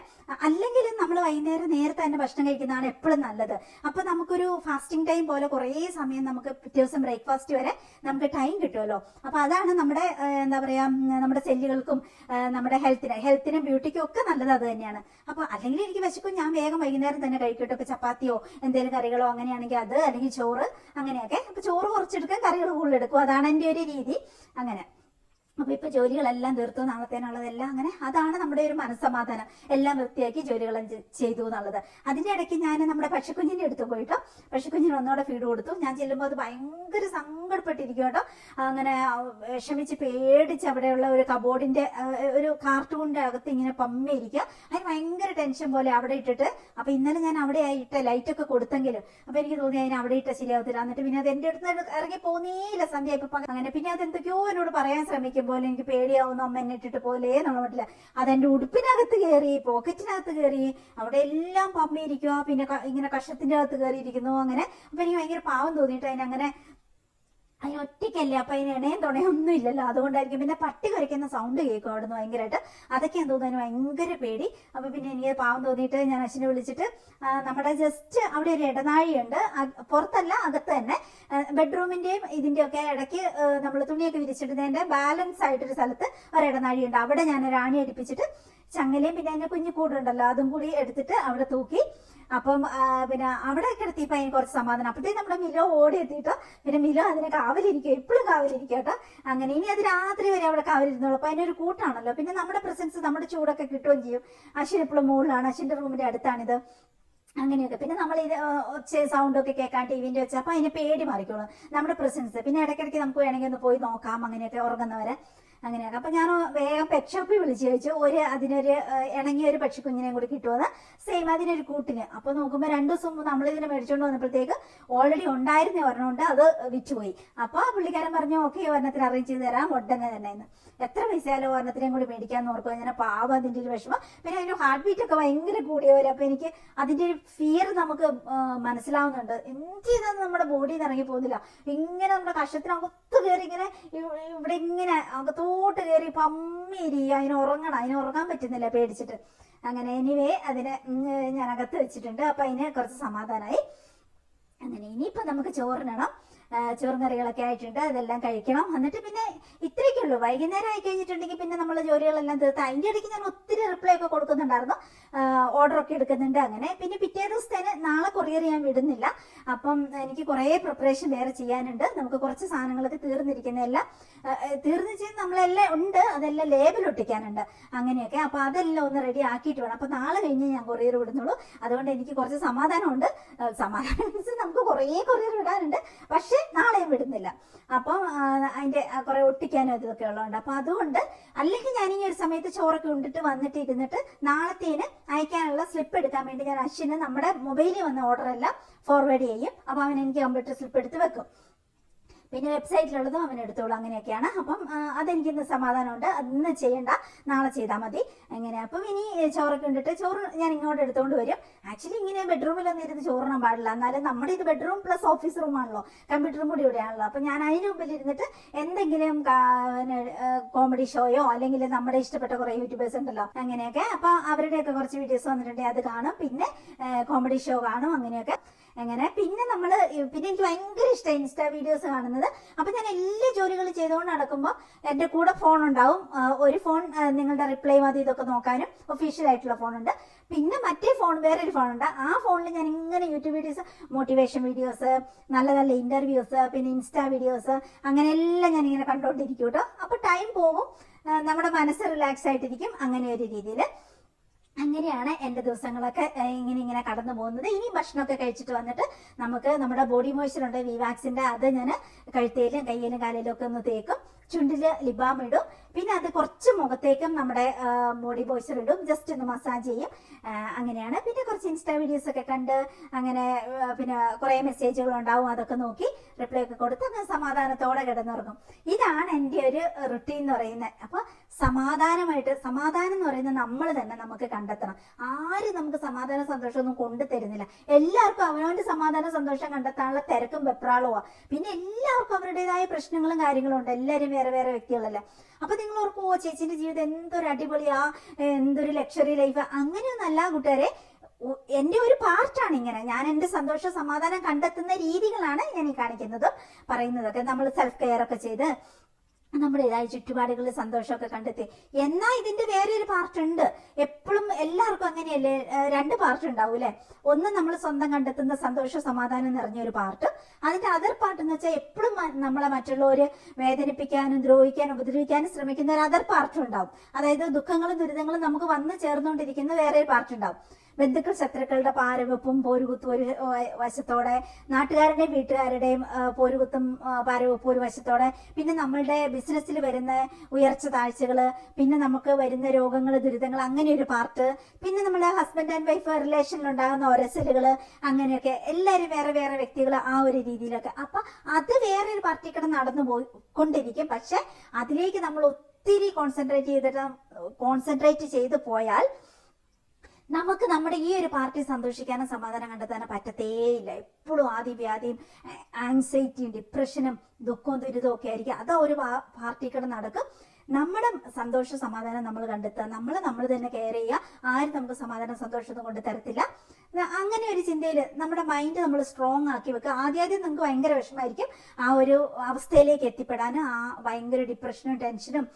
അല്ലെങ്കിലും നമ്മൾ വൈകുന്നേരം നേരത്തെ തന്നെ ഭക്ഷണം കഴിക്കുന്നതാണ് എപ്പോഴും നല്ലത്. അപ്പൊ നമുക്കൊരു ഫാസ്റ്റിംഗ് ടൈം പോലെ കുറേ സമയം നമുക്ക് പിറ്റേ ദിവസം ബ്രേക്ക്ഫാസ്റ്റ് വരെ നമുക്ക് ടൈം കിട്ടുമല്ലോ. അപ്പൊ അതാണ് നമ്മുടെ എന്താ പറയാ, നമ്മുടെ സെല്ലുകൾക്കും നമ്മുടെ ഹെൽത്തിനും ബ്യൂട്ടിക്കും ഒക്കെ നല്ലത് അത് തന്നെയാണ്. അപ്പൊ അല്ലെങ്കിൽ എനിക്ക് വിശക്കും, ഞാൻ വേഗം വൈകുന്നേരം തന്നെ കഴിക്കട്ടെ. ഇപ്പൊ ചപ്പാത്തിയോ എന്തെങ്കിലും കറികളോ അങ്ങനെയാണെങ്കിൽ അത്, അല്ലെങ്കിൽ ചോറ് അങ്ങനെയൊക്കെ. അപ്പൊ ചോറ് കുറച്ചെടുക്കാൻ, കറികൾ കൂടുതലെടുക്കും. അതാണ് എൻ്റെ ഒരു രീതി. അങ്ങനെ അപ്പൊ ഇപ്പൊ ജോലികളെല്ലാം തീർത്തു, നാളത്തേനുള്ളതെല്ലാം. അങ്ങനെ അതാണ് നമ്മുടെ ഒരു മനസ്സമാധാനം. എല്ലാം വൃത്തിയാക്കി ജോലികളും ചെയ്തു എന്നുള്ളത്. അതിന്റെ ഇടയ്ക്ക് ഞാൻ നമ്മുടെ പക്ഷിക്കുഞ്ഞിന്റെ അടുത്ത് പോയിട്ടോ, പക്ഷിക്കുഞ്ഞിന് ഒന്നോടെ ഫീഡ് കൊടുത്തു. ഞാൻ ചെല്ലുമ്പോൾ അത് ഭയങ്കര സങ്കടപ്പെട്ടിരിക്കും കേട്ടോ. അങ്ങനെ വിഷമിച്ച് പേടിച്ച് അവിടെയുള്ള ഒരു കബോർഡിന്റെ ഒരു കാർട്ടൂണിന്റെ അകത്ത് ഇങ്ങനെ പമ്മിയിരിക്കുക. അതിന് ഭയങ്കര ടെൻഷൻ പോലെ അവിടെ ഇട്ടിട്ട്. അപ്പൊ ഇന്നലെ ഞാൻ അവിടെ ഇട്ട ലൈറ്റൊക്കെ കൊടുത്തെങ്കിലും അപ്പൊ എനിക്ക് തോന്നി അതിന് അവിടെ ഇട്ട ശരിയാവത്തില്ല. എന്നിട്ട് പിന്നെ അത് എന്റെ അടുത്ത് ഇറങ്ങി പോന്നേയില്ല സന്ധ്യ. ഇപ്പൊ അങ്ങനെ പിന്നെ അത് എന്തൊക്കെയോ എന്നോട് പറയാൻ ശ്രമിക്കും പോലെ എനിക്ക് പേടിയാവുന്നു, അമ്മ എന്നെ ഇട്ടിട്ട് പോലെ നമ്മൾ പറ്റില്ല. അതെന്റെ ഉടുപ്പിനകത്ത് കയറി, പോക്കറ്റിനകത്ത് കയറി, അവിടെ എല്ലാം പമ്മിയിരിക്കുക. പിന്നെ ഇങ്ങനെ കഷത്തിന്റെ അകത്ത് കയറിയിരിക്കുന്നു. അങ്ങനെ അപ്പൊ എനിക്ക് ഭയങ്കര പാവം തോന്നിയിട്ട് അതിനങ്ങനെ അതിന് ഒറ്റയ്ക്കല്ലേ. അപ്പൊ അതിന് ഇണയും തുണയൊന്നും ഇല്ലല്ലോ, അതുകൊണ്ടായിരിക്കും. പിന്നെ പട്ടി കുരയ്ക്കുന്ന സൗണ്ട് കേൾക്കും അവിടുന്ന് ഭയങ്കരമായിട്ട്. അതൊക്കെയാണ് തോന്നുന്നു ഭയങ്കര പേടി. അപ്പൊ പിന്നെ എനിക്ക് പാവം തോന്നിയിട്ട് ഞാൻ അച്ഛനെ വിളിച്ചിട്ട് നമ്മുടെ ജസ്റ്റ് അവിടെ ഒരു ഇടനാഴിയുണ്ട്, പുറത്തല്ല അകത്ത് തന്നെ, ബെഡ്റൂമിന്റെയും ഇതിന്റെ ഒക്കെ ഇടയ്ക്ക് നമ്മൾ തുണിയൊക്കെ വിരിച്ചിടുന്നതിന്റെ ബാലൻസ് ആയിട്ടൊരു സ്ഥലത്ത് ഒരു ഇടനാഴിയുണ്ട്. അവിടെ ഞാൻ റാണി അടിപ്പിച്ചിട്ട് ചങ്ങലയും പിന്നെ അതിന്റെ കുഞ്ഞു കൂടുണ്ടല്ലോ അതും കൂടി എടുത്തിട്ട് അവിടെ തൂക്കി. അപ്പം പിന്നെ അവിടെ കിടത്തിയപ്പോ അതിന് കുറച്ച് സമാധാനം. അപ്പോഴത്തേക്ക് നമ്മുടെ മിലോ ഓടി എത്തിയിട്ടോ. പിന്നെ മിലോ അതിനെ കാവലിരിക്കും, എപ്പോഴും കാവലിരിക്കും കേട്ടോ. അങ്ങനെ ഇനി അത് രാത്രി വരെ അവിടെ കാവലിരുന്നോളൂ. അപ്പൊ അതിനൊരു കൂട്ടാണല്ലോ. പിന്നെ നമ്മുടെ പ്രസൻസ്, നമ്മുടെ ചൂടൊക്കെ കിട്ടുകയും ചെയ്യും. അശ്വിൻ എപ്പോഴും മുകളിലാണ്, അശ്വിന്റെ റൂമിന്റെ അടുത്താണിത്. അങ്ങനെയൊക്കെ. പിന്നെ നമ്മൾ ഇത് സൗണ്ടൊക്കെ കേൾക്കാൻ ടിവിന്റെ വെച്ചാൽ അപ്പൊ അതിന് പേടി മാറിക്കോളും നമ്മുടെ പ്രസൻസ്. പിന്നെ ഇടയ്ക്കിടയ്ക്ക് നമുക്ക് വേണമെങ്കിൽ ഒന്ന് പോയി നോക്കാം, അങ്ങനെയൊക്കെ ഉറങ്ങുന്നവരെ അങ്ങനെയൊക്കെ. അപ്പൊ ഞാൻ വേഗം പെറ്റ് ഷോപ്പിൽ വിളിച്ചു ചോദിച്ചു അതിനൊരു ഇണങ്ങിയ ഒരു പക്ഷിക്കുഞ്ഞിനെയും കൂടി കിട്ടുമെന്ന്, സെയിം അതിനൊരു കൂട്ടിന്. അപ്പൊ നോക്കുമ്പോൾ 2 ദിവസം മുമ്പ് നമ്മളിതിനെ മേടിച്ചോണ്ട് വന്നപ്പോഴത്തേക്ക് ഓൾറെഡി ഉണ്ടായിരുന്ന ഒരെണ്ണമുണ്ട്, അത് വിറ്റുപോയി. അപ്പൊ പുള്ളിക്കാരൻ പറഞ്ഞു ഓക്കെ ഒരെണ്ണത്തിന് അറേഞ്ച് ചെയ്ത് തരാം ഉടനെ തന്നെ എന്ന്. എത്ര പൈസയാലോ ഒരെണ്ണത്തിനെയും കൂടി മേടിക്കാന്ന് ഓർക്കും. ഞാൻ പാവം അതിന്റെ ഒരു വിഷമം. പിന്നെ അതിന് ഹാർട്ട് ബീറ്റ് ഒക്കെ ഭയങ്കര കൂടിയ പോലെ. അപ്പൊ എനിക്ക് അതിന്റെ ഒരു ഫിയർ നമുക്ക് മനസ്സിലാവുന്നുണ്ട്. എന്ത് ചെയ്താൽ നമ്മുടെ ബോഡിയിൽ നിന്ന് ഇറങ്ങി പോകുന്നില്ല. ഇങ്ങനെ നമ്മുടെ കഷത്തിനകത്ത് കയറി ഇങ്ങനെ ഇവിടെ ഇങ്ങനെ അകത്തോട്ട് കയറി പമ്മിയിരിക്കുക. അതിന് ഉറങ്ങാൻ പറ്റുന്നില്ല പേടിച്ചിട്ട്. അങ്ങനെ എനിവേ അതിനെ ഞാൻ അകത്ത് വെച്ചിട്ടുണ്ട്. അപ്പൊ അതിന് കുറച്ച് സമാധാനമായി. അങ്ങനെ ഇനിയിപ്പോ നമുക്ക് ചോറിനണം. ചോറും കറികളൊക്കെ ആയിട്ടുണ്ട്, അതെല്ലാം കഴിക്കണം. എന്നിട്ട് പിന്നെ ഇത്രയൊക്കെ ഉള്ളൂ. വൈകുന്നേരം ആയി കഴിഞ്ഞിട്ടുണ്ടെങ്കിൽ പിന്നെ നമ്മളെ ജോലികളെല്ലാം തീർത്ത്. അതിന്റെ ഇടയ്ക്ക് ഞാൻ ഒത്തിരി റിപ്ലൈ ഒക്കെ കൊടുക്കുന്നുണ്ടായിരുന്നു, ഓർഡറൊക്കെ എടുക്കുന്നുണ്ട്. അങ്ങനെ പിന്നെ പിറ്റേ ദിവസത്തേന് നാളെ കൊറിയർ ഞാൻ വിടുന്നില്ല. അപ്പം എനിക്ക് കുറേ പ്രിപ്പറേഷൻ വേറെ ചെയ്യാനുണ്ട്. നമുക്ക് കുറച്ച് സാധനങ്ങളൊക്കെ തീർന്നിരിക്കുന്നതെല്ലാം തീർന്നു നമ്മളെല്ലാം ഉണ്ട്, അതെല്ലാം ലേബൽ ഒട്ടിക്കാനുണ്ട് അങ്ങനെയൊക്കെ. അപ്പൊ അതെല്ലാം ഒന്ന് റെഡി ആക്കിയിട്ട് വേണം. അപ്പൊ നാളെ കഴിഞ്ഞ് ഞാൻ കൊറിയർ വിടുന്നുള്ളൂ. അതുകൊണ്ട് എനിക്ക് കുറച്ച് സമാധാനമുണ്ട്. സമാധാനം മീൻസ് നമുക്ക് കുറേ കൊറിയർ വിടാനുണ്ട്, പക്ഷെ നാളെയും വിടുന്നില്ല. അപ്പം അതിന്റെ കുറെ ഒട്ടിക്കാനും ഇതൊക്കെ ഉള്ളതുകൊണ്ട്. അപ്പൊ അതുകൊണ്ട് അല്ലെങ്കിൽ ഞാൻ ഈ ഒരു സമയത്ത് ചോറൊക്കെ ഉണ്ടിട്ട് വന്നിട്ട് ഇരുന്നിട്ട് നാളത്തേന് അയക്കാനുള്ള സ്ലിപ്പ് എടുക്കാൻ വേണ്ടി ഞാൻ അശ്വിന് നമ്മുടെ മൊബൈലിൽ വന്ന ഓർഡർ എല്ലാം ഫോർവേഡ് ചെയ്യും. അപ്പൊ അവൻ എനിക്ക് കമ്പ്യൂട്ടർ സ്ലിപ്പ് എടുത്ത് വെക്കും. പിന്നെ വെബ്സൈറ്റിലുള്ളതും അവൻ എടുത്തോളൂ. അങ്ങനെയൊക്കെയാണ്. അപ്പം അതെനിക്കിന്ന് സമാധാനമുണ്ട്. അന്ന് ചെയ്യണ്ട, നാളെ ചെയ്താൽ മതി. അങ്ങനെ. അപ്പം ഇനി ചോറൊക്കെ ഉണ്ടിട്ട് ചോറ് ഞാൻ ഇങ്ങോട്ട് എടുത്തുകൊണ്ട് വരും. ആക്ച്വലി ഇങ്ങനെ ബെഡ്റൂമിലൊന്നും ഇരുന്ന് ചോറിനാൻ പാടില്ല. എന്നാലും നമ്മുടെ ഇത് ബെഡ്റൂം പ്ലസ് ഓഫീസ് റൂമാണല്ലോ, കമ്പ്യൂട്ടറും കൂടി ഇവിടെയാണല്ലോ. അപ്പൊ ഞാൻ അതിന് മുമ്പിൽ ഇരുന്നിട്ട് എന്തെങ്കിലും കോമഡി ഷോയോ അല്ലെങ്കിൽ നമ്മുടെ ഇഷ്ടപ്പെട്ട കുറെ യൂട്യൂബേഴ്സ് ഉണ്ടല്ലോ അങ്ങനെയൊക്കെ, അപ്പൊ അവരുടെയൊക്കെ കുറച്ച് വീഡിയോസ് വന്നിട്ടുണ്ടെങ്കിൽ അത് കാണും. പിന്നെ കോമഡി ഷോ കാണും. അങ്ങനെയൊക്കെ. അങ്ങനെ പിന്നെ എനിക്ക് ഭയങ്കര ഇഷ്ടം ഇൻസ്റ്റാ വീഡിയോസ് കാണുന്നത്. അപ്പൊ ഞാൻ എല്ലാ ജോലികളും ചെയ്തുകൊണ്ട് നടക്കുമ്പോൾ എന്റെ കൂടെ ഫോൺ ഉണ്ടാവും. ഒരു ഫോൺ നിങ്ങളുടെ റിപ്ലൈ മതി ഇതൊക്കെ നോക്കാനും ഒഫീഷ്യൽ ആയിട്ടുള്ള ഫോണുണ്ട്. പിന്നെ മറ്റേ ഫോൺ വേറൊരു ഫോണുണ്ട്. ആ ഫോണിൽ ഞാൻ ഇങ്ങനെ യൂട്യൂബ് വീഡിയോസ്, മോട്ടിവേഷൻ വീഡിയോസ്, നല്ല നല്ല ഇന്റർവ്യൂസ്, പിന്നെ ഇൻസ്റ്റാ വീഡിയോസ്, അങ്ങനെ എല്ലാം ഞാൻ ഇങ്ങനെ കണ്ടോണ്ടിരിക്കും കേട്ടോ. അപ്പൊ ടൈം പോകും, നമ്മുടെ മനസ്സ് റിലാക്സ് ആയിട്ടിരിക്കും. അങ്ങനെ ഒരു രീതിയിൽ അങ്ങനെയാണ് എൻ്റെ ദിവസങ്ങളൊക്കെ ഇങ്ങനെ കടന്നു പോകുന്നത്. ഇനി ഭക്ഷണമൊക്കെ കഴിച്ചിട്ട് വന്നിട്ട് നമുക്ക് നമ്മുടെ ബോഡി മോയ്സ്ചർ ഉണ്ട് വിവാക്സിന്റെ, അത് ഞാൻ കഴുത്തേലും കയ്യിലും കാലിലും ഒക്കെ ഒന്ന് തേക്കും. ചുണ്ടില് ലിബാം ഇടും. പിന്നെ അത് കുറച്ച് മുഖത്തേക്കും നമ്മുടെ ബോഡി മോയ്സ്ചർ ഇടും, ജസ്റ്റ് ഒന്ന് മസാജ് ചെയ്യും. അങ്ങനെയാണ്. പിന്നെ കുറച്ച് ഇൻസ്റ്റാ വീഡിയോസ് ഒക്കെ കണ്ട് അങ്ങനെ പിന്നെ കുറേ മെസ്സേജുകൾ ഉണ്ടാവും, അതൊക്കെ നോക്കി റിപ്ലൈ ഒക്കെ കൊടുത്ത് അങ്ങനെ സമാധാനത്തോടെ കിടന്നുറങ്ങും. ഇതാണ് എൻ്റെ ഒരു റുട്ടീൻ എന്ന് പറയുന്നത്. അപ്പോൾ സമാധാനം എന്ന് പറയുന്നത് നമ്മൾ തന്നെ നമുക്ക് കണ്ടെത്തണം. ആരും നമുക്ക് സമാധാന സന്തോഷമൊന്നും കൊണ്ടു തരുന്നില്ല. എല്ലാവർക്കും അവനവന്റെ സമാധാന സന്തോഷം കണ്ടെത്താനുള്ള തിരക്കും വെപ്രാളവുമാണ്. പിന്നെ എല്ലാവർക്കും അവരുടേതായ പ്രശ്നങ്ങളും കാര്യങ്ങളും ഉണ്ട്. എല്ലാവരും വേറെ വേറെ വ്യക്തികളല്ല. അപ്പൊ നിങ്ങൾ ഓർക്കും, ഓ ചേച്ചിന്റെ ജീവിതം എന്തൊരു അടിപൊളിയാ, എന്തൊരു ലക്ഷറി ലൈഫ്. അങ്ങനെയൊന്നല്ല കൂട്ടുകാരെ. എന്റെ ഒരു പാർട്ടാണ് ഇങ്ങനെ. ഞാൻ എന്റെ സന്തോഷ സമാധാനം കണ്ടെത്തുന്ന രീതികളാണ് ഞാൻ ഈ കാണിക്കുന്നത് പറയുന്നതൊക്കെ. നമ്മൾ സെൽഫ് കെയർ ഒക്കെ ചെയ്ത് നമ്മുടേതായ ചുറ്റുപാടുകളിൽ സന്തോഷമൊക്കെ കണ്ടെത്തി. എന്നാൽ ഇതിന്റെ വേറെ ഒരു പാർട്ട് ഉണ്ട്. എപ്പോഴും എല്ലാവർക്കും അങ്ങനെയല്ലേ, 2 പാർട്ട് ഉണ്ടാവും അല്ലെ. ഒന്ന് നമ്മൾ സ്വന്തം കണ്ടെത്തുന്ന സന്തോഷ സമാധാനം നിറഞ്ഞൊരു പാർട്ട്. അതിന്റെ അതർ പാർട്ട് എന്ന് വെച്ചാൽ എപ്പോഴും നമ്മളെ മറ്റുള്ളവര് വേദനിപ്പിക്കാനും ദ്രോഹിക്കാനും ഉപദ്രവിക്കാനും ശ്രമിക്കുന്ന ഒരു അതർ പാർട്ടും ഉണ്ടാവും. അതായത് ദുഃഖങ്ങളും ദുരിതങ്ങളും നമുക്ക് വന്നു ചേർന്നുകൊണ്ടിരിക്കുന്ന വേറെ ഒരു പാർട്ട് ഉണ്ടാവും. ബന്ധുക്കൾ ശത്രുക്കളുടെ പാരവെപ്പും പോരുകുത്തും ഒരു വശത്തോടെ, നാട്ടുകാരുടെയും വീട്ടുകാരുടെയും പോരുകുത്തും പാരവെപ്പും ഒരു വശത്തോടെ, പിന്നെ നമ്മളുടെ ബിസിനസ്സിൽ വരുന്ന ഉയർച്ച താഴ്ചകള്, പിന്നെ നമുക്ക് വരുന്ന രോഗങ്ങൾ ദുരിതങ്ങൾ, അങ്ങനെ ഒരു പാർട്ട്, പിന്നെ നമ്മുടെ ഹസ്ബൻഡ് ആൻഡ് വൈഫ് റിലേഷനിൽ ഉണ്ടാകുന്ന ഒരസലുകള്, അങ്ങനെയൊക്കെ എല്ലാവരും വേറെ വേറെ വ്യക്തികൾ ആ ഒരു രീതിയിലൊക്കെ. അപ്പൊ അത് വേറെ ഒരു പാർട്ടിക്കടെ നടന്നു കൊണ്ടിരിക്കും. പക്ഷെ അതിലേക്ക് നമ്മൾ ഒത്തിരി കോൺസെൻട്രേറ്റ് ചെയ്ത് പോയാൽ നമുക്ക് നമ്മുടെ ഈ ഒരു പാർട്ടി സന്തോഷിക്കാനും സമാധാനം കണ്ടെത്താനും പറ്റത്തേയില്ല. എപ്പോഴും ആദിവ്യാധിയും ആൻസൈറ്റിയും ഡിപ്രഷനും ദുഃഖവും ദുരിതവും ഒക്കെ ആയിരിക്കും. അത് ഒരു പാർട്ടിക്കടെ നടക്കും. നമ്മുടെ സന്തോഷ സമാധാനം നമ്മൾ കണ്ടെത്തുക, നമ്മൾ തന്നെ കെയർ ചെയ്യുക. ആരും നമുക്ക് സമാധാനം സന്തോഷമൊന്നും കൊണ്ട് തരത്തില്ല. അങ്ങനെ ഒരു ചിന്തയിൽ നമ്മുടെ മൈൻഡ് നമ്മൾ സ്ട്രോങ് ആക്കി വെക്കുക. ആദ്യം നിങ്ങൾക്ക് ഭയങ്കര വിഷമമായിരിക്കും ആ ഒരു അവസ്ഥയിലേക്ക് എത്തിപ്പെടാനും. ആ ഭയങ്കര ഡിപ്രഷനും ടെൻഷനും,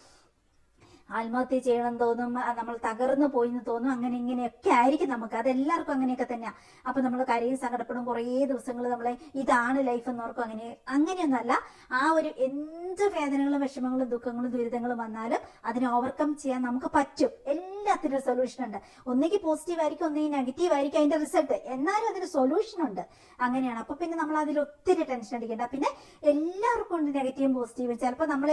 ആത്മഹത്യ ചെയ്യണം തോന്നും, നമ്മൾ തകർന്നു പോയിന്ന് തോന്നും, അങ്ങനെ ഇങ്ങനെയൊക്കെ ആയിരിക്കും നമുക്ക്. അതെല്ലാവർക്കും അങ്ങനെയൊക്കെ തന്നെയാണ്. അപ്പൊ നമ്മൾ കരയും സങ്കടപ്പെടും കുറേ ദിവസങ്ങൾ. നമ്മളെ ഇതാണ് ലൈഫ് എന്നോർക്കും. അങ്ങനെയൊന്നല്ല. ആ ഒരു എന്ത് വേദനകളും വിഷമങ്ങളും ദുഃഖങ്ങളും ദുരിതങ്ങളും വന്നാലും അതിനെ ഓവർകം ചെയ്യാൻ നമുക്ക് പറ്റും. എല്ലാത്തിനും സൊല്യൂഷൻ ഉണ്ട്. ഒന്നുകിൽ പോസിറ്റീവ് ആയിരിക്കും, ഒന്നുകിൽ നെഗറ്റീവ് ആയിരിക്കും അതിന്റെ റിസൾട്ട്. എന്നാലും അതിന് സൊല്യൂഷൻ ഉണ്ട്. അങ്ങനെയാണ്. അപ്പൊ പിന്നെ നമ്മൾ അതിൽ ഒത്തിരി ടെൻഷൻ അടിക്കേണ്ട. പിന്നെ എല്ലാവർക്കും ഉണ്ട് നെഗറ്റീവും പോസിറ്റീവും. ചിലപ്പോൾ നമ്മൾ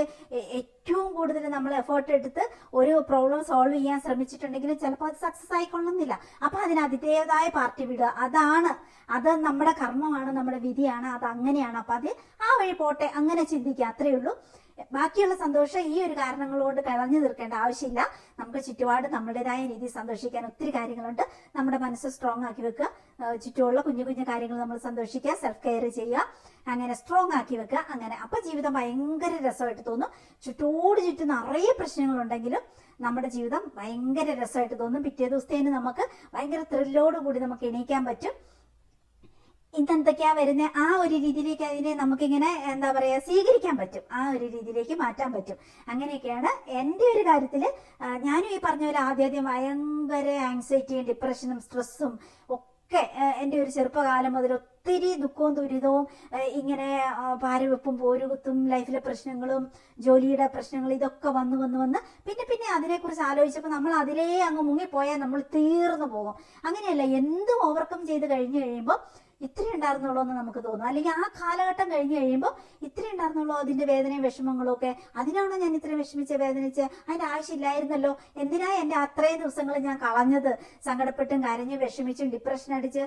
ഏറ്റവും കൂടുതൽ നമ്മൾ എഫേർട്ട് എടുത്ത് ഒരു പ്രോബ്ലം സോൾവ് ചെയ്യാൻ ശ്രമിച്ചിട്ടുണ്ടെങ്കിലും ചിലപ്പോൾ അത് സക്സസ് ആയിക്കൊള്ളുന്നില്ല. അപ്പൊ അതിന് അതിൻ്റെതായ പാർട്ടി വിടുക. അത് നമ്മുടെ കർമ്മമാണ്, നമ്മുടെ വിധിയാണ്, അത് അങ്ങനെയാണ്. അപ്പൊ അത് ആ വഴി പോട്ടെ, അങ്ങനെ ചിന്തിക്കുക. അത്രയേ ഉള്ളൂ. ബാക്കിയുള്ള സന്തോഷം ഈ ഒരു കാരണങ്ങൾ കൊണ്ട് കളഞ്ഞു തീർക്കേണ്ട ആവശ്യമില്ല. നമുക്ക് ചുറ്റുപാട് നമ്മുടേതായ രീതിയിൽ സന്തോഷിക്കാൻ ഒത്തിരി കാര്യങ്ങളുണ്ട്. നമ്മുടെ മനസ്സ് സ്ട്രോങ് ആക്കി വെക്കുക. ചുറ്റുമുള്ള കുഞ്ഞു കുഞ്ഞു കാര്യങ്ങൾ നമ്മൾ സന്തോഷിക്കുക, സെൽഫ് കെയർ ചെയ്യുക, അങ്ങനെ സ്ട്രോങ് ആക്കി വെക്കുക. അങ്ങനെ അപ്പൊ ജീവിതം ഭയങ്കര രസമായിട്ട് തോന്നും. ചുറ്റും നിറയെ പ്രശ്നങ്ങളുണ്ടെങ്കിലും നമ്മുടെ ജീവിതം ഭയങ്കര രസമായിട്ട് തോന്നും. പിറ്റേ ദിവസത്തേന് നമുക്ക് ഭയങ്കര ത്രില്ലോട് കൂടി നമുക്ക് എണീക്കാൻ പറ്റും. ഇതെന്തൊക്കെയാ വരുന്നത് ആ ഒരു രീതിയിലേക്ക് അതിനെ നമുക്കിങ്ങനെ എന്താ പറയാ സ്വീകരിക്കാൻ പറ്റും. ആ ഒരു രീതിയിലേക്ക് മാറ്റാൻ പറ്റും. അങ്ങനെയൊക്കെയാണ് എൻ്റെ ഒരു കാര്യത്തിൽ. ഞാനും ഈ പറഞ്ഞ പോലെ ആദ്യം ഭയങ്കര ആങ്സൈറ്റിയും ഡിപ്രഷനും സ്ട്രെസ്സും ഒക്കെ എൻ്റെ ഒരു ചെറുപ്പകാലം മുതൽ ഒത്തിരി ദുഃഖവും ദുരിതവും ഇങ്ങനെ പാരവെപ്പും പോരുകുത്തും ലൈഫിലെ പ്രശ്നങ്ങളും ജോലിയുടെ പ്രശ്നങ്ങളും ഇതൊക്കെ വന്ന് പിന്നെ അതിനെക്കുറിച്ച് ആലോചിച്ചപ്പോൾ നമ്മൾ അതിലേ അങ്ങ് മുങ്ങിപ്പോയാൽ നമ്മൾ തീർന്നു പോകും. അങ്ങനെയല്ല, എന്തും ഓവർകം ചെയ്ത് കഴിഞ്ഞു കഴിയുമ്പോൾ ഇത്ര ഉണ്ടായിരുന്നുള്ളൂ എന്ന് നമുക്ക് തോന്നും. അല്ലെങ്കിൽ ആ കാലഘട്ടം കഴിഞ്ഞ് കഴിയുമ്പോൾ ഇത്ര ഉണ്ടായിരുന്നുള്ളൂ അതിന്റെ വേദനയും വിഷമങ്ങളും ഒക്കെ. അതിനാണോ ഞാൻ ഇത്ര വേദനിച്ച് അതിന്റെ ആവശ്യമില്ലായിരുന്നല്ലോ, എന്തിനാ എന്റെ അത്രയും ദിവസങ്ങൾ ഞാൻ കളഞ്ഞത്, സങ്കടപ്പെട്ടും കരഞ്ഞും വിഷമിച്ചും ഡിപ്രഷൻ അടിച്ച്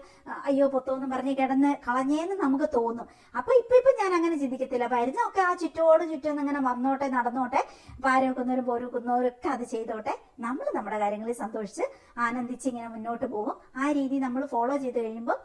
അയ്യോ പൊത്തോന്നും പറഞ്ഞ് കിടന്ന് കളഞ്ഞേന്ന് നമുക്ക് തോന്നും. അപ്പൊ ഇപ്പൊ ഞാൻ അങ്ങനെ ചിന്തിക്കത്തില്ല. വരുന്നൊക്കെ ആ ചുറ്റും ഇങ്ങനെ വന്നോട്ടെ, നടന്നോട്ടെ, പാരവെക്കുന്നവരും പോരുക്കുന്നവരും ഒക്കെ അത് ചെയ്തോട്ടെ. നമ്മൾ നമ്മുടെ കാര്യങ്ങളിൽ സന്തോഷിച്ച് ആനന്ദിച്ച് ഇങ്ങനെ മുന്നോട്ട് പോകും. ആ രീതി നമ്മൾ ഫോളോ ചെയ്ത് കഴിയുമ്പോൾ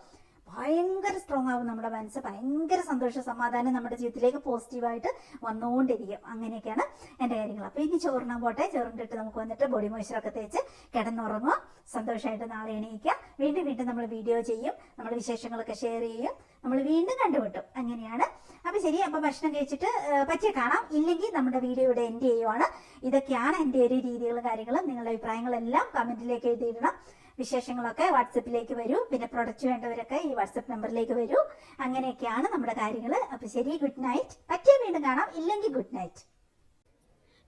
ഭയങ്കര സ്ട്രോങ് ആവും നമ്മുടെ മനസ്സ്. ഭയങ്കര സന്തോഷ സമാധാനം നമ്മുടെ ജീവിതത്തിലേക്ക് പോസിറ്റീവായിട്ട് വന്നുകൊണ്ടിരിക്കും. അങ്ങനെയൊക്കെയാണ് എൻ്റെ കാര്യങ്ങൾ. അപ്പൊ ഇനി ചോറിനാൻ പോട്ടെ. ചോറിനിട്ട് നമുക്ക് വന്നിട്ട് ബോഡി മോയ്സ്ചറൊക്കെ തേച്ച് കിടന്നുറങ്ങുക. സന്തോഷമായിട്ട് നാളെ എണീക്കുക. വീണ്ടും നമ്മൾ വീഡിയോ ചെയ്യും, നമ്മൾ വിശേഷങ്ങളൊക്കെ ഷെയർ ചെയ്യും, നമ്മൾ വീണ്ടും കണ്ടുമുട്ടും. അങ്ങനെയാണ്. അപ്പൊ ശരി. അപ്പൊ ഭക്ഷണം കഴിച്ചിട്ട് പറ്റിയ കാണാം, ഇല്ലെങ്കിൽ നമ്മുടെ വീഡിയോയുടെ എൻഡ് ചെയ്യുവാണ്. ഇതൊക്കെയാണ് എൻ്റെ ഒരു രീതികളും കാര്യങ്ങളും. നിങ്ങളുടെ അഭിപ്രായങ്ങളെല്ലാം കമന്റിലേക്ക് എഴുതിയിടണം. വിശേഷങ്ങളൊക്കെ വാട്സപ്പിലേക്ക് വരൂ. പിന്നെ പ്രൊഡക്റ്റ് വേണ്ടവരൊക്കെ ഈ വാട്സപ്പ് നമ്പറിലേക്ക് വരൂ. അങ്ങനെയൊക്കെയാണ് നമ്മുടെ കാര്യങ്ങൾ. അപ്പൊ ശരി, ഗുഡ് നൈറ്റ്. പറ്റിയ വീണ്ടും കാണാം, ഇല്ലെങ്കിൽ ഗുഡ് നൈറ്റ്.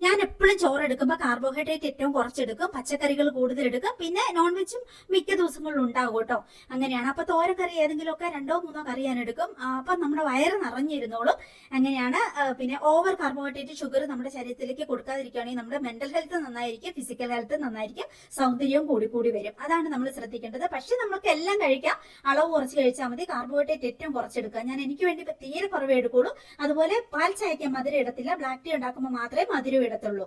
ഞാൻ എപ്പോഴും ചോറ് എടുക്കുമ്പോൾ കാർബോഹൈഡ്രേറ്റ് ഏറ്റവും കുറച്ചെടുക്കും, പച്ചക്കറികൾ കൂടുതൽ എടുക്കും, പിന്നെ നോൺ വെജും മിക്ക ദിവസങ്ങളിലും ഉണ്ടാകും കേട്ടോ. അങ്ങനെയാണ്. അപ്പൊ തോരക്കറി ഏതെങ്കിലുമൊക്കെ 2-3 കറി ഞാൻ എടുക്കും. അപ്പൊ നമ്മുടെ വയറ് നിറഞ്ഞിരുന്നോളും. അങ്ങനെയാണ്. പിന്നെ ഓവർ കാർബോഹൈഡ്രേറ്റ് ഷുഗർ നമ്മുടെ ശരീരത്തിലേക്ക് കൊടുക്കാതിരിക്കുകയാണെങ്കിൽ നമ്മുടെ മെന്റൽ ഹെൽത്ത് നന്നായിരിക്കും, ഫിസിക്കൽ ഹെൽത്ത് നന്നായിരിക്കും, സൗന്ദര്യവും കൂടി വരും. അതാണ് നമ്മൾ ശ്രദ്ധിക്കേണ്ടത്. പക്ഷെ നമുക്ക് എല്ലാം കഴിക്കാം, അളവ് കുറച്ച് കഴിച്ചാൽ മതി. കാർബോഹൈഡ്രേറ്റ് ഏറ്റവും കുറച്ചെടുക്കുക. ഞാൻ എനിക്ക് വേണ്ടി തീരെ കുറവേ എടുക്കുള്ളൂ. അതുപോലെ പാൽ ചായക്ക് മധുരം ഇടത്തില്ല, ബ്ലാക്ക് ടീ ഉണ്ടാക്കുമ്പോൾ മാത്രമേ മധുരം ഇടത്തുള്ളൂ.